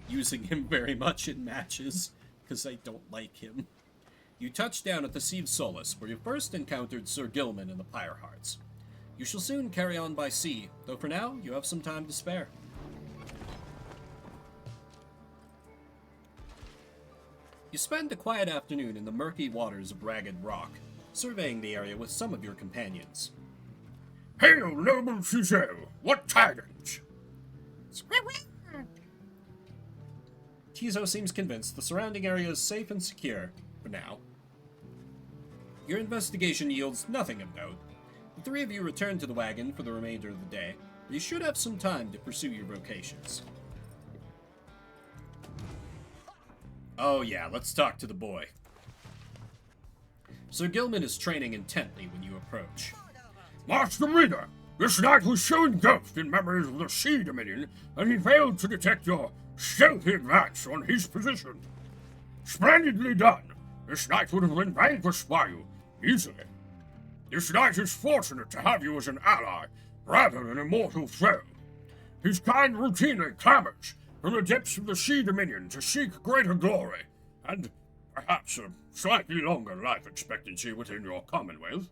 using him very much in matches, because I don't like him. You touch down at the Sea of Solace, where you first encountered Sir Gilman and the Pyre Hearts. You shall soon carry on by sea, though for now you have some time to spare. You spend a quiet afternoon in the murky waters of Ragged Rock, surveying the area with some of your companions. Hail, noble Giselle! What tidings? Tizo seems convinced the surrounding area is safe and secure, for now. Your investigation yields nothing of note. The three of you return to the wagon for the remainder of the day. You should have some time to pursue your vocations. Oh yeah, let's talk to the boy. Sir Gilman is training intently when you approach. Master Reader, this knight was so engulfed in memories of the Sea Dominion that he failed to detect your stealthy advance on his position. Splendidly done. This knight would have been vanquished by you, easily. This knight is fortunate to have you as an ally, rather than a mortal foe. His kind routinely clamors from the depths of the Sea Dominion to seek greater glory, and perhaps a slightly longer life expectancy within your commonwealth.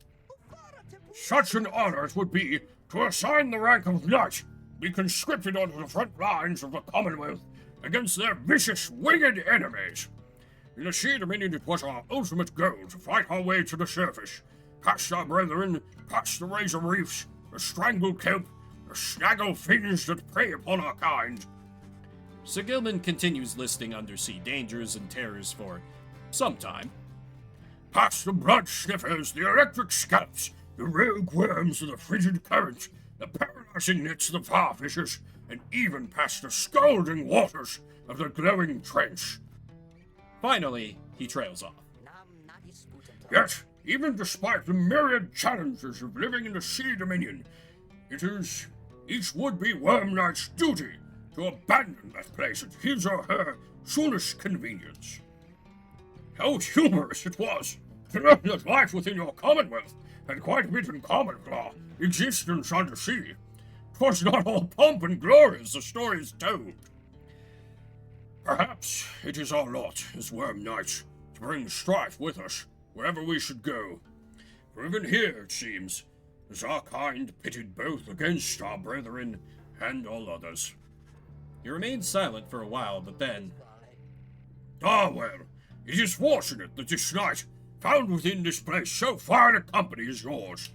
Such an honor it would be to assign the rank of knight, be conscripted onto the front lines of the commonwealth against their vicious, winged enemies. In the Sea Dominion it was our ultimate goal to fight our way to the surface, past our brethren, past the razor reefs, the strangled kelp, the snaggle fins that prey upon our kind. Sir Gilman continues listing undersea dangers and terrors for some time. Past the blood sniffers, the electric scalps, the rogue worms of the frigid current, the paralyzing nets of the farfishes, and even past the scalding waters of the glowing trench. Finally, he trails off. Yet, even despite the myriad challenges of living in the Sea Dominion, it is each would-be Worm Knight's duty to abandon that place at his or her soonest convenience. How humorous it was to learn that life within your commonwealth had quite a bit in common with our existence under sea. 'Twas not all pomp and glory as the story is told. Perhaps it is our lot as Worm Knights to bring strife with us wherever we should go. For even here, it seems, is our kind pitted both against our brethren and all others. He remained silent for a while, but then... Ah, well, it is fortunate that this knight found within this place so fine a company as yours.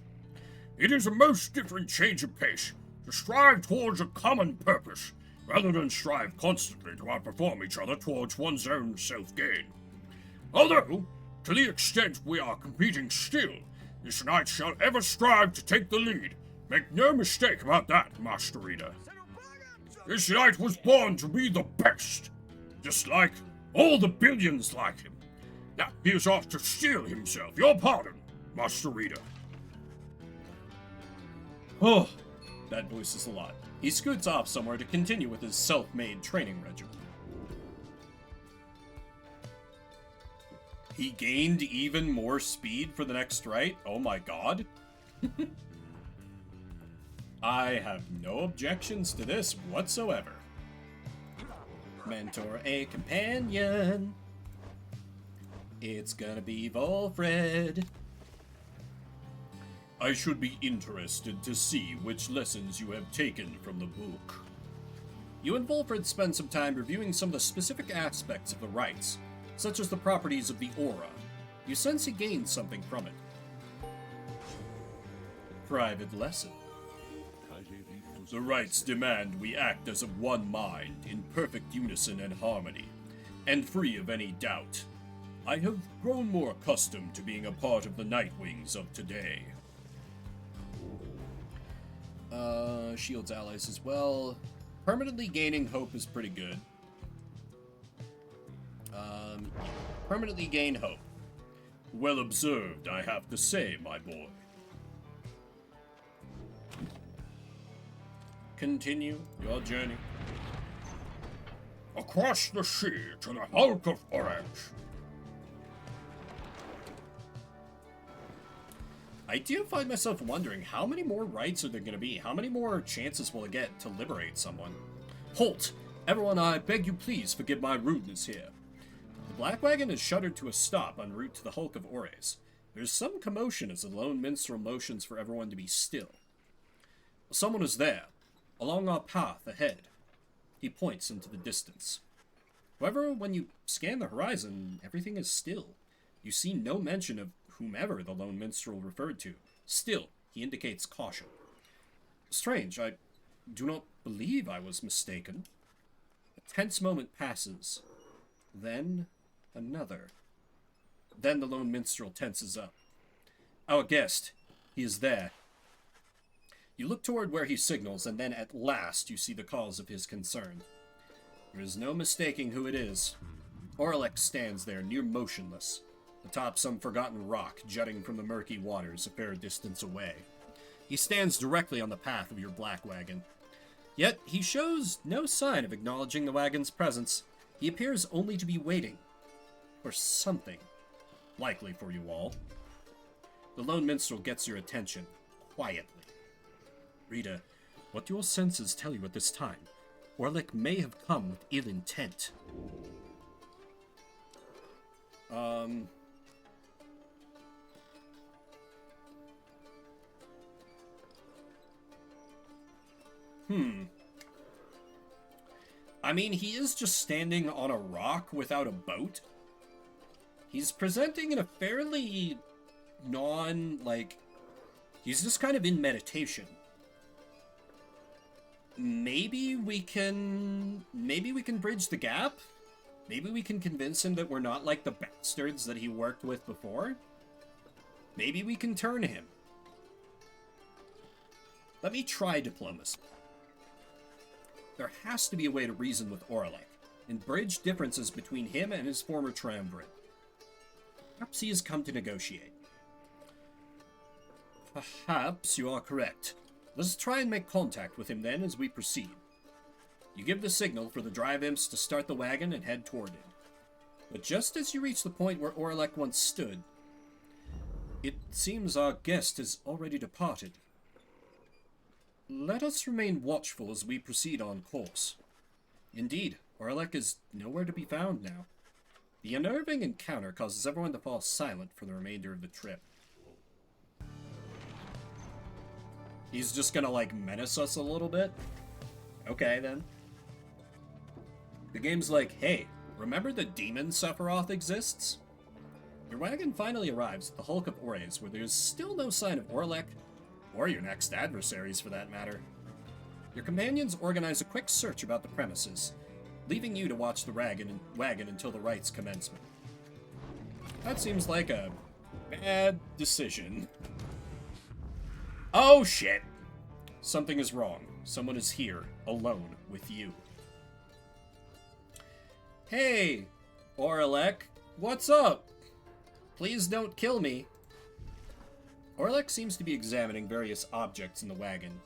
It is a most different change of pace to strive towards a common purpose, rather than strive constantly to outperform each other towards one's own self-gain. Although, to the extent we are competing still, this knight shall ever strive to take the lead, Make no mistake about that, Master Reader. This knight was born to be the best, just like all the billions like him. Now he is off to steal himself. Your pardon, Master Reader. Oh, that voices a lot. He scoots off somewhere to continue with his self-made training regimen. He gained even more speed for the next right? Oh my god. I have no objections to this whatsoever. Mentor a companion. It's gonna be Volfred. I should be interested to see which lessons you have taken from the book. You and Volfred spend some time reviewing some of the specific aspects of the rites, such as the properties of the aura. You sense he gained something from it. Private lesson. The rites demand we act as of one mind, in perfect unison and harmony, and free of any doubt. I have grown more accustomed to being a part of the Nightwings of today. Shields allies as well. Permanently gaining hope is pretty good. Permanently gain hope. Well observed, I have to say, my boy. Continue your journey. Across the sea to the Hulk of Orange. I do find myself wondering, how many more rights are there going to be? How many more chances will I get to liberate someone? Halt! Everyone, I beg you please forgive my rudeness here. The Black Wagon is shuddered to a stop en route to the Hulk of Ores. There's some commotion as the lone minstrel motions for everyone to be still. Someone is there, along our path ahead. He points into the distance. However, when you scan the horizon, everything is still. You see no mention of whomever the lone minstrel referred to. Still, he indicates caution. Strange, I do not believe I was mistaken. A tense moment passes. Then, another. Then the lone minstrel tenses up. Our guest, he is there. You look toward where he signals, and then at last you see the cause of his concern. There is no mistaking who it is. Orlek stands there, near motionless, atop some forgotten rock jutting from the murky waters a fair distance away. He stands directly on the path of your Black Wagon. Yet he shows no sign of acknowledging the wagon's presence. He appears only to be waiting for something, likely for you all. The lone minstrel gets your attention, quietly. Rita, what do your senses tell you at this time? Orlek may have come with ill intent. I mean, he is just standing on a rock without a boat. He's presenting in a fairly he's just kind of in meditation. Maybe we can bridge the gap? Maybe we can convince him that we're not like the bastards that he worked with before? Maybe we can turn him. Let me try diplomacy. There has to be a way to reason with Orlek, and bridge differences between him and his former triumvirate. Perhaps he has come to negotiate. Perhaps you are correct. Let's try and make contact with him then as we proceed. You give the signal for the drive imps to start the wagon and head toward it. But just as you reach the point where Orlek once stood, it seems our guest has already departed. Let us remain watchful as we proceed on course. Indeed, Orlek is nowhere to be found now. The unnerving encounter causes everyone to fall silent for the remainder of the trip. He's just gonna, menace us a little bit? Okay, then. The game's like, hey, remember the demon Sephiroth exists? Your wagon finally arrives at the Hulk of Ores, where there's still no sign of Orlek, or your next adversaries for that matter. Your companions organize a quick search about the premises, leaving you to watch the wagon until the rites commencement. That seems like a bad decision. Oh shit! Something is wrong. Someone is here, alone, with you. Hey, Orlek, what's up? Please don't kill me. Orlek seems to be examining various objects in the wagon.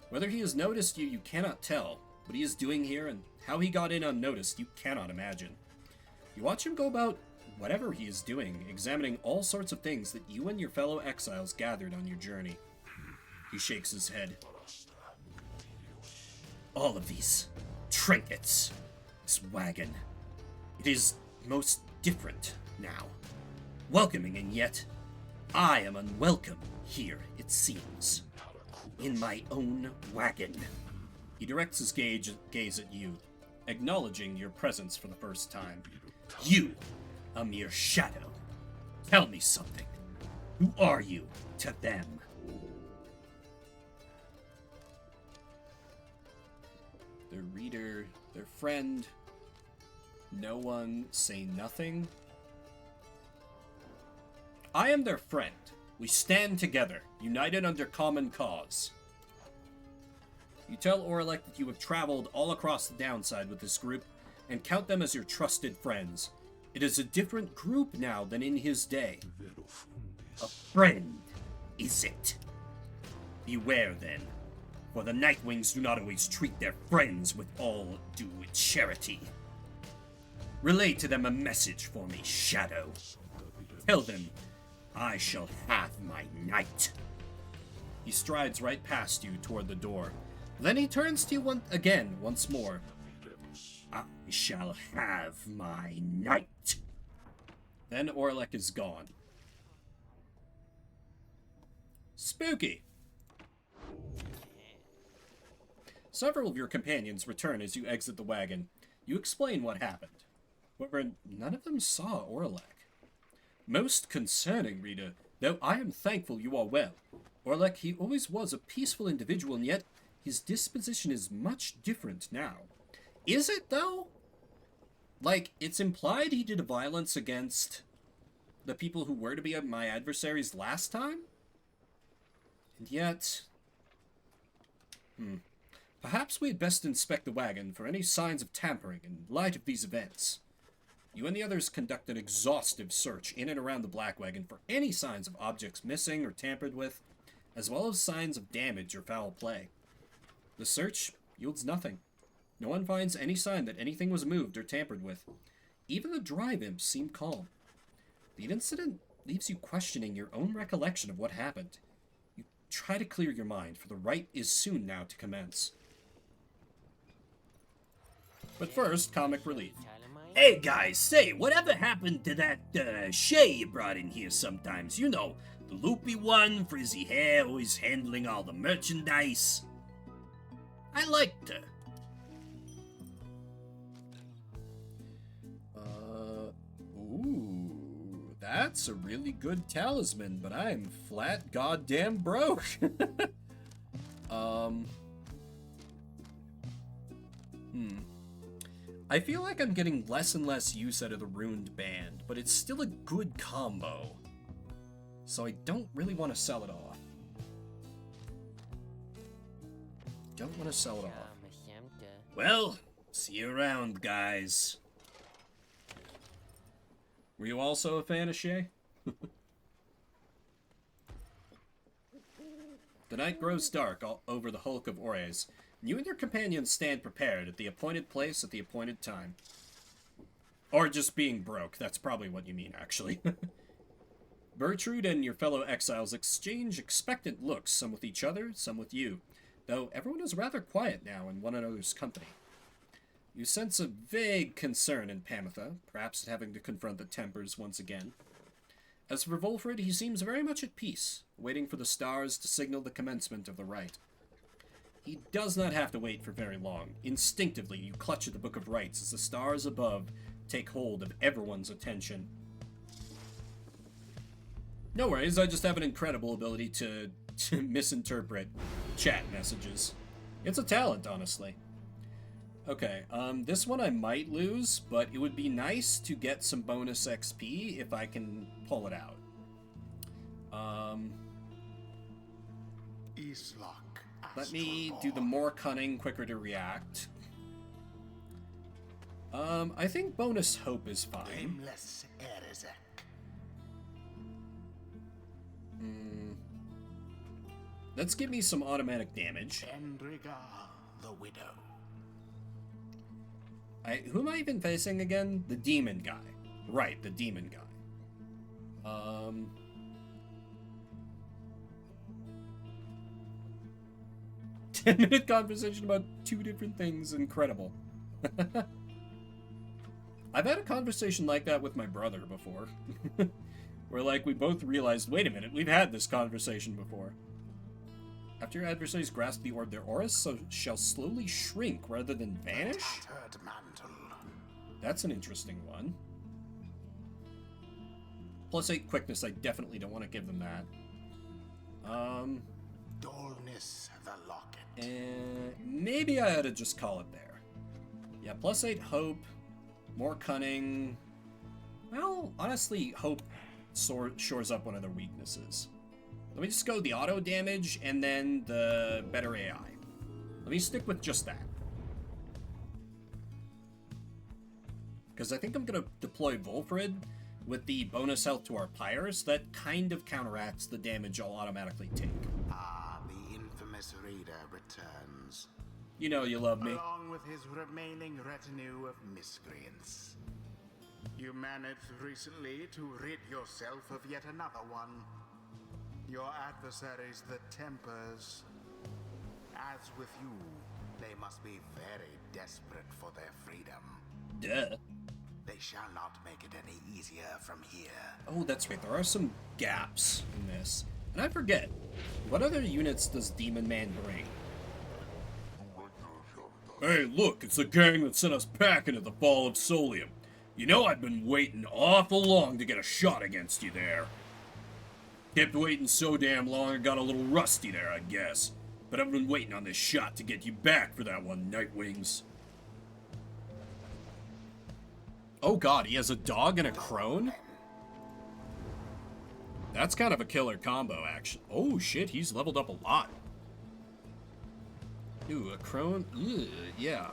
Whether he has noticed you, you cannot tell. What he is doing here and how he got in unnoticed, you cannot imagine. You watch him go about whatever he is doing, examining all sorts of things that you and your fellow exiles gathered on your journey. He shakes his head. All of these trinkets, this wagon, it is most different now. Welcoming, and yet I am unwelcome here, it seems. In my own wagon. He directs his gaze at you, acknowledging your presence for the first time. You, a mere shadow. Tell me something. Who are you to them? Their reader, their friend. No one say nothing. I am their friend. We stand together, united under common cause. You tell Orlek that you have traveled all across the downside with this group, and count them as your trusted friends. It is a different group now than in his day. A friend, is it? Beware then, for the Nightwings do not always treat their friends with all due charity. Relay to them a message for me, Shadow. Tell them I shall have my night. He strides right past you toward the door. Then he turns to you once more. I shall have my night. Then Orlek is gone. Spooky. Several of your companions return as you exit the wagon. You explain what happened. However, none of them saw Orlek. Most concerning, Rita, though I am thankful you are well. Orlek, he always was a peaceful individual, and yet his disposition is much different now. Is it, though? Like, it's implied he did violence against the people who were to be my adversaries last time? And yet... Perhaps we had best inspect the wagon for any signs of tampering in light of these events. You and the others conduct an exhaustive search in and around the Black Wagon for any signs of objects missing or tampered with, as well as signs of damage or foul play. The search yields nothing. No one finds any sign that anything was moved or tampered with. Even the drive imps seem calm. The incident leaves you questioning your own recollection of what happened. You try to clear your mind, for the rite is soon now to commence. But first, comic relief. Hey guys, say, whatever happened to that Shay you brought in here sometimes? You know, the loopy one, frizzy hair, always handling all the merchandise. I liked her. Ooh, that's a really good talisman, but I'm flat goddamn broke. I feel like I'm getting less and less use out of the Ruined Band, but it's still a good combo. So I don't really want to sell it off. Don't want to sell it off. Well, see you around, guys. Were you also a fan of Shay? The night grows dark all over the hulk of Ores. You and your companions stand prepared at the appointed place at the appointed time. Or just being broke, that's probably what you mean, actually. Bertrude and your fellow exiles exchange expectant looks, some with each other, some with you, though everyone is rather quiet now in one another's company. You sense a vague concern in Pamitha, perhaps at having to confront the Tempers once again. As for Volfred, he seems very much at peace, waiting for the stars to signal the commencement of the rite. He does not have to wait for very long. Instinctively, you clutch at the Book of Rites as the stars above take hold of everyone's attention. No worries, I just have an incredible ability to misinterpret chat messages. It's a talent, honestly. Okay, this one I might lose, but it would be nice to get some bonus XP if I can pull it out. Islock Let me do the more cunning, quicker to react. I think bonus hope is fine. Let's give me some automatic damage. Endriga, the widow. Who am I even facing again? The demon guy. Right, the demon guy. 10-minute conversation about 2 different things. Incredible. I've had a conversation like that with my brother before. Where, like, we both realized, wait a minute, we've had this conversation before. After your adversaries grasp the orb, their auras shall slowly shrink rather than vanish? That's an interesting one. +8 quickness, I definitely don't want to give them that. Dullness the locket. Maybe I ought to just call it there. Yeah, +8 hope, more cunning. Well, honestly, hope shores up one of their weaknesses. Let me just go the auto damage and then the better AI. Let me stick with just that. Because I think I'm going to deploy Volfred with the bonus health to our Pyres. That kind of counteracts the damage I'll automatically take. Ah, the infamous Reader returns. You know you love me. Along with his remaining retinue of miscreants. You managed recently to rid yourself of yet another one. Your adversaries, the Tempers. As with you, they must be very desperate for their freedom. Duh. They shall not make it any easier from here. Oh, that's right. There are some gaps in this. And I forget. What other units does Demon Man bring? Hey, look, it's the gang that sent us packing at the Fall of Solium. You know I've been waiting awful long to get a shot against you there. Kept waiting so damn long I got a little rusty there, I guess. But I've been waiting on this shot to get you back for that one, Nightwings. Oh god, he has a dog and a crone? That's kind of a killer combo, actually. Oh shit, he's leveled up a lot. Ooh, a crone? Ugh, yeah.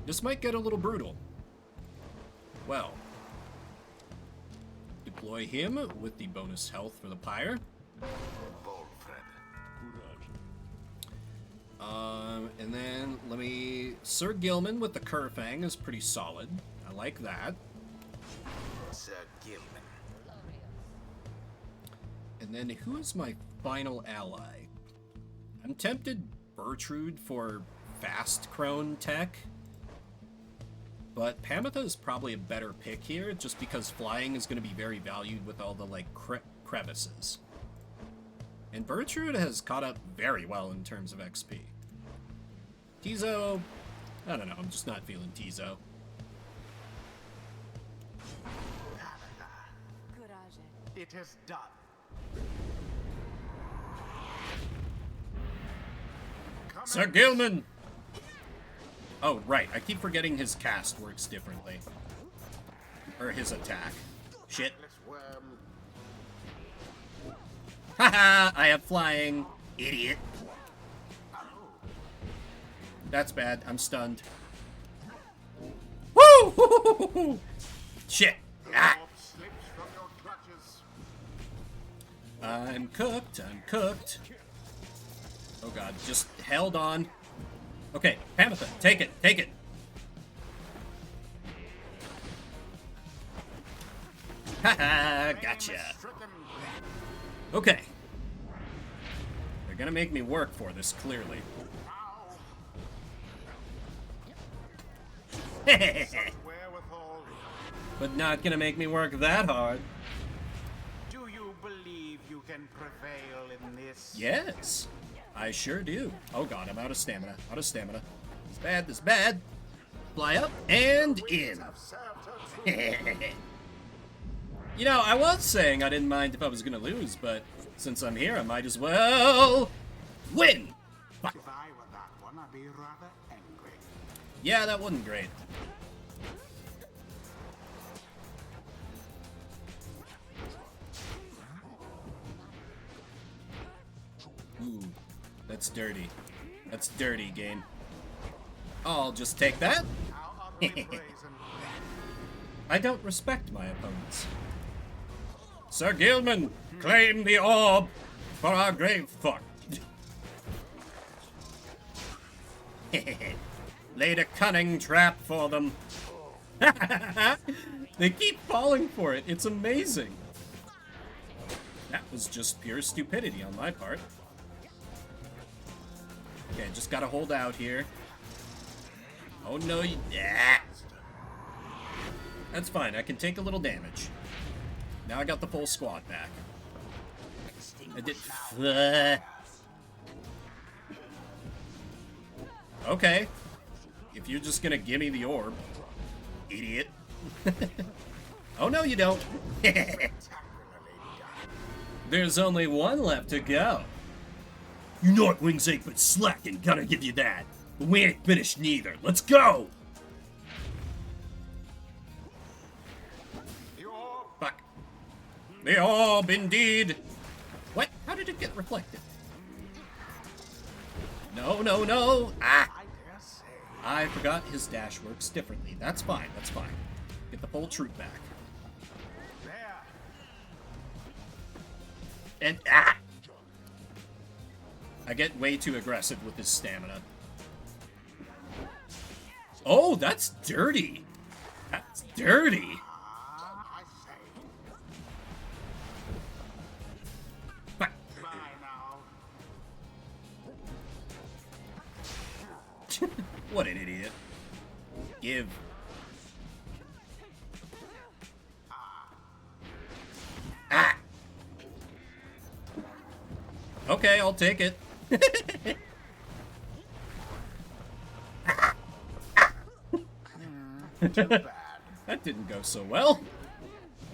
This might get a little brutal. Well. Deploy him with the bonus health for the Pyre. And then let me... Sir Gilman with the Kerfang is pretty solid. I like that. Sir Gilman. And then who is my final ally? I'm tempted Bertrude for fast crone tech. But Pamitha is probably a better pick here, just because flying is going to be very valued with all the, like, crevices. And Bertrude has caught up very well in terms of XP. Tizo... I don't know, I'm just not feeling Tizo. It is done. Sir Gilman! Oh, right. I keep forgetting his cast works differently. Or his attack. Shit. Haha! I have flying. Idiot. That's bad. I'm stunned. Woo! Shit. Ah! I'm cooked. I'm cooked. Oh god, just held on. Okay, Pamitha, take it, take it. Haha, gotcha. Okay. They're gonna make me work for this, clearly. But not gonna make me work that hard. Do you believe you can prevail in this? Yes, I sure do. Oh god, I'm out of stamina. Out of stamina. It's bad, it's bad. Fly up and in. You know, I was saying I didn't mind if I was gonna lose, but since I'm here, I might as well win. Fuck. If I were that one, I'd be rather angry. Yeah, that wasn't great. Ooh, that's dirty. That's dirty, game. I'll just take that. How utterly brazen. I don't respect my opponents. Sir Gilman, claim the orb for our grave fuck. Laid a cunning trap for them. They keep falling for it. It's amazing. That was just pure stupidity on my part. Okay, just gotta hold out here. Oh no, you... Ah. That's fine, I can take a little damage. Now I got the full squad back. I did... Okay. If you're just gonna give me the orb, idiot. Oh no, you don't. There's only one left to go. You Nightwings ain't been slacking, gotta give you that. But we ain't finished neither. Let's go! Fuck. The orb, indeed. What? How did it get reflected? No, no, no. Ah. I dare say. I forgot his dash works differently. That's fine, that's fine. Get the whole troop back. There. And ah! I get way too aggressive with his stamina. Oh, that's dirty. That's dirty. I say. Fuck. Bye now. What an idiot. Give. Ah! Okay, I'll take it. Too bad. That didn't go so well.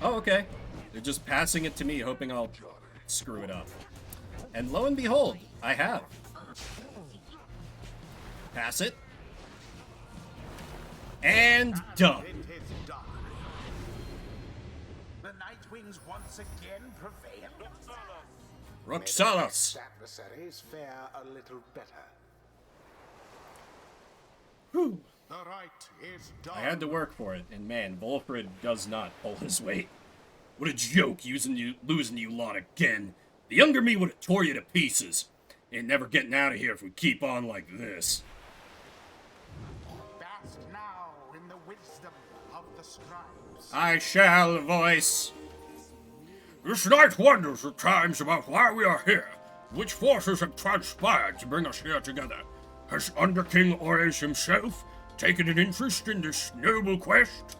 Oh, okay. They're just passing it to me, hoping I'll screw it up. And lo and behold, I have. Pass it. And done. It is done. The Nightwings once again prevail. Roxalis. Adversaries fare a little better. Whew. The right is done. I had to work for it, and man, Volfred does not pull his weight. What a joke, losing you lot again. The younger me would have tore you to pieces. Ain't never getting out of here if we keep on like this. Bask now in the wisdom of the scribes. I shall voice. This night wonders at times about why we are here, which forces have transpired to bring us here together. Has Underking Ores himself taken an interest in this noble quest?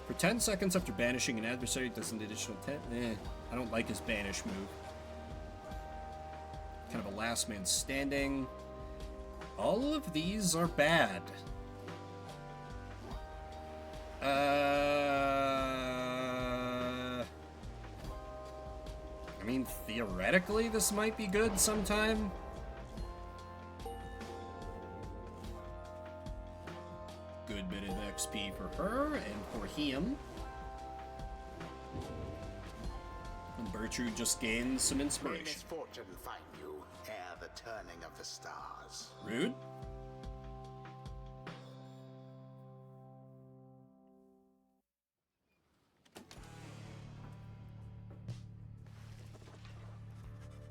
For 10 seconds after banishing an adversary, does an additional 10. I don't like his banish move. Kind of a last man standing. All of these are bad. I mean, theoretically, this might be good sometime. Good bit of XP for her and for him. And Bertrude just gains some May inspiration. misfortune find you ere the turning of the stars. Rude.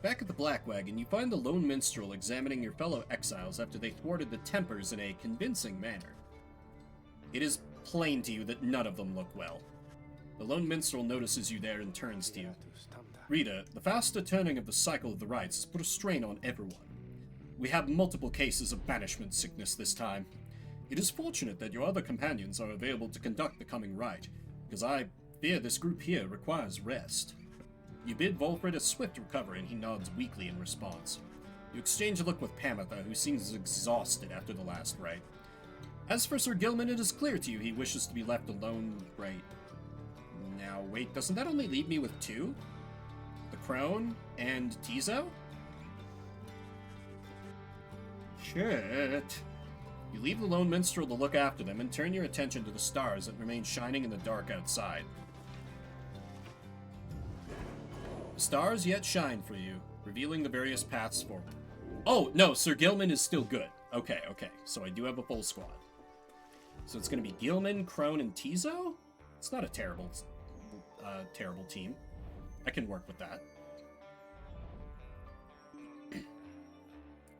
Back at the Black Wagon, you find the lone minstrel examining your fellow exiles after they thwarted the Tempers in a convincing manner. It is plain to you that none of them look well. The lone minstrel notices you there and turns to you. Rita, the faster turning of the cycle of the rites has put a strain on everyone. We have multiple cases of banishment sickness this time. It is fortunate that your other companions are available to conduct the coming rite, because I fear this group here requires rest. You bid Volfred a swift recovery, and he nods weakly in response. You exchange a look with Pamitha, who seems exhausted after the last rite. As for Sir Gilman, it is clear to you he wishes to be left alone right now. Wait, doesn't that only leave me with two? The Crone and Tizo? Shit. You leave the lone minstrel to look after them and turn your attention to the stars that remain shining in the dark outside. The stars yet shine for you, Revealing the various paths forward. Oh, no, Sir Gilman is still good. Okay, okay. So I do have a full squad. So it's going to be Gilman, Crone, and Tizo? It's not a terrible team. I can work with that.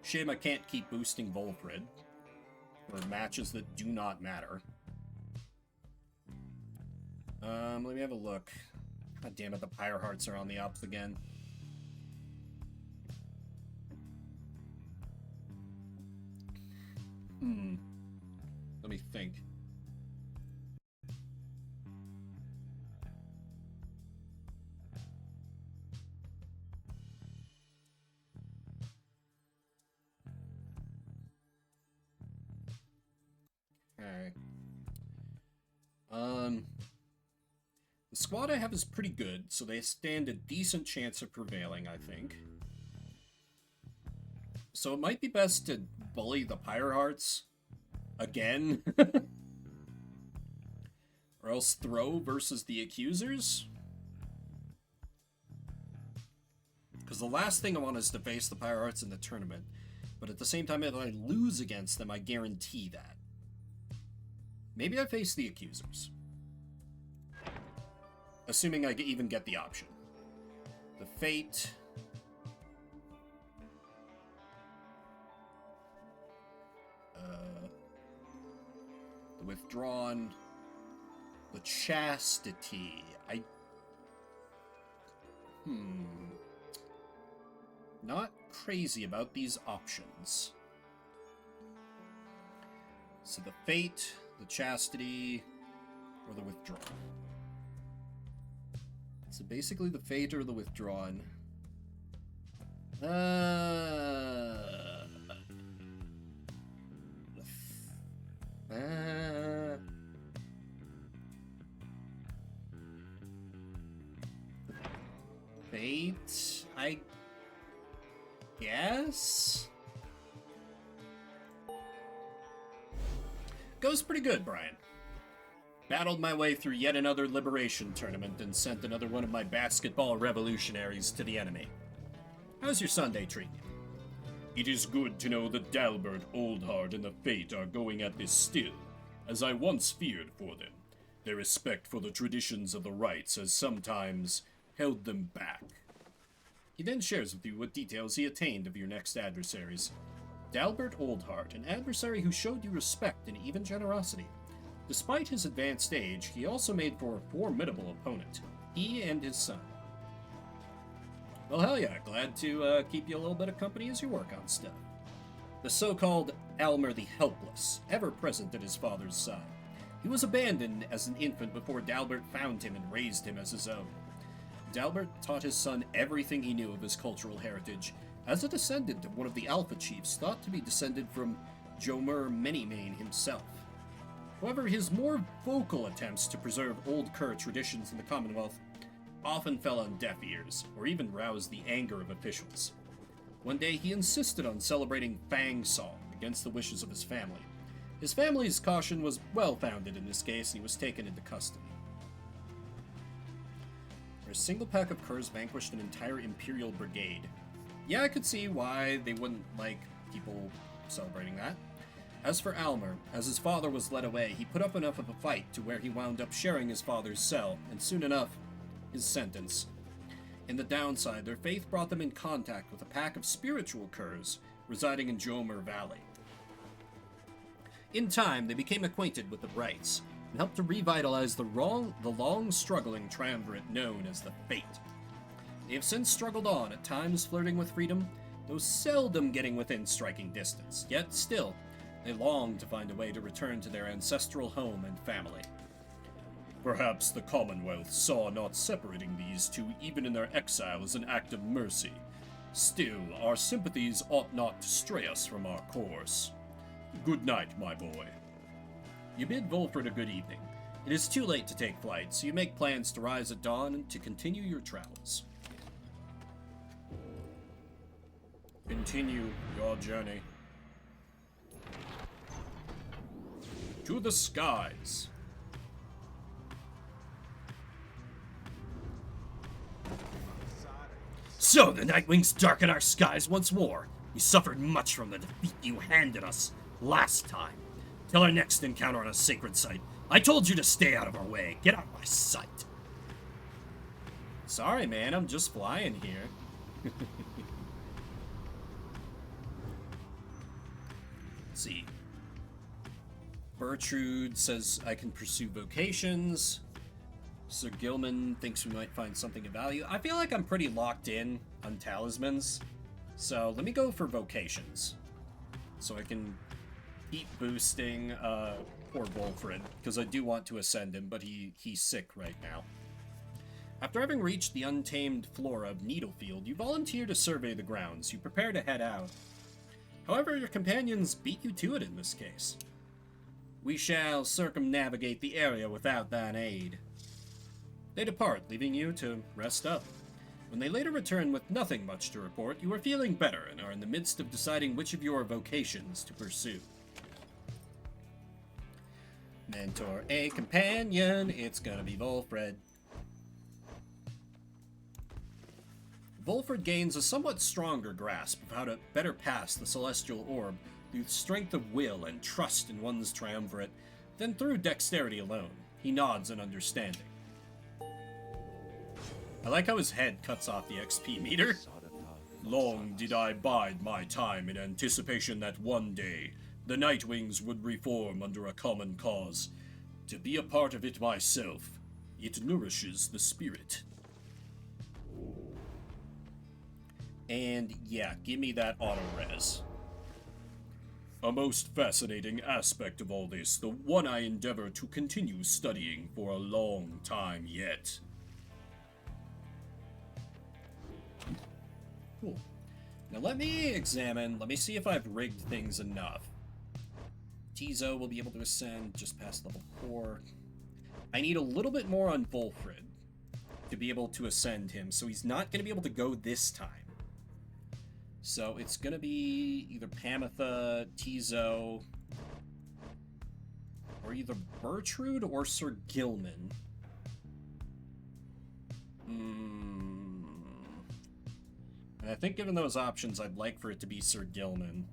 Shame I can't keep boosting Volfred for matches that do not matter. Let me have a look. God damn it, the Pyre Hearts are on the ups again. Let me think. Alright. The squad I have is pretty good, so they stand a decent chance of prevailing, I think. So it might be best to bully the Pyre Hearts again. Or else throw versus the accusers. Because the last thing I want is to face the Pyre Hearts in the tournament. But at the same time, if I lose against them, I guarantee that. Maybe I face the accusers. Assuming I even get the option. The Fate. The Withdrawn. The Chastity. Not crazy about these options. So the Fate, the Chastity, or the Withdrawn. So basically the Fate or the Withdrawn. Fate, I guess? Goes pretty good, Brian. Battled my way through yet another liberation tournament and sent another one of my basketball revolutionaries to the enemy. How's your Sunday treating you? It is good to know that Dalbert, Oldheart, and the Fate are going at this still, as I once feared for them. Their respect for the traditions of the rites has sometimes held them back. He then shares with you what details he attained of your next adversaries. Dalbert Oldheart, an adversary who showed you respect and even generosity. Despite his advanced age, he also made for a formidable opponent, he and his son. Well, hell yeah, glad to keep you a little bit of company as you work on stuff. The so-called Almer the Helpless, ever present at his father's side. He was abandoned as an infant before Dalbert found him and raised him as his own. Dalbert taught his son everything he knew of his cultural heritage, as a descendant of one of the Alpha Chiefs thought to be descended from Jomer Manymane himself. However, his more vocal attempts to preserve old Kerr traditions in the Commonwealth often fell on deaf ears, or even roused the anger of officials. One day, he insisted on celebrating Fang Song against the wishes of his family. His family's caution was well-founded in this case, and he was taken into custody. A single pack of curs vanquished an entire Imperial brigade. Yeah, I could see why they wouldn't like people celebrating that. As for Almer, as his father was led away, he put up enough of a fight to where he wound up sharing his father's cell, and soon enough, his sentence. In the downside, their faith brought them in contact with a pack of spiritual curs residing in Jomer Valley. In time, they became acquainted with the rites, and helped to revitalize the long-struggling triumvirate known as the Fate. They have since struggled on, at times flirting with freedom, though seldom getting within striking distance, yet still, they long to find a way to return to their ancestral home and family. Perhaps the Commonwealth saw not separating these two even in their exile as an act of mercy. Still, our sympathies ought not to stray us from our course. Good night, my boy. You bid Volfred a good evening. It is too late to take flight, so you make plans to rise at dawn and to continue your travels. Continue your journey. To the skies. So the Nightwings darken our skies once more. We suffered much from the defeat you handed us last time. Till our next encounter on a sacred site. I told you to stay out of our way. Get out of my sight. Sorry, man, I'm just flying here. Let's see. Bertrude says I can pursue vocations. Sir Gilman thinks we might find something of value. I feel like I'm pretty locked in on talismans. So let me go for vocations. So I can keep boosting poor Wolfred, because I do want to ascend him, but he's sick right now. After having reached the untamed flora of Needlefield, you volunteer to survey the grounds. You prepare to head out. However, your companions beat you to it in this case. We shall circumnavigate the area without thine aid. They depart, leaving you to rest up. When they later return with nothing much to report, you are feeling better and are in the midst of deciding which of your vocations to pursue. Mentor a companion, it's gonna be Wolfred. Wolfred gains a somewhat stronger grasp of how to better pass the celestial orb through strength of will and trust in one's triumvirate than through dexterity alone. He nods in understanding. I like how his head cuts off the XP meter. Long did I bide my time in anticipation that one day the Nightwings would reform under a common cause. To be a part of it myself, it nourishes the spirit. And yeah, give me that auto-res. A most fascinating aspect of all this, the one I endeavor to continue studying for a long time yet. Cool. Now let me see if I've rigged things enough. Tizo will be able to ascend just past level 4. I need a little bit more on Wolfred to be able to ascend him, so he's not going to be able to go this time. So it's going to be either Pamitha, Tizo, or either Bertrude or Sir Gilman. And I think given those options, I'd like for it to be Sir Gilman.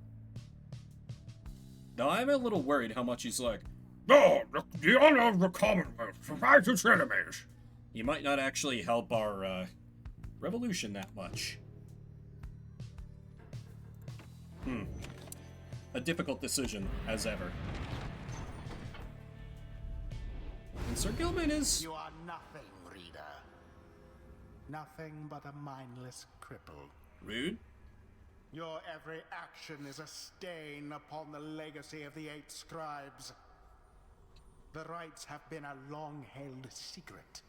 Now, I'm a little worried how much he's like, No, the honor of the Commonwealth survives its enemies. he might not actually help our revolution that much. A difficult decision, as ever. And Sir Gilman is... You are nothing, reader. Nothing but a mindless cripple. rude. Your every action is a stain upon the legacy of the 8 scribes. The rites have been a long-held secret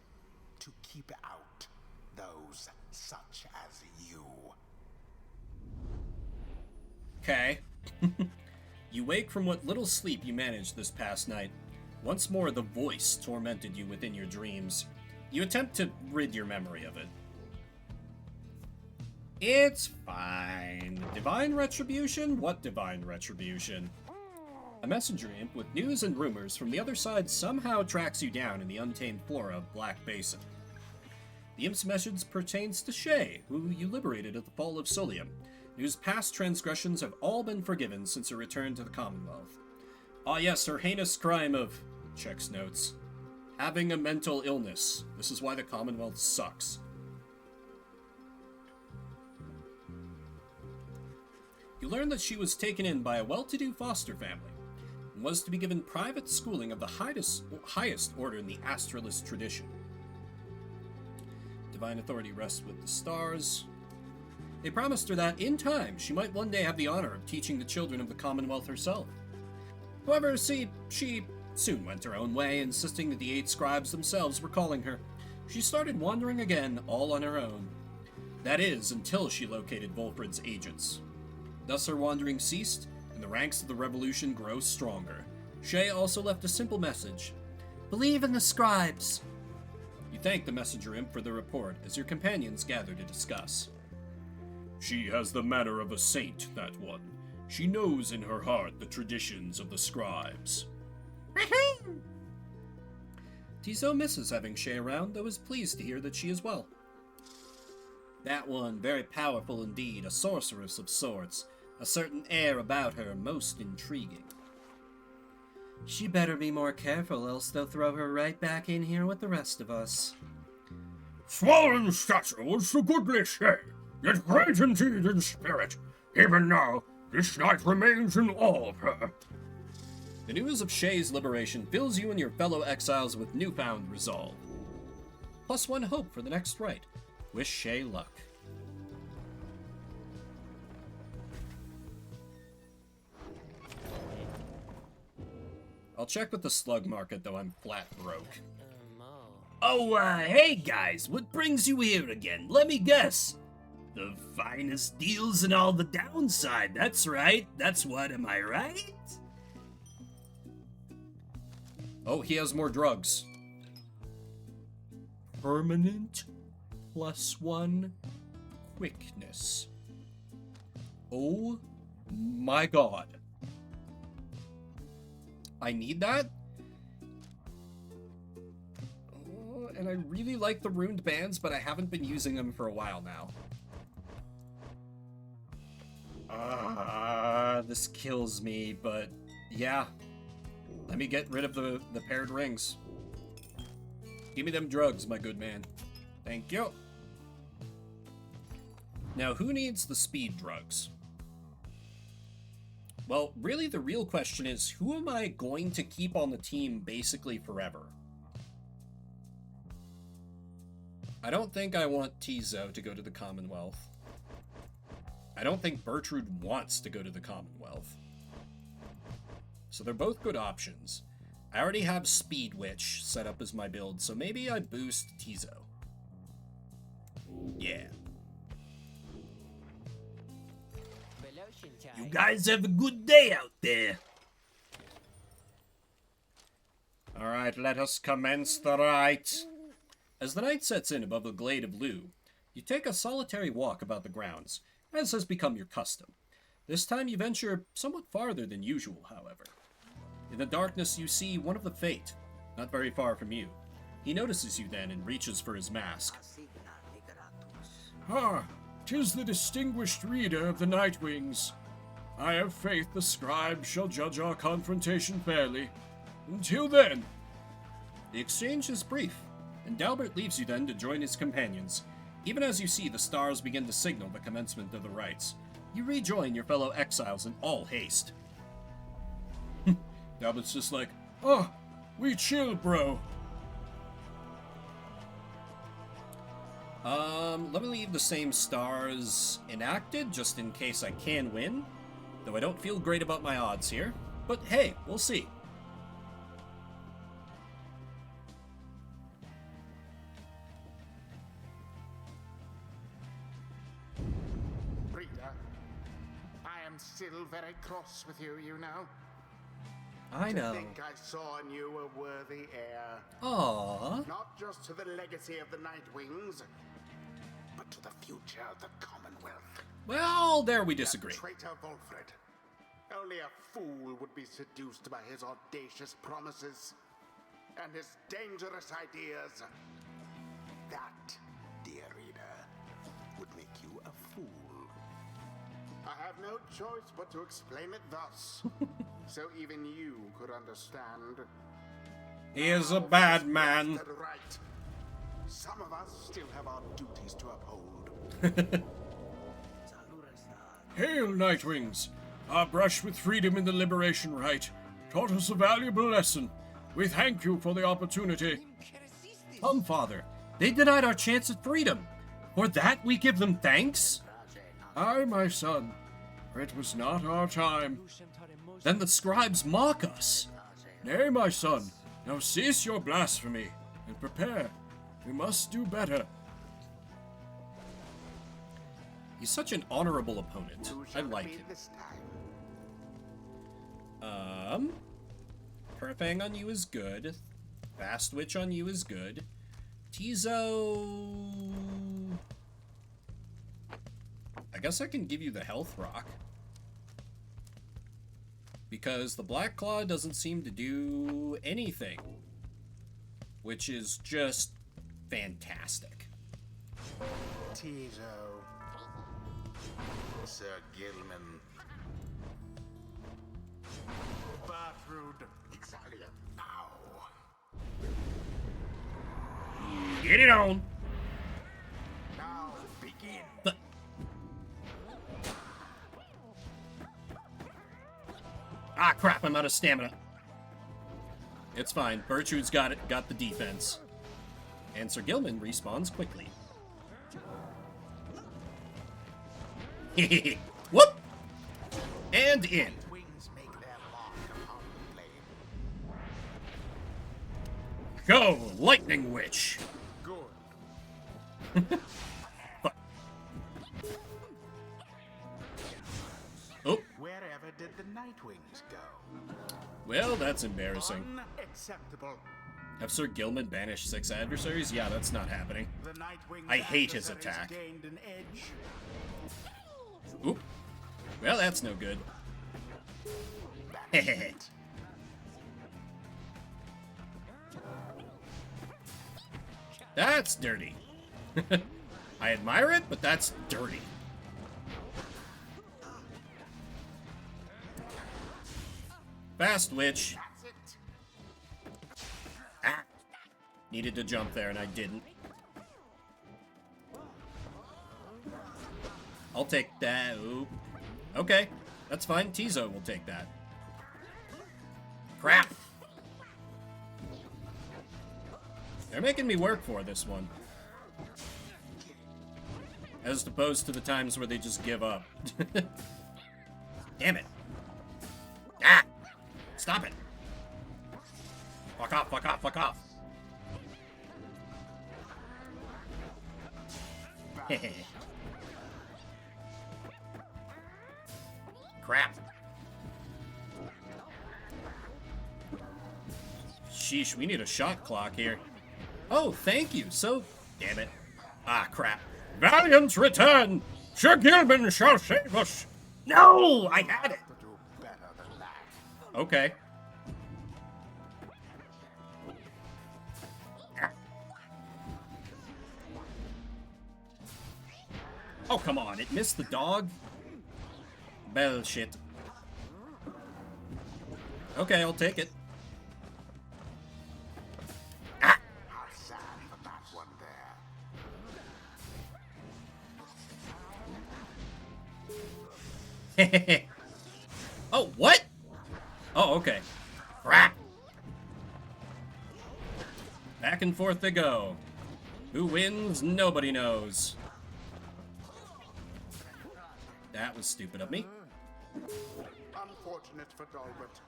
to keep out those such as you. Okay. You wake from what little sleep you managed this past night. Once more, the voice tormented you within your dreams. You attempt to rid your memory of it. It's fine. Divine retribution? What divine retribution? A messenger imp with news and rumors from the other side somehow tracks you down in the untamed flora of Black Basin. The imp's message pertains to Shay, who you liberated at the fall of Solium, whose past transgressions have all been forgiven since her return to the Commonwealth. Ah yes, her heinous crime of... checks notes. Having a mental illness. This is why the Commonwealth sucks. You learn that she was taken in by a well-to-do foster family, and was to be given private schooling of the highest order in the Astralist tradition. Divine authority rests with the stars. They promised her that, in time, she might one day have the honor of teaching the children of the Commonwealth herself. However, she soon went her own way, insisting that the 8 scribes themselves were calling her. She started wandering again, all on her own. That is, until she located Wolfred's agents. Thus her wandering ceased, and the ranks of the revolution grow stronger. Shay also left a simple message. Believe in the scribes! You thank the messenger imp for the report, as your companions gather to discuss. She has the manner of a saint, that one. She knows in her heart the traditions of the scribes. Tizo misses having Shay around, though is pleased to hear that she is well. That one, very powerful indeed, a sorceress of sorts. A certain air about her most intriguing. She better be more careful, else they'll throw her right back in here with the rest of us. Small in stature was the goodly Shay, yet great indeed in spirit. Even now, this knight remains in awe of her. The news of Shay's liberation fills you and your fellow exiles with newfound resolve. +1 hope for the next rite. Wish Shay luck. I'll check with the slug market, though I'm flat broke. Oh, hey guys, what brings you here again? Let me guess. The finest deals in all the downside. That's right. That's what, am I right? Oh, he has more drugs. Permanent +1 quickness. Oh my god. I need that. Oh, and I really like the runed bands, but I haven't been using them for a while now. This kills me, but yeah. Let me get rid of the paired rings. Give me them drugs, my good man. Thank you. Now, who needs the speed drugs? Well, really the real question is, who am I going to keep on the team basically forever? I don't think I want Tizo to go to the Commonwealth. I don't think Bertrude wants to go to the Commonwealth. So they're both good options. I already have Speed Witch set up as my build, so maybe I boost Tizo. Yeah. You guys have a good day out there. Alright, let us commence the rite. As the night sets in above the glade of Lugh, you take a solitary walk about the grounds, as has become your custom. This time you venture somewhat farther than usual, however. In the darkness you see one of the Fate, not very far from you. He notices you then and reaches for his mask. Ah, 'tis the distinguished reader of the Nightwings. I have faith the scribe shall judge our confrontation fairly. Until then. The exchange is brief, and Dalbert leaves you then to join his companions. Even as you see the stars begin to signal the commencement of the rites, you rejoin your fellow exiles in all haste. Dalbert's just like, Oh, we chill, bro. Let me leave the same stars enacted, just in case I can win. Though I don't feel great about my odds here. But hey, we'll see. Reader, I am still very cross with you, you know. I know. To think I saw in you a worthy heir. Aww. Not just to the legacy of the Nightwings, but to the future of the Commonwealth. Well, there we disagree. That traitor Volfred. Only a fool would be seduced by his audacious promises and his dangerous ideas. That, dear reader, would make you a fool. I have no choice but to explain it thus, so even you could understand. He is a bad man. Right. Some of us still have our duties to uphold. Hail, Nightwings! Our brush with freedom in the Liberation Rite taught us a valuable lesson. We thank you for the opportunity. Come, Father. They denied our chance at freedom. For that we give them thanks? Aye, my son, for it was not our time. Then the scribes mock us. Nay, my son, now cease your blasphemy and prepare. We must do better. He's such an honorable opponent. Who I shall it like be him. this time? Perfang on you is good. Fast Witch on you is good. Tizo... I guess I can give you the Health Rock. Because the Black Claw doesn't seem to do anything. Which is just fantastic. Tizo. Sir Gilman. Bertrude. Ixalia. Ow. Get it on. Now begin. But ah, crap! I'm out of stamina. It's fine. Bertrude's got it. Got the defense. And Sir Gilman respawns quickly. Whoop! And in. Wings make their mark upon the flame. Go, Lightning Witch. Good. Fuck. Oh, Wherever did the Nightwings go? Well, that's embarrassing. Unacceptable. Have Sir Gilman banished 6 adversaries? Yeah, that's not happening. The Nightwings I hate his adversaries attack. Gained an edge. Oop. Well, that's no good. Hehehe. That's dirty. I admire it, but that's dirty. Fast witch. That's it. Ah. Needed to jump there, and I didn't. I'll take that. Oop. Okay, that's fine. Tizo will take that. Crap. They're making me work for this one. As opposed to the times where they just give up. Damn it. Ah! Stop it. Fuck off, fuck off, fuck off. Crap. Sheesh, we need a shot clock here. Oh, thank you. So, damn it. Ah, crap. Valiant return! Sir Gilman shall save us! No! I had it! To do better than that. Okay. Oh, come on. It missed the dog? Bullshit. Okay, I'll take it. How sad for that one there. Oh, what? Oh, okay. Crap. Back and forth they go. Who wins? Nobody knows. That was stupid of me. Unfortunate for Dalbert.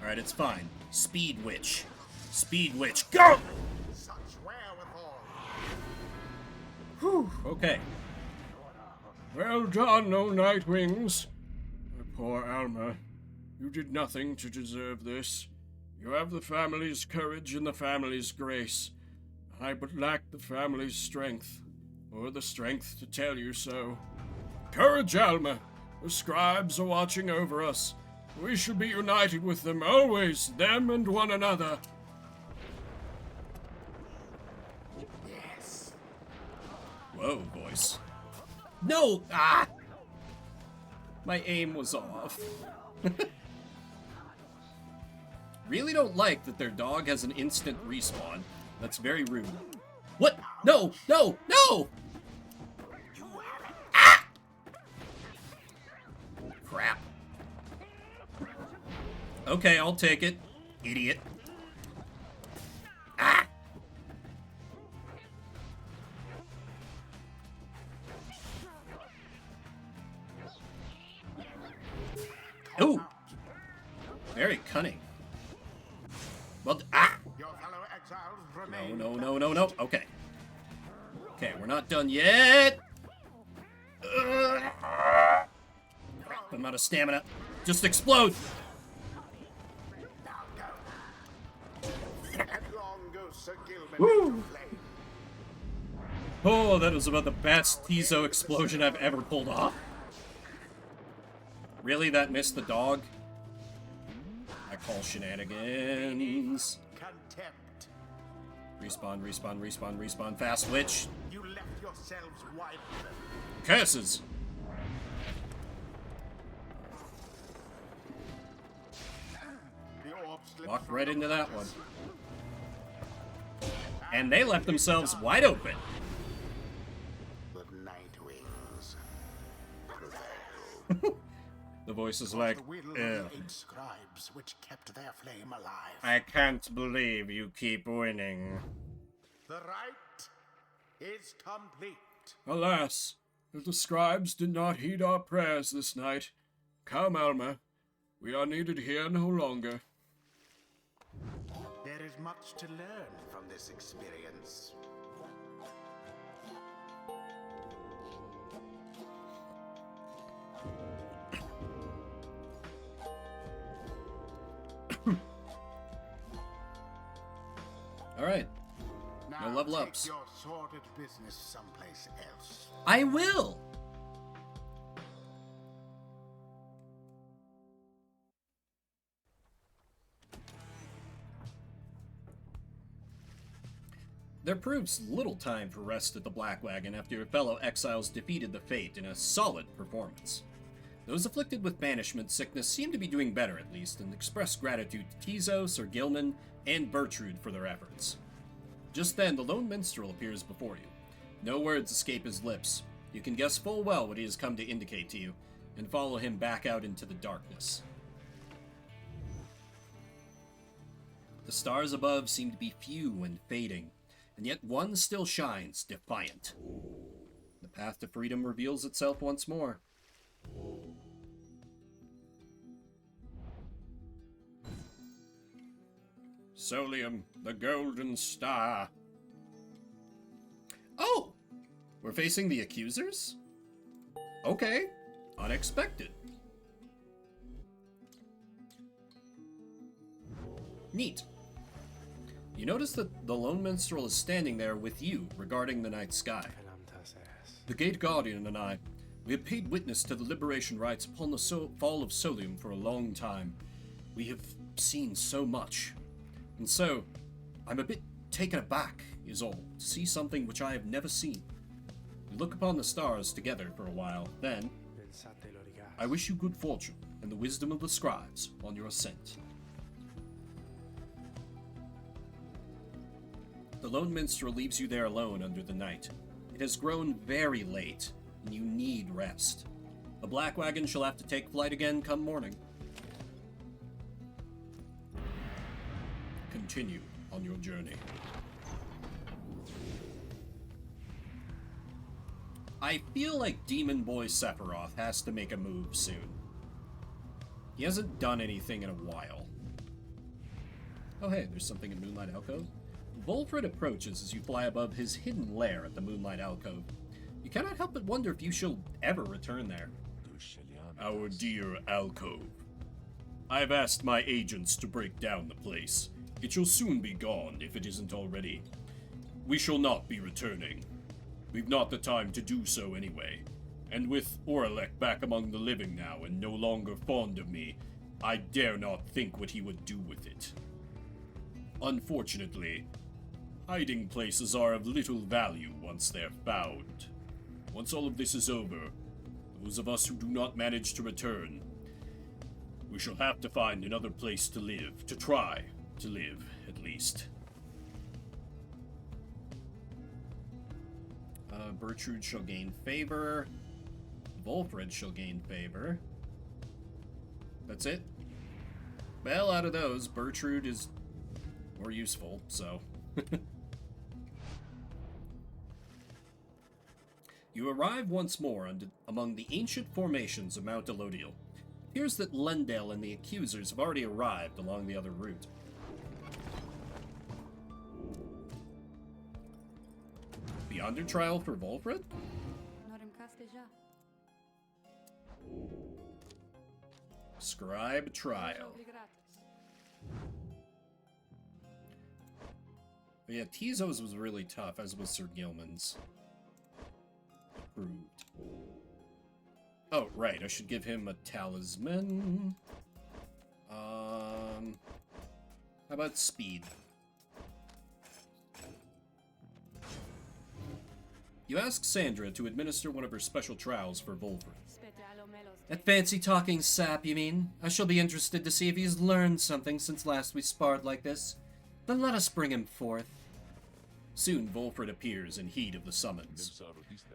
Alright, it's fine. Speed Witch. Speed Witch. Go! Such wherewithal. Whew, okay. Well done, O Nightwings. My poor Alma, you did nothing to deserve this. You have the family's courage and the family's grace. I but lack the family's strength, or the strength to tell you so. Courage, Alma. The scribes are watching over us. We shall be united with them always, them and one another. Yes. Whoa, voice. No! Ah! My aim was off. Really don't like that their dog has an instant respawn. That's very rude. What? No! No! No! Ah! Crap. Okay, I'll take it. Idiot. Ah! Ooh! Very cunning. Well, ah! Your fellow exiles No, remain. no, no, no, no. Okay. Okay, we're not done yet. Crap, I'm out of stamina. Just explode! Now go. Headlong goes Sir Gilman Woo. into flame. Oh, that was about the best Tizo explosion I've ever pulled off. Really? That missed the dog? I call shenanigans. Contempt. Respawn, respawn, respawn, respawn. Fast witch. You left yourselves wide open. Curses. The orb slipped Walked from right the into that one. focus. And they left themselves wide open. The night wings prevail. The voice is like, The will of "Ugh, the 8 scribes which kept their flame alive. I can't believe you keep winning. The rite is complete. Alas, if the scribes did not heed our prayers this night, come, Alma, we are needed here no longer. There is much to learn from this experience. Alright, Now level take ups. your sordid business someplace else. I will! There proves little time for rest at the Black Wagon after your fellow exiles defeated the Fate in a solid performance. Those afflicted with banishment sickness seem to be doing better at least, and express gratitude to Tizo, Sir Gilman, and Bertrude for their efforts. Just then, the lone minstrel appears before you. No words escape his lips. You can guess full well what he has come to indicate to you, and follow him back out into the darkness. The stars above seem to be few and fading, and yet one still shines, defiant. The path to freedom reveals itself once more. Solium, the golden star. Oh! We're facing the accusers? Okay. Unexpected. Neat. You notice that the lone minstrel is standing there with you, regarding the night sky. The Gate Guardian and I, we have paid witness to the liberation rites upon the fall of Solium for a long time. We have seen so much. And so, I'm a bit taken aback, is all, to see something which I have never seen. We look upon the stars together for a while, then, I wish you good fortune and the wisdom of the scribes on your ascent. The lone minstrel leaves you there alone under the night. It has grown very late, and you need rest. The Black Wagon shall have to take flight again come morning. Continue on your journey. I feel like Demon Boy Sephiroth has to make a move soon. He hasn't done anything in a while. Oh hey, there's something in Moonlight Alcove. Volfred approaches as you fly above his hidden lair at the Moonlight Alcove. You cannot help but wonder if you shall ever return there. Our dear alcove. I've asked my agents to break down the place. It shall soon be gone, if it isn't already. We shall not be returning. We've not the time to do so anyway. And with Oralek back among the living now and no longer fond of me, I dare not think what he would do with it. Unfortunately, hiding places are of little value once they're found. Once all of this is over, those of us who do not manage to return, we shall have to find another place to live, to try to live, at least. Bertrude shall gain favor. Volfred shall gain favor. That's it? Well, out of those, Bertrude is more useful, so... You arrive once more among the ancient formations of Mount Elodiel. It appears that Lendale and the accusers have already arrived along the other route. Beyond trial for Volfred? Scribe trial. But yeah, Tizo's was really tough, as was Sir Gilman's. Approved. Oh, right, I should give him a talisman. How about speed? You ask Sandra to administer one of her special trials for Volfred. That fancy talking sap, you mean? I shall be interested to see if he's learned something since last we sparred like this. Then let us bring him forth. Soon Volfred appears in heed of the summons.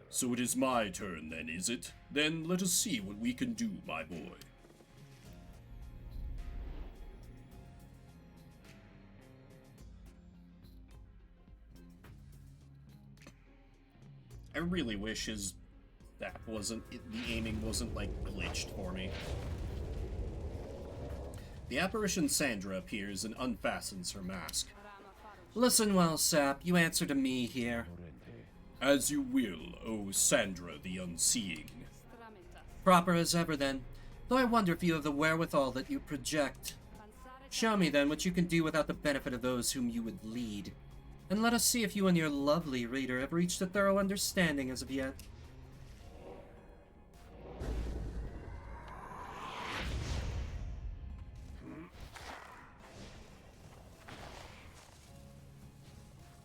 So it is my turn then, is it? Then let us see what we can do, my boy. I really wish the aiming wasn't, like, glitched for me. The apparition Sandra appears and unfastens her mask. Listen well, sap. You answer to me here. As you will, O Sandra the Unseeing. Proper as ever, then. Though I wonder if you have the wherewithal that you project. Show me, then, what you can do without the benefit of those whom you would lead. And let us see if you and your lovely reader have reached a thorough understanding as of yet.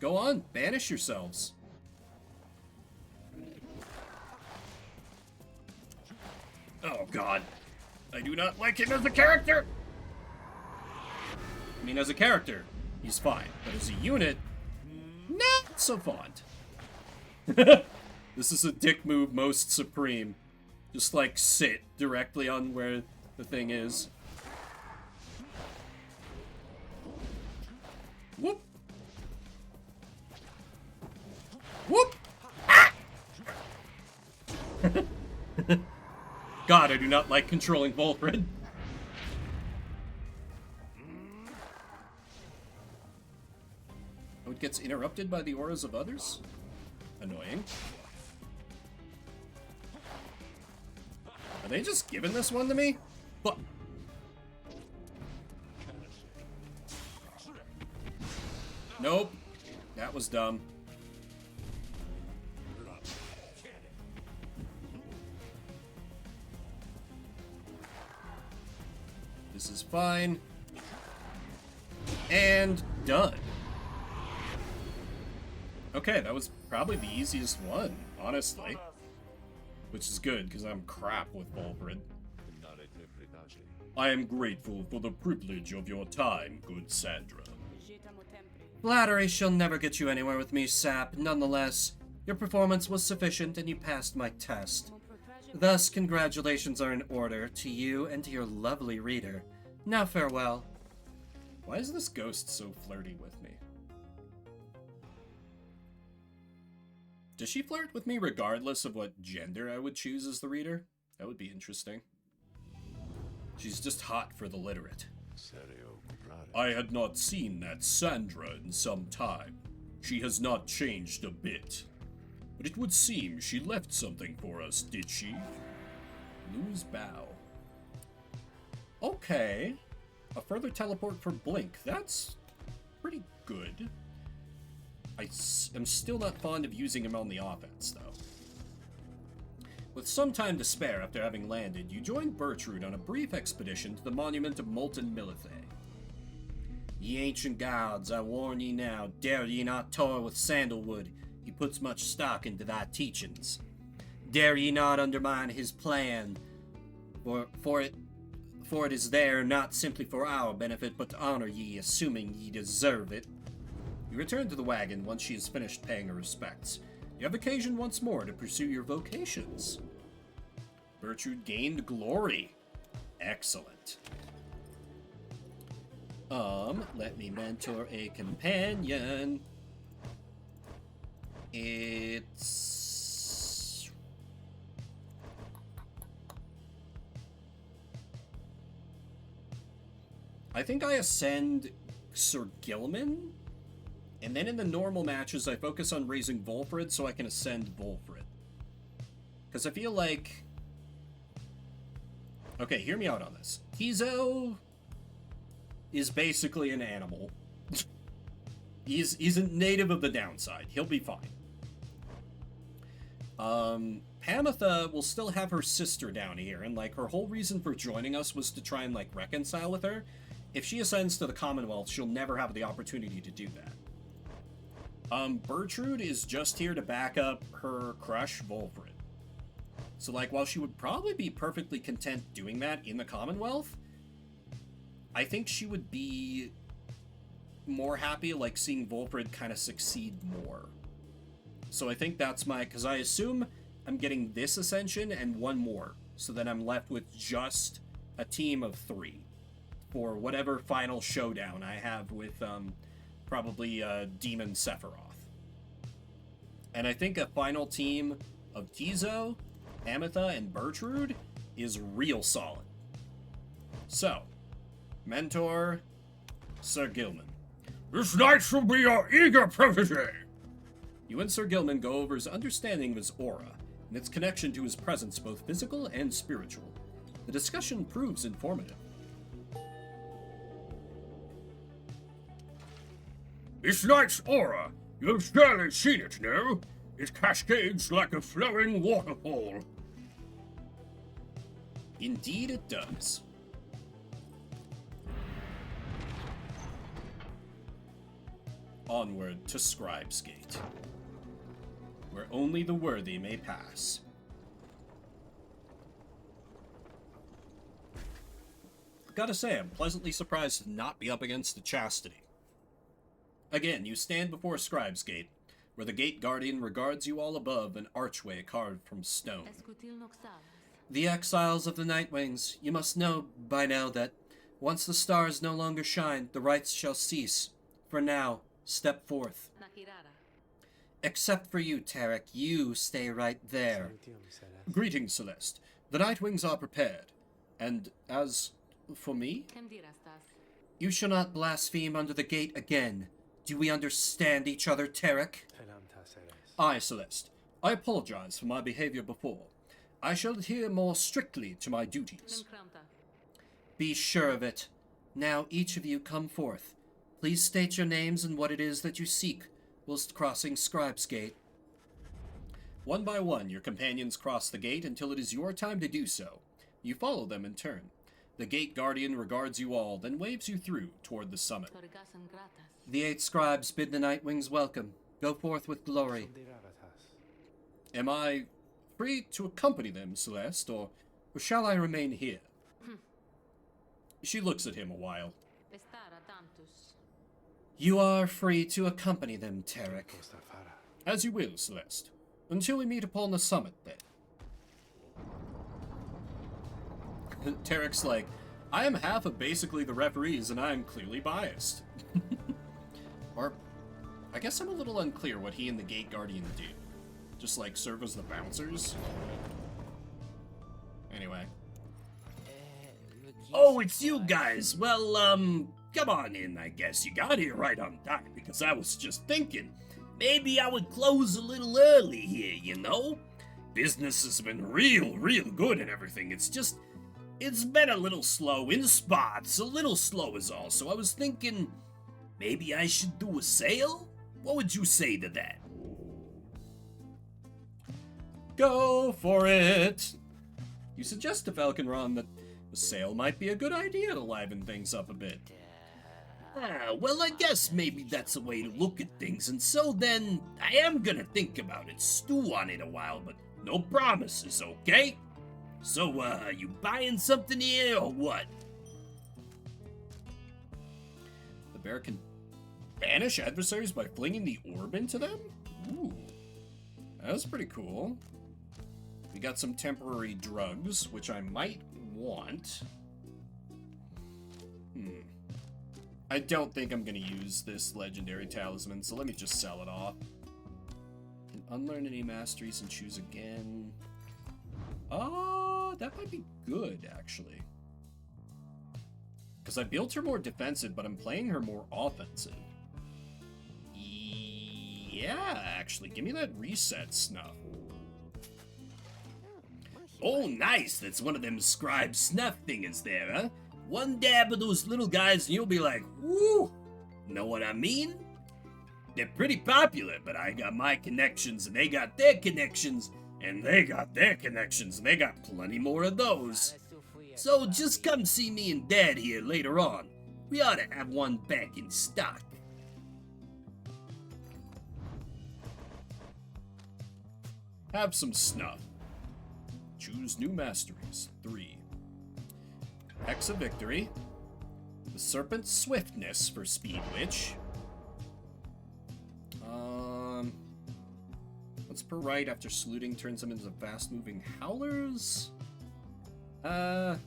Go on, banish yourselves. Oh god. I do not like him as a character! I mean, as a character, he's fine. But as a unit, not so fond. This is a dick move most supreme. Just, like, sit directly on where the thing is. Whoop! Whoop! Ah! God, I do not like controlling Volfred. Oh, it gets interrupted by the auras of others? Annoying. Are they just giving this one to me? But nope. That was dumb. This is fine. And done. Okay, that was probably the easiest one, honestly. Which is good, because I'm crap with Volfred. I am grateful for the privilege of your time, good Sandra. Flattery shall never get you anywhere with me, sap. Nonetheless, your performance was sufficient and you passed my test. Thus, congratulations are in order to you and to your lovely reader. Now farewell. Why is this ghost so flirty with me? Does she flirt with me regardless of what gender I would choose as the reader? That would be interesting. She's just hot for the literate. I had not seen that Sandra in some time. She has not changed a bit. But it would seem she left something for us, did she? Lose bow. Okay. A further teleport for Blink. That's pretty good. I am still not fond of using him on the offense, though. With some time to spare after having landed, you join Bertrude on a brief expedition to the monument of Molten Milithae. Ye ancient gods, I warn ye now, dare ye not toy with Sandalwood. He puts much stock into thy teachings. Dare ye not undermine his plan, for it is there not simply for our benefit, but to honor ye, assuming ye deserve it. You return to the wagon once she has finished paying her respects. You have occasion once more to pursue your vocations. Bertrude gained glory. Excellent. Let me mentor a companion. It's... I think I ascend Sir Gilman? And then in the normal matches, I focus on raising Volfred so I can ascend Volfred. Because I feel like... Okay, hear me out on this. Tizo is basically an animal. He's a native of the downside. He'll be fine. Pamitha will still have her sister down here, and, like, her whole reason for joining us was to try and, like, reconcile with her. If she ascends to the Commonwealth, she'll never have the opportunity to do that. Bertrude is just here to back up her crush, Volfred. So, like, while she would probably be perfectly content doing that in the Commonwealth, I think she would be more happy, like, seeing Volfred kind of succeed more. So I think that's my... Because I assume I'm getting this Ascension and one more. So then I'm left with just a team of 3 for whatever final showdown I have with, probably, Demon Sephiroth. And I think a final team of Tizo, Amitha, and Bertrude is real solid. So, Mentor, Sir Gilman. This knight shall be your eager protege. You and Sir Gilman go over his understanding of his aura, and its connection to his presence, both physical and spiritual. The discussion proves informative. This knight's aura, you've surely seen it, no? It cascades like a flowing waterfall. Indeed it does. Onward to Scribe's Gate, where only the worthy may pass. Gotta say, I'm pleasantly surprised to not be up against the Chastity. Again, you stand before Scribe's Gate, where the gate guardian regards you all above an archway carved from stone. The exiles of the Nightwings, you must know by now that once the stars no longer shine, the rites shall cease. For now, step forth. Except for you, Tarek, you stay right there. Greetings, Celeste. The Nightwings are prepared. And as for me, you shall not blaspheme under the gate again. Do we understand each other, Tarek? Aye, Celeste. I apologize for my behavior before. I shall adhere more strictly to my duties. Be sure of it. Now each of you come forth. Please state your names and what it is that you seek whilst crossing Scribe's Gate. One by one, your companions cross the gate until it is your time to do so. You follow them in turn. The gate guardian regards you all, then waves you through toward the summit. The 8 scribes bid the Nightwings welcome. Go forth with glory. Am I free to accompany them, Celeste, or shall I remain here? She looks at him a while. You are free to accompany them, Tarek. As you will, Celeste. Until we meet upon the summit, then. Tarek's like, I am half of basically the referees, and I am clearly biased. Or, I guess I'm a little unclear what he and the Gate Guardian do. Just, like, serve as the bouncers? Anyway. Oh, it's you guys. Well, come on in, I guess. You got here right on time, because I was just thinking, maybe I would close a little early here, you know? Business has been real good and everything. It's been a little slow in spots, a little slow is all. So I was thinking, maybe I should do a sale? What would you say to that? Go for it! You suggest to Falconron that the sale might be a good idea to liven things up a bit. Well, I guess maybe that's a way to look at things, and so then, I am gonna think about it, stew on it a while, but no promises, okay? So, you buying something here, or what? The bear can banish adversaries by flinging the orb into them? Ooh. That's pretty cool. We got some temporary drugs, which I might want. I don't think I'm going to use this legendary talisman, so let me just sell it off. Can unlearn any masteries and choose again. That might be good, actually. Because I built her more defensive, but I'm playing her more offensive. Yeah, actually, give me that reset snuff. Oh, nice, that's one of them scribe snuff thingers there, huh? One dab of those little guys and you'll be like, woo! Know what I mean? They're pretty popular, but I got my connections and they got their connections and they got their connections and they got plenty more of those. So just come see me and Dad here later on. We ought to have one back in stock. Have some snuff. Choose new masteries. 3. Hex of Victory. The Serpent's Swiftness for Speed Witch. Once per right after saluting turns them into fast-moving howlers. I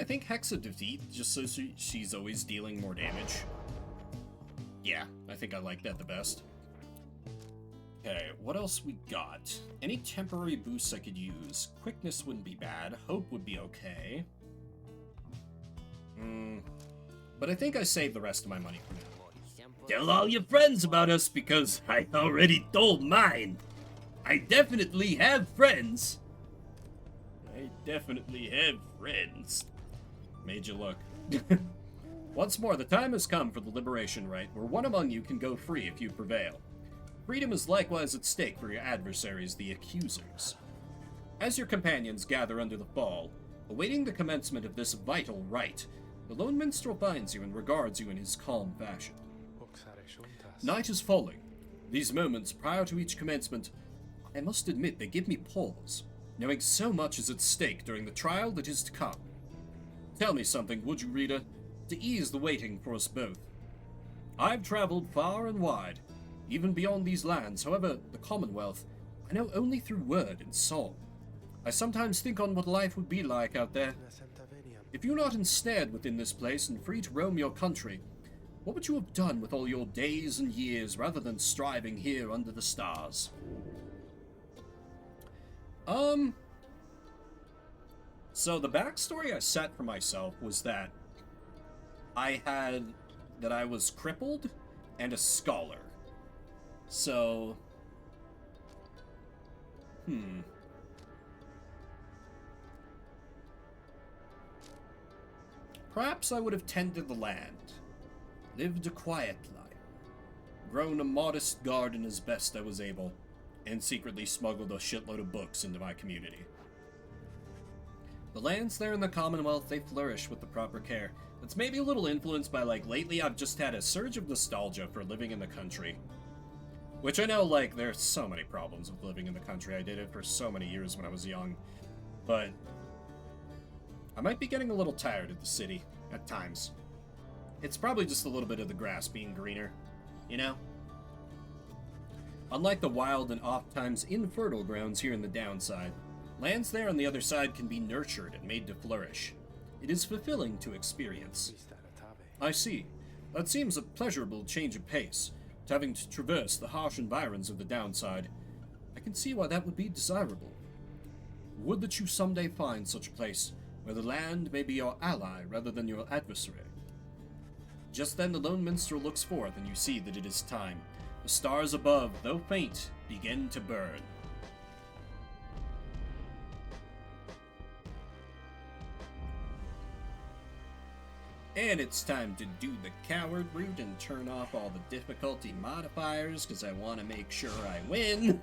think Hex of Defeat, just so she's always dealing more damage. Yeah, I think I like that the best. Okay, what else we got? Any temporary boosts I could use. Quickness wouldn't be bad. Hope would be okay. But I think I saved the rest of my money for now. Tell all your friends about us because I already told mine. I definitely have friends. I definitely have friends. Made you look. Once more, the time has come for the liberation rite, where one among you can go free if you prevail. Freedom is likewise at stake for your adversaries, the accusers. As your companions gather under the fall, awaiting the commencement of this vital rite, the lone minstrel finds you and regards you in his calm fashion. Night is falling. These moments prior to each commencement, I must admit they give me pause, knowing so much is at stake during the trial that is to come. Tell me something, would you, reader, to ease the waiting for us both. I've traveled far and wide, even beyond these lands. However, the Commonwealth, I know only through word and song. I sometimes think on what life would be like out there. If you're not ensnared within this place and free to roam your country, what would you have done with all your days and years rather than striving here under the stars? So the backstory I set for myself was that I was crippled and a scholar. So, perhaps I would have tended the land, lived a quiet life, grown a modest garden as best I was able, and secretly smuggled a shitload of books into my community. The lands there in the Commonwealth, they flourish with the proper care. It's maybe a little influenced by, like, lately I've just had a surge of nostalgia for living in the country. Which I know, like, there's so many problems with living in the country. I did it for so many years when I was young. But I might be getting a little tired of the city at times. It's probably just a little bit of the grass being greener, you know? Unlike the wild and oft-times infertile grounds here in the downside, lands there on the other side can be nurtured and made to flourish. It is fulfilling to experience. I see. That seems a pleasurable change of pace, to having to traverse the harsh environs of the downside. I can see why that would be desirable. Would that you someday find such a place, where the land may be your ally rather than your adversary. Just then the lone minstrel looks forth, and you see that it is time. The stars above, though faint, begin to burn. And it's time to do the coward route and turn off all the difficulty modifiers, because I want to make sure I win.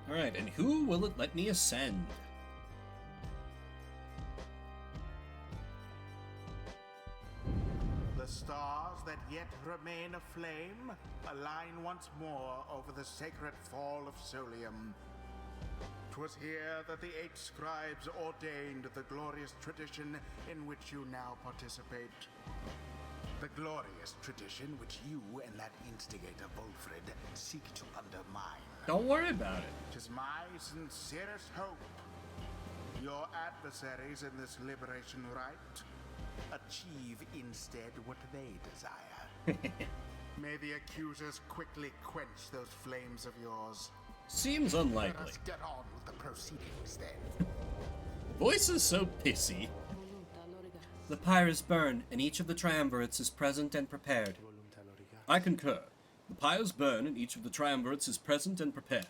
Alright, and who will it let me ascend? The stars that yet remain aflame align once more over the sacred fall of Solium. 'Twas here that the 8 scribes ordained the glorious tradition in which you now participate. The glorious tradition which you and that instigator Wolfred seek to undermine. Don't worry about it. 'Tis my sincerest hope your adversaries in this liberation rite achieve instead what they desire. May the accusers quickly quench those flames of yours. Seems Let unlikely. us get on with the proceedings then. Voice is so pissy. The pyres burn, and each of the triumvirates is present and prepared. I concur. The pyres burn, and each of the triumvirates is present and prepared.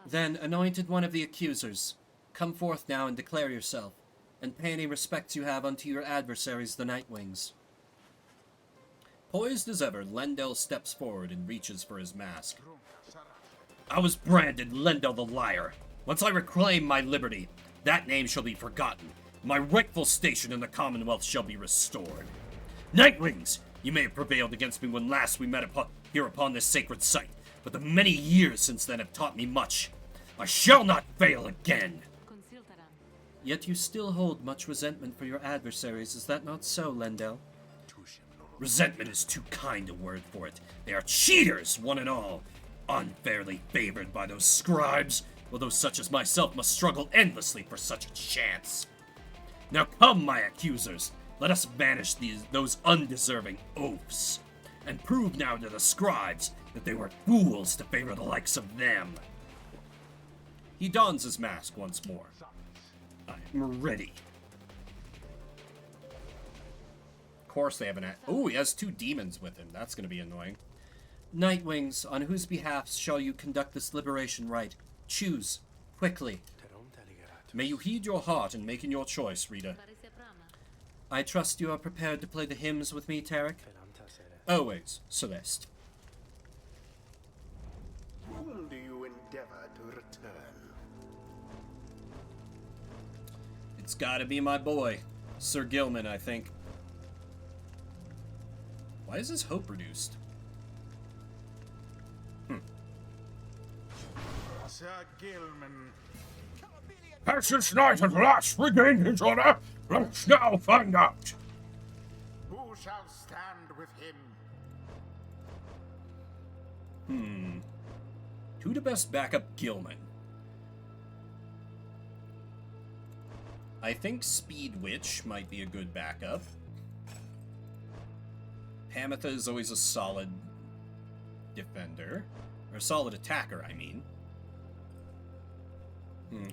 Then, anointed one of the accusers, come forth now and declare yourself, and pay any respects you have unto your adversaries, the Nightwings. Poised as ever, Lendel steps forward and reaches for his mask. I was branded Lendel the Liar. Once I reclaim my liberty, that name shall be forgotten. My rightful station in the Commonwealth shall be restored. Nightwings, you may have prevailed against me when last we met here upon this sacred site, but the many years since then have taught me much. I shall not fail again. Yet you still hold much resentment for your adversaries, is that not so, Lendel? Resentment is too kind a word for it. They are cheaters, one and all. Unfairly favored by those scribes, although such as myself must struggle endlessly for such a chance. Now come, my accusers, let us banish those undeserving oafs, and prove now to the scribes that they were fools to favor the likes of them. He dons his mask once more. I'm ready. Of course they have an... Oh, he has 2 demons with him. That's going to be annoying. Nightwings, on whose behalf shall you conduct this liberation rite? Choose, quickly. May you heed your heart in making your choice, Rita. I trust you are prepared to play the hymns with me, Tarek? Always, Celeste. Whom do you endeavor to return? It's gotta be my boy, Sir Gilman, I think. Why is his hope reduced? Sir Gilman. Has this knight at last regained his honor? Let's now find out. Who shall stand with him? Who to best back up Gilman? I think Speed Witch might be a good backup. Pamitha is always a solid defender. Or a solid attacker, I mean.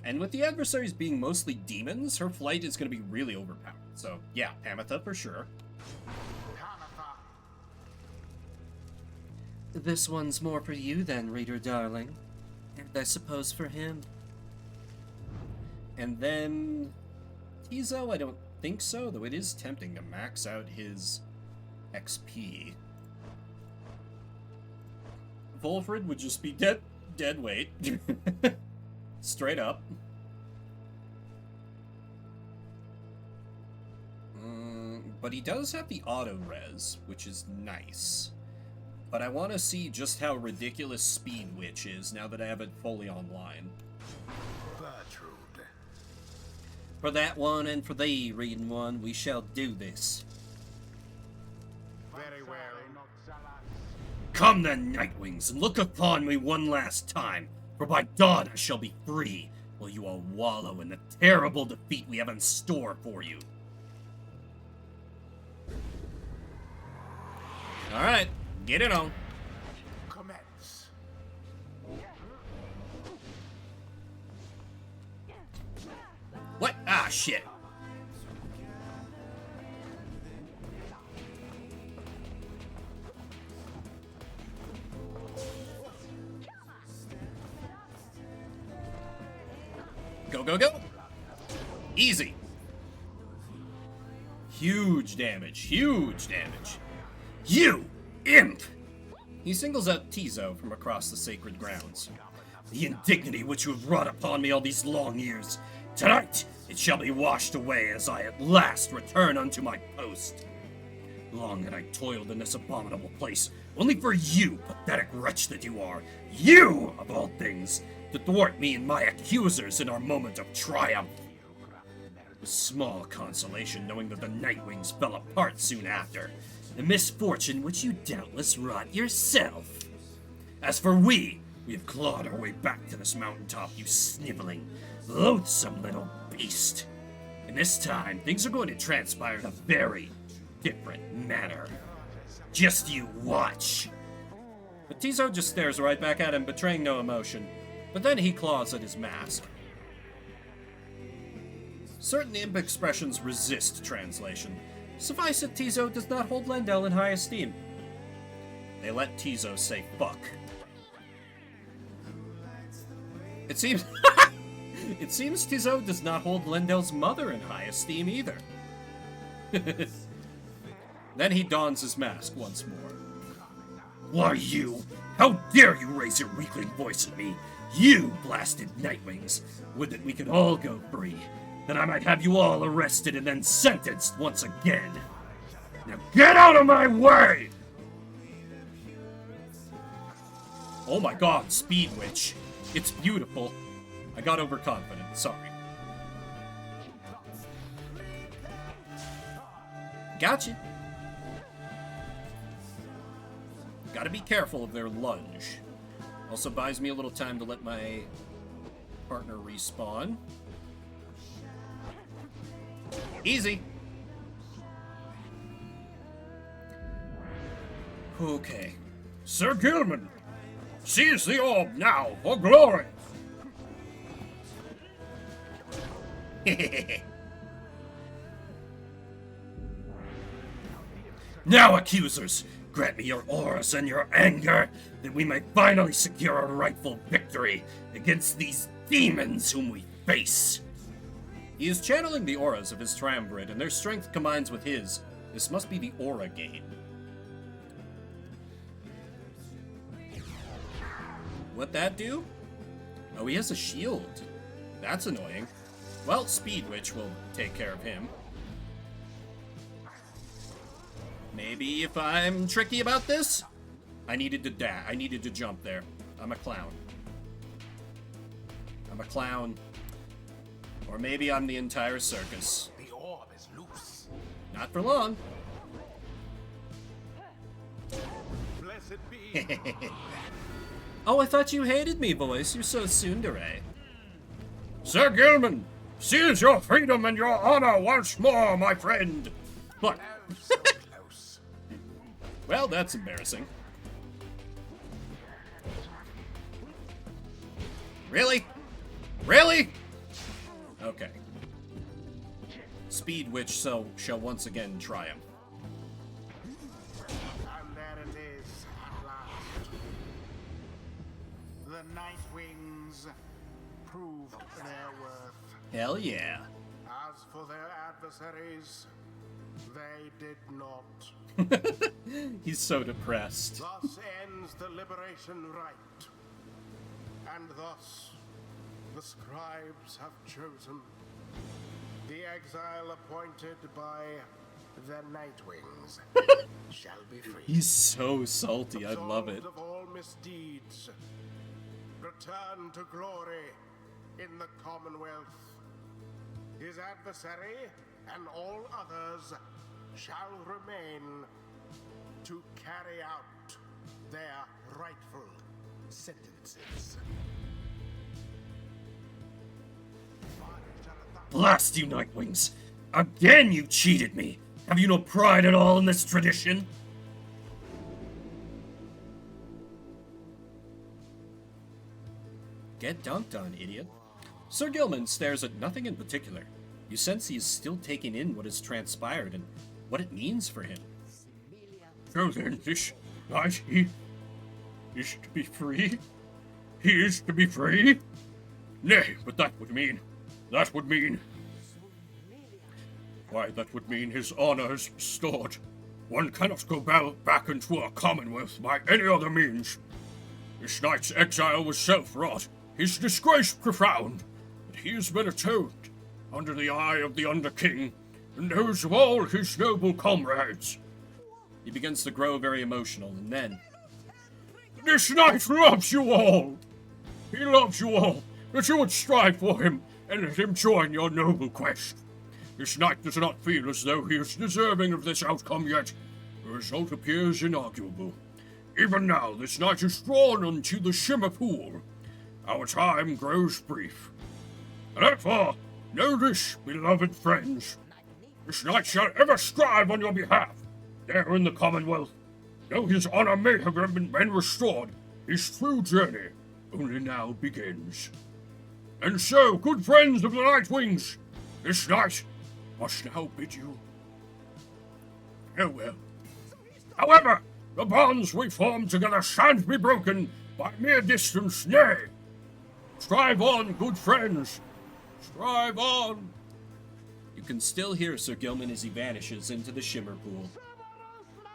And with the adversaries being mostly demons, her flight is going to be really overpowered. So, yeah, Pamitha for sure. Pamitha. This one's more for you then, reader darling. And I suppose for him. And then... Tizo, I don't think so, though it is tempting to max out his XP. Wolfred would just be dead weight. Straight up. But he does have the auto-res, which is nice. But I want to see just how ridiculous Speed Witch is now that I have it fully online. Gertrude. For that one and for thee, reading one, we shall do this. Very well. Come then, Nightwings, and look upon me one last time, for by dawn I shall be free, while you all wallow in the terrible defeat we have in store for you. Alright, get it on. Commence. What? Ah, shit. Go, go, go! Easy. Huge damage, huge damage. You, imp! He singles out Tizo from across the sacred grounds. The indignity which you have wrought upon me all these long years, tonight it shall be washed away as I at last return unto my post. Long had I toiled in this abominable place, only for you, pathetic wretch that you are, you, of all things, to thwart me and my accusers in our moment of triumph. It was small consolation knowing that the Nightwings fell apart soon after, a misfortune which you doubtless wrought yourself. As for we have clawed our way back to this mountaintop, you sniveling, loathsome little beast. And this time, things are going to transpire in a very different manner. Just you watch. But Tizo just stares right back at him, betraying no emotion. But then he claws at his mask. Certain imp expressions resist translation. Suffice it, Tizo does not hold Lendel in high esteem. They let Tizo say fuck. It seems... It seems Tizo does not hold Lendel's mother in high esteem either. Then he dons his mask once more. Why, you How dare you raise your weakling voice at me, you blasted Nightwings! Would that we could all go free. Then I might have you all arrested and then sentenced once again. Now get out of my way! Oh my god, Speed Witch. It's beautiful. I got overconfident, sorry. Gotcha. Gotta be careful of their lunge. Also buys me a little time to let my partner respawn. Easy. Okay. Sir Gilman, seize the orb now for glory! Now, accusers, grant me your auras and your anger, that we may finally secure a rightful victory against these demons whom we face. He is channeling the auras of his triumvirate, and their strength combines with his. This must be the aura gate. What'd that do? Oh, he has a shield. That's annoying. Well, Speed Witch will take care of him. Maybe if I'm tricky about this? I needed to jump there. I'm a clown. I'm a clown. Or maybe I'm the entire circus. The orb is loose. Not for long. Blessed be. Oh, I thought you hated me, voice. You're so tsundere. Sir Gilman, seize your freedom and your honor once more, my friend! What? Oh, so close. Well, that's embarrassing. Really? Really? Okay. Speed Witch shall once again triumph. And there it is, at last. The Nightwings proved their worth. Hell yeah. As for their adversaries, they did not. He's so depressed. Thus ends the liberation rite. And thus, the scribes have chosen the exile appointed by the Nightwings shall be free. He's so salty. I love it. Absolved of all misdeeds, return to glory in the Commonwealth. His adversary and all others shall remain to carry out their rightful sentences. Blast you, Nightwings! Again you cheated me! Have you no pride at all in this tradition? Get dunked on, idiot. Sir Gilman stares at nothing in particular. You sense he is still taking in what has transpired and what it means for him. So then, this night he is to be free? He is to be free? Nay, but that would mean... Why, that would mean his honor is restored. One cannot go back into a commonwealth by any other means. This knight's exile was self-wrought, his disgrace profound, but he has been atoned, under the eye of the Under-King, and those of all his noble comrades. He begins to grow very emotional, and then... This knight loves you all! He loves you all, that you would strive for him, and let him join your noble quest. This knight does not feel as though he is deserving of this outcome yet. The result appears inarguable. Even now, this knight is drawn unto the Shimmer Pool. Our time grows brief. Therefore, know this, beloved friends. This knight shall ever strive on your behalf. There in the Commonwealth, though his honor may have been restored, his true journey only now begins. And so, good friends of the Nightwings, this knight must now bid you farewell. However, the bonds we formed together shan't be broken by mere distance, nay. Strive on, good friends. Strive on. You can still hear Sir Gilman as he vanishes into the Shimmer Pool.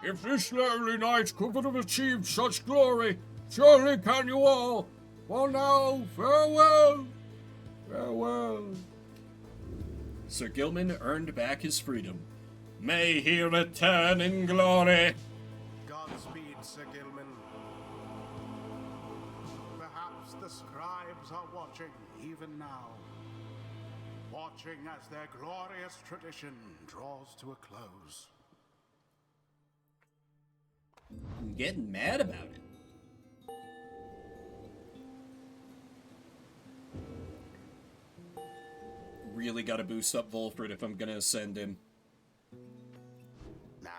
If this lowly knight could but have achieved such glory, Surely can you all. Well now, farewell. Farewell. Sir Gilman earned back his freedom. May he return in glory. Godspeed, Sir Gilman. Perhaps the scribes are watching even now. Watching as their glorious tradition draws to a close. I'm getting mad about it. Really gotta boost up Volfred if I'm gonna ascend him. Now,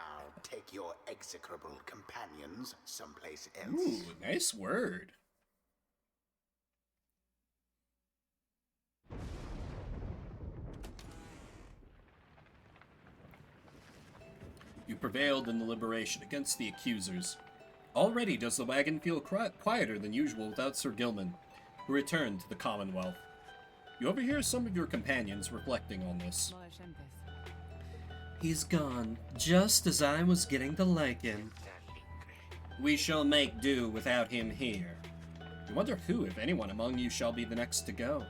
take your execrable companions someplace else. Ooh, nice word. You prevailed in the liberation against the accusers. Already does the wagon feel quieter than usual without Sir Gilman, who returned to the Commonwealth. You overhear some of your companions reflecting on this. He's gone, just as I was getting to like him. We shall make do without him here. You wonder who, if anyone, among you shall be the next to go.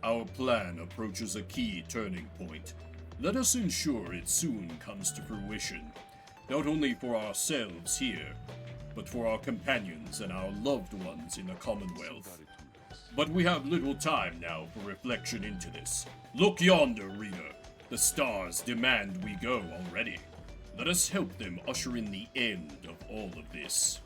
Our plan approaches a key turning point. Let us ensure it soon comes to fruition, not only for ourselves here, but for our companions and our loved ones in the Commonwealth. But we have little time now for reflection into this. Look yonder, reader. The stars demand we go already. Let us help them usher in the end of all of this.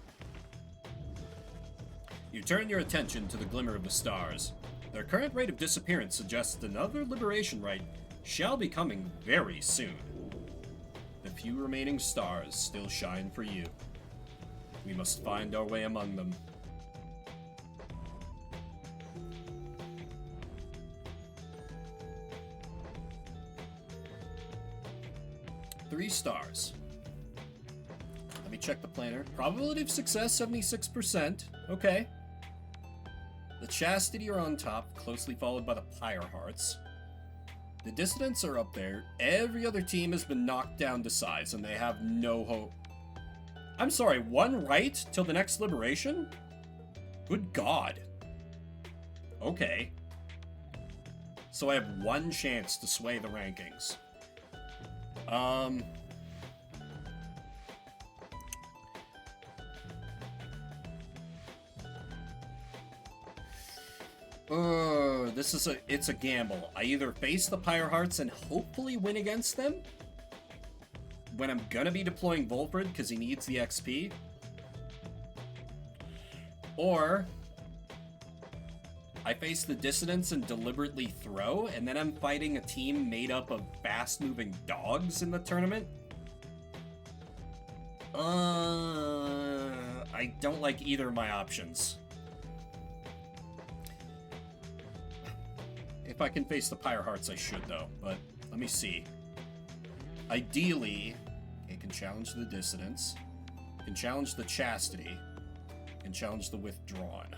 You turn your attention to the glimmer of the stars. Their current rate of disappearance suggests another liberation rite shall be coming very soon. The few remaining stars still shine for you. We must find our way among them. Three stars. Let me check the planner. Probability of success, 76%. Okay. The Chastity are on top, closely followed by the Pyre Hearts. The Dissidents are up there. Every other team has been knocked down to size, and they have no hope. I'm sorry, one right till the next liberation? Good God. Okay. So I have one chance to sway the rankings. It's a gamble. I either face the Pyre Hearts and hopefully win against them, when I'm gonna be deploying Volfred because he needs the XP, or I face the Dissidents and deliberately throw, and then I'm fighting a team made up of fast-moving dogs in the tournament. I don't like either of my options. If I can face the Pyre Hearts, I should, though. But let me see. Ideally, it can challenge the Dissidents, can challenge the Chastity, can challenge the Withdrawn.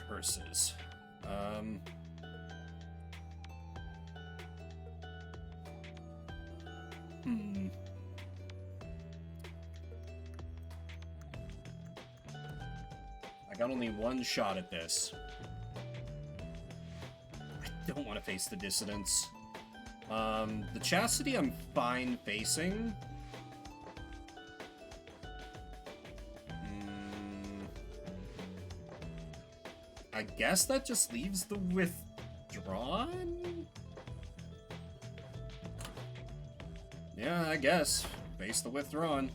Curses. I got only one shot at this. I don't want to face the Dissidents. The Chastity I'm fine facing. I guess that just leaves the Withdrawn? Yeah, I guess. Face the Withdrawn.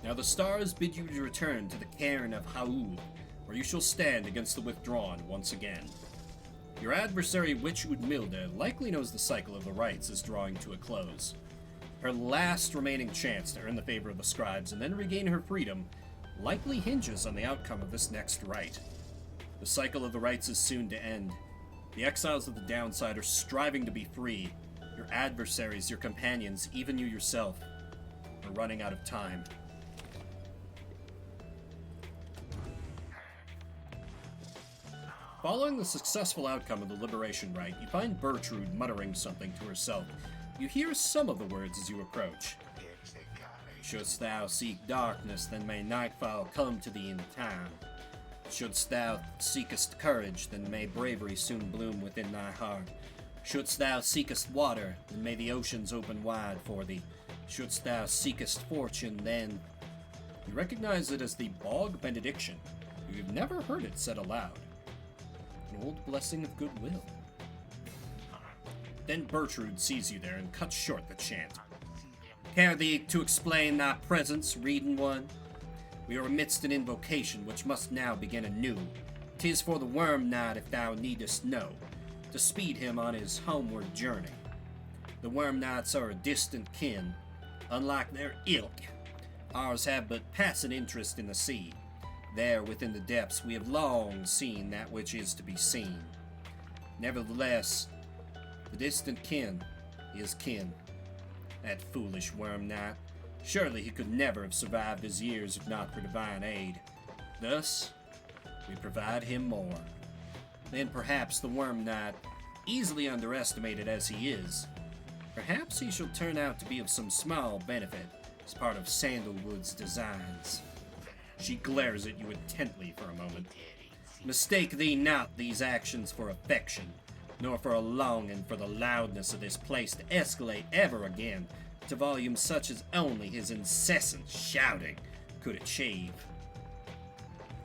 Now the stars bid you to return to the cairn of Haul, where you shall stand against the Withdrawn once again. Your adversary, Witch Udmilda, likely knows the cycle of the rites is drawing to a close. Her last remaining chance to earn the favor of the scribes and then regain her freedom likely hinges on the outcome of this next rite. The cycle of the rites is soon to end. The exiles of the downside are striving to be free. Your adversaries, your companions, even you yourself, are running out of time. Following the successful outcome of the liberation rite, you find Bertrude muttering something to herself. You hear some of the words as you approach. Shouldst thou seek darkness, then may nightfall come to thee in time. Shouldst thou seekest courage, then may bravery soon bloom within thy heart. Shouldst thou seekest water, then may the oceans open wide for thee. Shouldst thou seekest fortune, then... You recognize it as the Bog Benediction. You've never heard it said aloud. An old blessing of goodwill. Then Bertrude sees you there and cuts short the chant. Care thee to explain thy presence, reading one? We are amidst an invocation which must now begin anew. 'Tis for the Worm Knight, if thou needest know, to speed him on his homeward journey. The Worm Knights are a distant kin. Unlike their ilk, ours have but passing interest in the sea. There, within the depths, we have long seen that which is to be seen. Nevertheless, the distant kin is kin. That foolish Worm Knight. Surely he could never have survived his years if not for divine aid. Thus, we provide him more. Then perhaps the Worm Knight, easily underestimated as he is, perhaps he shall turn out to be of some small benefit as part of Sandalwood's designs. She glares at you intently for a moment. Mistake thee not these actions for affection, nor for a longing for the loudness of this place to escalate ever again to volumes such as only his incessant shouting could achieve.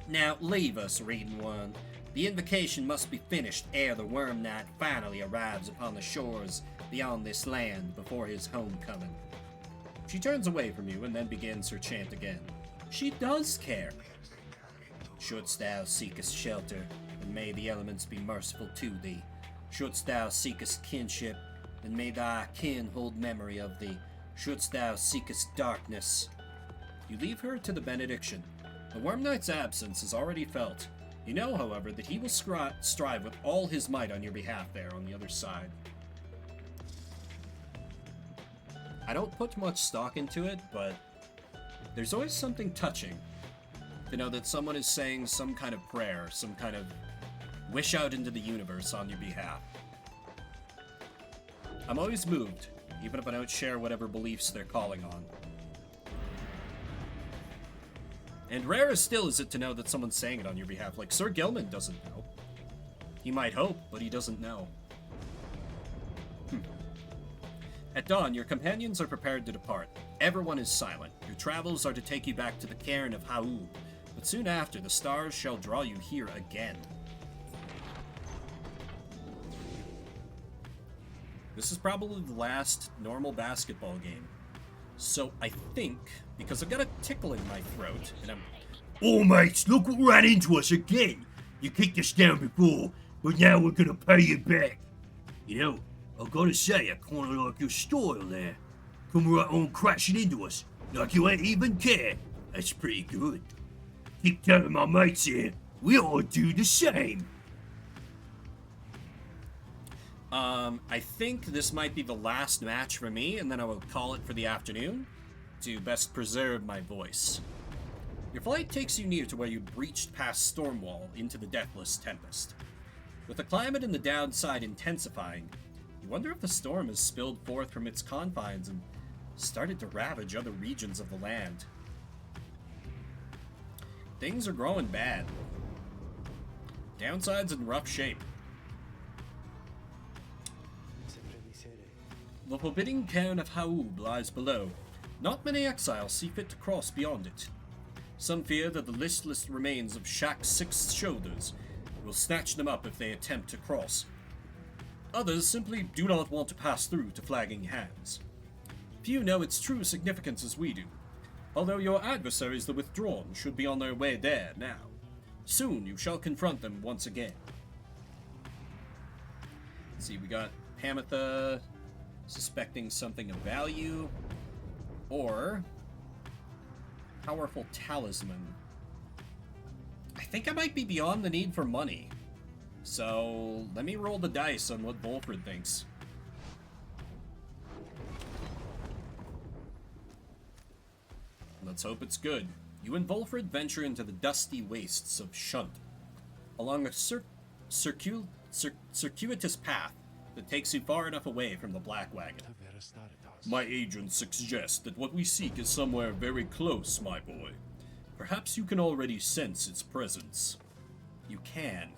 Now leave us, reading one. The invocation must be finished ere the Worm Knight finally arrives upon the shores beyond this land before his homecoming. She turns away from you and then begins her chant again. She does care. Shouldst thou seekest shelter, then may the elements be merciful to thee. Shouldst thou seekest kinship, then may thy kin hold memory of thee. Shouldst thou seekest darkness. You leave her to the benediction. The Worm Knight's absence is already felt. You know, however, that he will strive with all his might on your behalf there on the other side. I don't put much stock into it, but there's always something touching to know that someone is saying some kind of prayer, some kind of wish out into the universe on your behalf. I'm always moved, even if I don't share whatever beliefs they're calling on. And rare still is it to know that someone's saying it on your behalf. Like, Sir Gilman doesn't know. He might hope, but he doesn't know. At dawn, your companions are prepared to depart. Everyone is silent. Your travels are to take you back to the cairn of Hau, but soon after, the stars shall draw you here again. This is probably the last normal basketball game. So I think, because I've got a tickle in my throat, and I'm... Oh, mates, look what ran into us again! You kicked us down before, but now we're gonna pay you back. You know, I gotta say, I kinda like your style there. Come right on crashing into us, like you ain't even care. That's pretty good. Keep telling my mates here, we ought to do the same. I think this might be the last match for me, and then I will call it for the afternoon to best preserve my voice. Your flight takes you near to where you breached past Stormwall into the Deathless Tempest. With the climate and the downside intensifying, you wonder if the storm has spilled forth from its confines and started to ravage other regions of the land. Things are growing bad. Downside's in rough shape. The forbidding cairn of Haub lies below. Not many exiles see fit to cross beyond it. Some fear that the listless remains of Shaq's 6 shoulders will snatch them up if they attempt to cross. Others simply do not want to pass through to flagging hands. Few know its true significance as we do, although your adversaries, the Withdrawn, should be on their way there now. Soon you shall confront them once again. Let's see, we got Pamitha suspecting something of value, or powerful talisman. I think I might be beyond the need for money, so let me roll the dice on what Volfred thinks. Let's hope it's good. You and Volfred venture into the dusty wastes of Shunt. Along a circuitous path that takes you far enough away from the Black Wagon. My agents suggest that what we seek is somewhere very close, my boy. Perhaps you can already sense its presence. You can.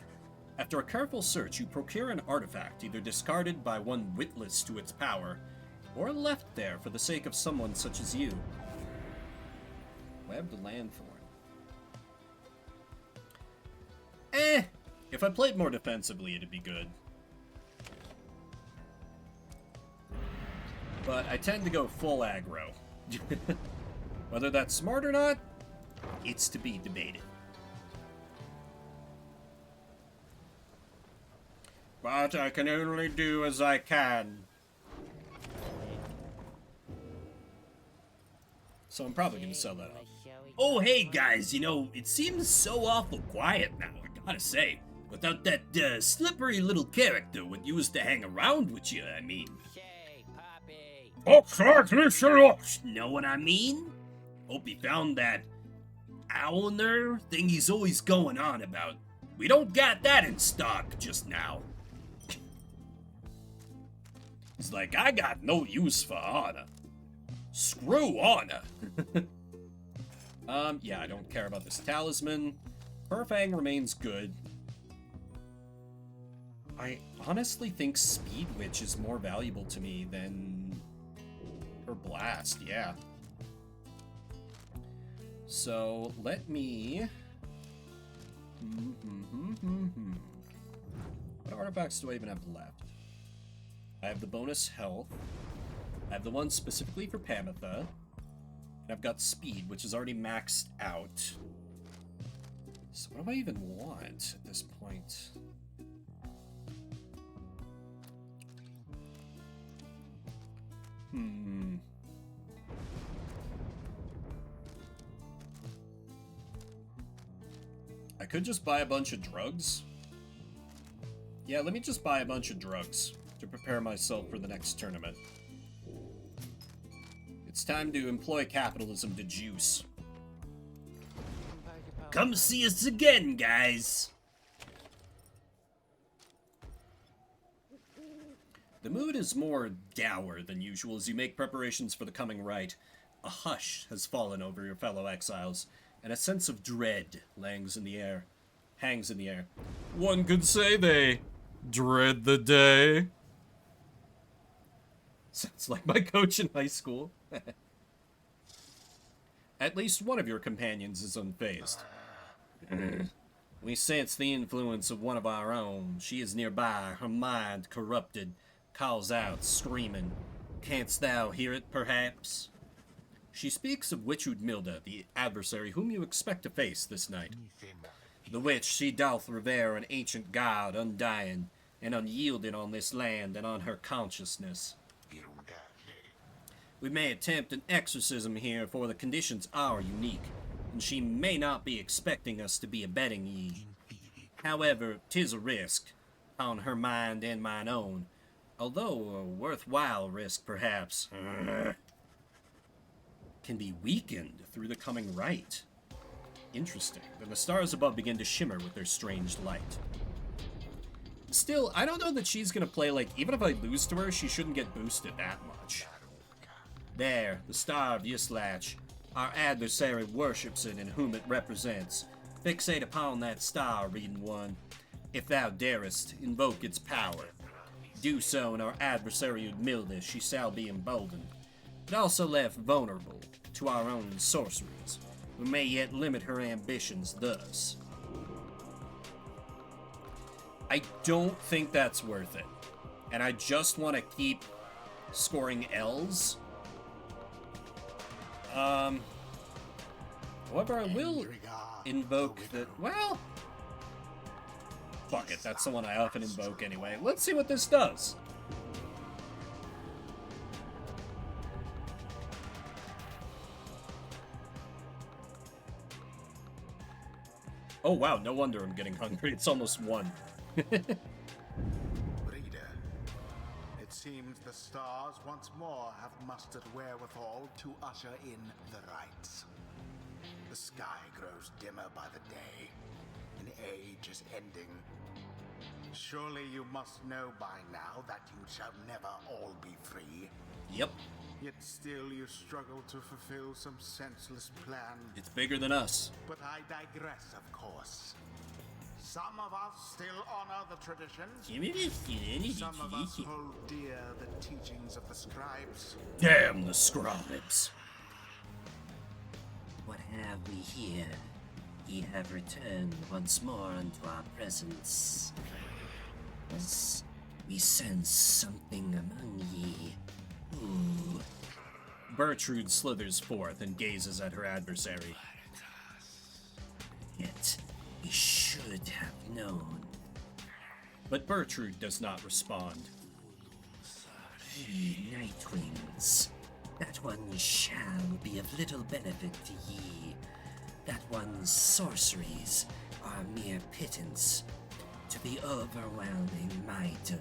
After a careful search, you procure an artifact either discarded by one witless to its power, or left there for the sake of someone such as you. Webbed Landthorn. If I played more defensively, it'd be good. But I tend to go full aggro. Whether that's smart or not, it's to be debated. But I can only do as I can. So I'm probably going to sell that off. Oh, hey guys, you know, it seems so awful quiet now, I gotta say. Without that slippery little character what used to hang around with you, I mean. Looks like this you lost. Know what I mean? Hope he found that Owner thing he's always going on about. We don't got that in stock just now. It's like, I got no use for honor. Screw honor. Yeah, I don't care about this talisman. Perfang remains good. I honestly think Speed Witch is more valuable to me than her Blast, yeah. So, let me... What artifacts do I even have left? I have the bonus health. I have the one specifically for Pamitha. And I've got speed, which is already maxed out. So what do I even want at this point? I could just buy a bunch of drugs. Yeah, let me just buy a bunch of drugs to prepare myself for the next tournament. It's time to employ capitalism to juice. Come see us again, guys. The mood is more dour than usual as you make preparations for the coming rite. A hush has fallen over your fellow exiles, and a sense of dread hangs in the air. One could say they dread the day. Sounds like my coach in high school. At least one of your companions is unfazed. We sense the influence of one of our own. She is nearby, her mind corrupted, calls out, screaming. Canst thou hear it, perhaps? She speaks of Witchwood Milda, the adversary whom you expect to face this night. The witch she doth revere an ancient god, undying and unyielding on this land and on her consciousness. We may attempt an exorcism here, for the conditions are unique, and she may not be expecting us to be abetting ye. However, 'tis a risk, on her mind and mine own, although a worthwhile risk, perhaps. Can be weakened through the coming rite. Interesting. Then the stars above begin to shimmer with their strange light. Still, I don't know that she's gonna play, like, even if I lose to her, she shouldn't get boosted that much. There, the star of Yislach. Our adversary worships it and whom it represents. Fixate upon that star, reading one. If thou darest, invoke its power. Do so, and our adversary Udmilda, she shall be emboldened, but also left vulnerable to our own sorceries. We may yet limit her ambitions thus. I don't think that's worth it. And I just want to keep scoring L's. However, I will invoke the... Well... Fuck it, that's the one I often invoke anyway. Let's see what this does. Oh wow, no wonder I'm getting hungry. It's almost 1. Reader, it seems the stars once more have mustered wherewithal to usher in the rites. The sky grows dimmer by the day. An age is ending. Surely you must know by now that you shall never all be free. Yep, Yet still you struggle to fulfill some senseless plan. it's bigger than us. But I digress, of course. Some of us still honor the traditions. Some of us hold dear the teachings of the scribes. Damn the scribes. What have we here? Ye have returned once more unto our presence. As we sense something among ye. Ooh. Bertrude slithers forth and gazes at her adversary. Yet we should have known. But Bertrude does not respond. Ye Nightwings, that one shall be of little benefit to ye. That one's sorceries are mere pittance to the overwhelming might of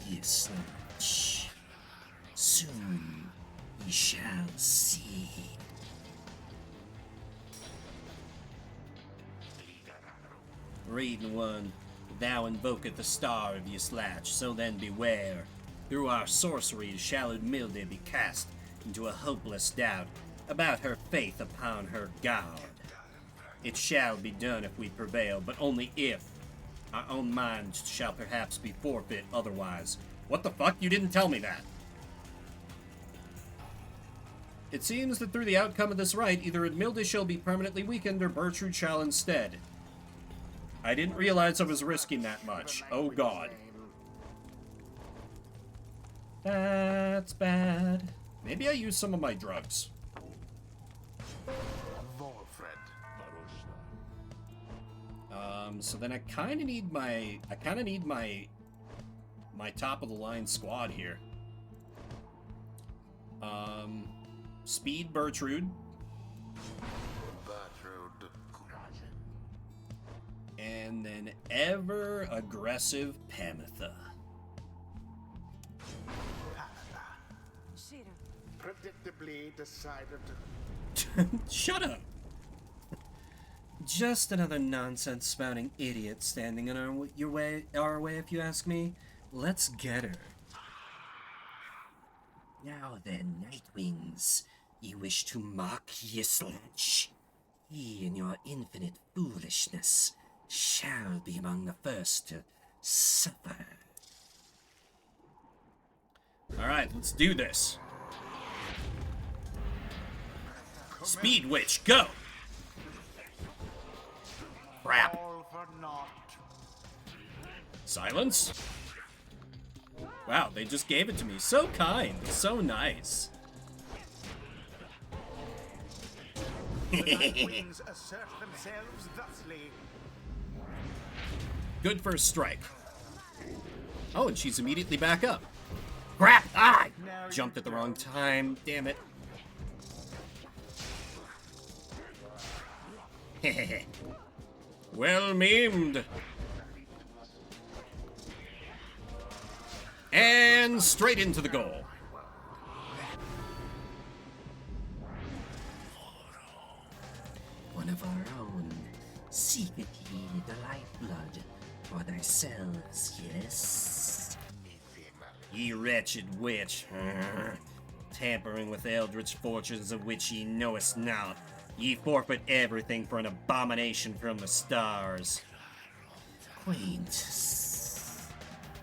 Yislach. Soon ye shall see. Raiden one, thou invoketh the star of Yislach, so then beware. Through our sorceries shall Milde be cast into a hopeless doubt about her faith upon her God. It shall be done if we prevail, but only if. Our own minds shall perhaps be forfeit otherwise. What the fuck? You didn't tell me that. It seems that through the outcome of this rite, either Milde shall be permanently weakened or Bertrude shall instead. I didn't realize I was risking that much. Oh god. That's bad. Maybe I used some of my drugs. So then I kind of need my top of the line squad here. Speed Bertrude. And then ever aggressive Pamitha. Predictably decided Shut up. Just another nonsense spouting idiot standing in our way, if you ask me. Let's get her. Now then, Nightwings, ye wish to mock Yislach. Ye, in your infinite foolishness, shall be among the first to suffer. Alright, let's do this. Speed Witch, go! Crap. all for naught. Silence? Wow, they just gave it to me. So kind. So nice. Nightwings assert themselves thusly. Good first strike. Oh, and she's immediately back up. Crap! Ah! Jumped at the wrong time. Damn it. Well memed. And straight into the goal. One of our own. Seeketh ye the lifeblood for thyselves, yes? Ye wretched witch. Tampering with eldritch fortunes of which ye knowest not. Ye forfeit everything for an abomination from the stars. Quaint.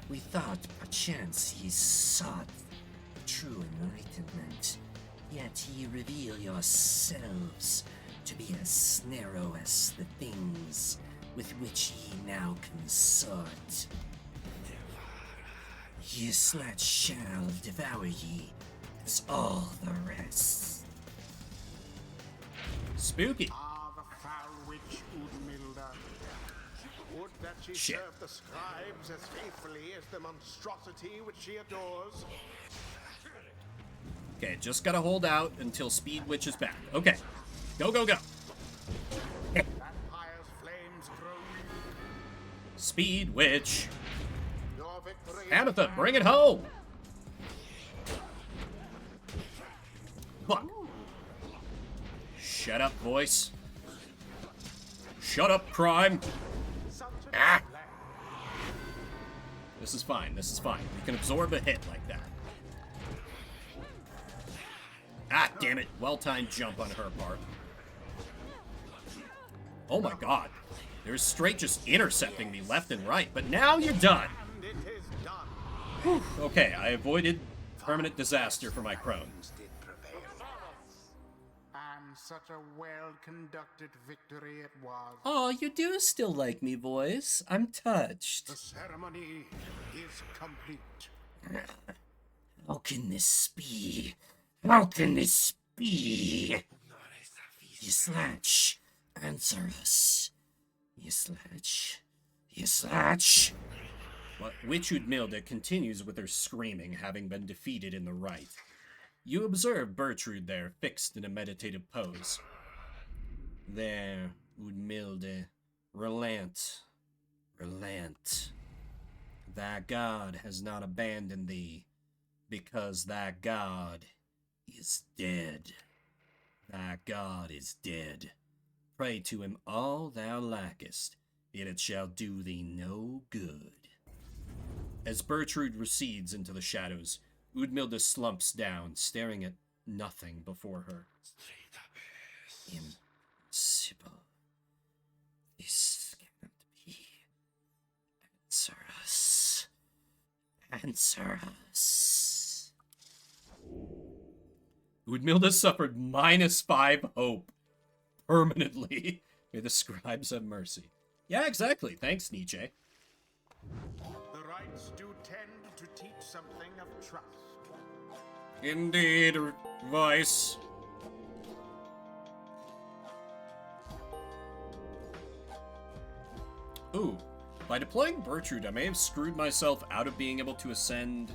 We thought perchance ye sought true enlightenment, yet ye reveal yourselves to be as narrow as the things with which ye now consort. Yislach shall devour ye as all the rest. Spooky. Ah, the foul witch Udmilda. Would that she Shit. served the scribes as faithfully as the monstrosity which she adores. Okay, just gotta hold out until Speed Witch is back. Okay. Go, go, go. That Pyre's flames grow. Speed Witch. Your victory is Ametha, bring it home. Fuck. Shut up, voice. Shut up, crime. such a Ah. land. This is fine. This is fine. We can absorb a hit like that. Ah, damn it. Well-timed jump on her part. Oh my god. They're straight just intercepting me left and right. But now you're done. And it is done. Whew. Okay, I avoided permanent disaster for my crone. Did prevail. And such a well-conducted victory it was. Oh, you do still like me, voice. I'm touched. The ceremony is complete. How can this be? How can this be? Yislach, answer us. Yislach. Yislach. But Witch Udmilda continues with her screaming, having been defeated in the right. You observe Bertrude there, fixed in a meditative pose. There, Udmilde, relent. Relent. Thy God has not abandoned thee, because thy God is dead. Thy God is dead. Pray to him all thou lackest, yet it shall do thee no good. As Bertrude recedes into the shadows, Udmilda slumps down, staring at nothing before her. Impossible. This cannot be. Answer us. Answer us. Udmilda suffered -5 hope. Permanently. May the scribes have mercy. Yeah, exactly. Thanks, Nietzsche. The rites do tend to teach something of trust. Indeed, voice. Ooh, by deploying Bertrude, I may have screwed myself out of being able to ascend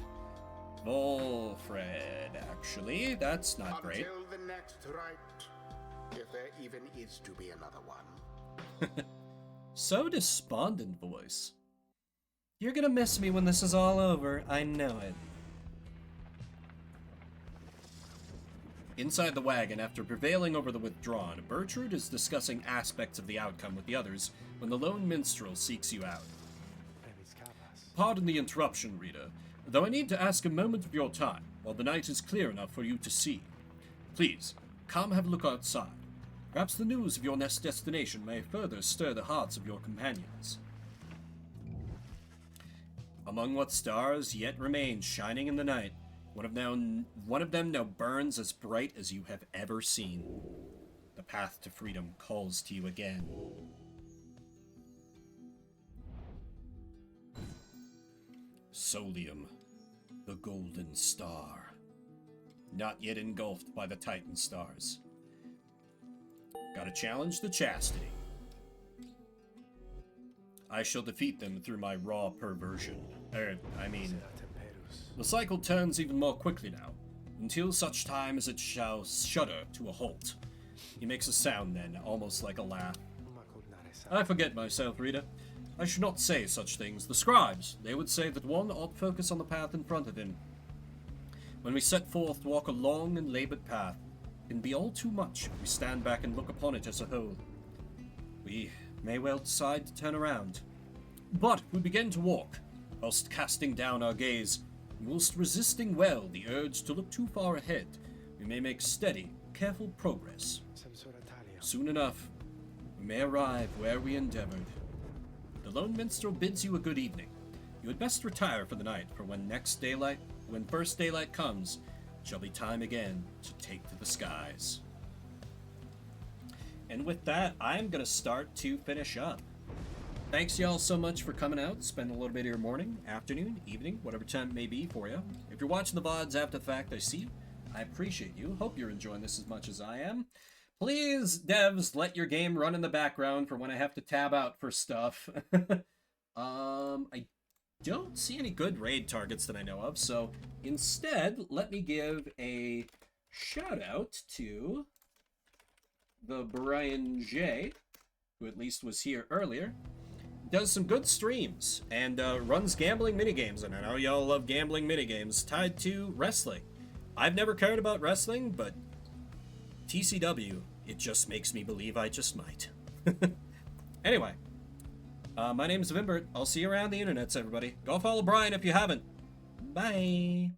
Volfred, actually. That's not great. Until the next rite, if there even is to be another one. So despondent, voice. You're gonna miss me when this is all over, I know it. Inside the wagon, after prevailing over the withdrawn, Bertrude is discussing aspects of the outcome with the others when the lone minstrel seeks you out. Pardon the interruption, Rita, though I need to ask a moment of your time, while the night is clear enough for you to see. Please, come have a look outside. Perhaps the news of your next destination may further stir the hearts of your companions. Among what stars yet remain shining in the night, one of them now burns as bright as you have ever seen. The path to freedom calls to you again. Solium, the golden star. Not yet engulfed by the Titan stars. Gotta challenge the chastity. I shall defeat them through my raw perversion. The cycle turns even more quickly now, until such time as it shall shudder to a halt. He makes a sound then, almost like a laugh. I forget myself, Rita. I should not say such things. The scribes, they would say that one ought focus on the path in front of him. When we set forth to walk a long and labored path, it can be all too much if we stand back and look upon it as a whole. We may well decide to turn around. But we begin to walk, whilst casting down our gaze, and whilst resisting well the urge to look too far ahead, we may make steady, careful progress. Soon enough, we may arrive where we endeavored. The lone minstrel bids you a good evening. You had best retire for the night, for when first daylight comes, it shall be time again to take to the skies. And with that, I'm gonna start to finish up. Thanks y'all so much for coming out, spending a little bit of your morning, afternoon, evening, whatever time it may be for you. If you're watching the VODs after the fact, I see you. I appreciate you. Hope you're enjoying this as much as I am. Please, devs, let your game run in the background for when I have to tab out for stuff. I don't see any good raid targets that I know of, so instead, let me give a shout out to the Brian J, who at least was here earlier. Does some good streams and runs gambling minigames, and I know y'all love gambling minigames tied to wrestling. I've never cared about wrestling, but TCW, it just makes me believe I just might. Anyway, My name's Vimbert. I'll see you around the internets, everybody. Go follow Brian if you haven't. Bye.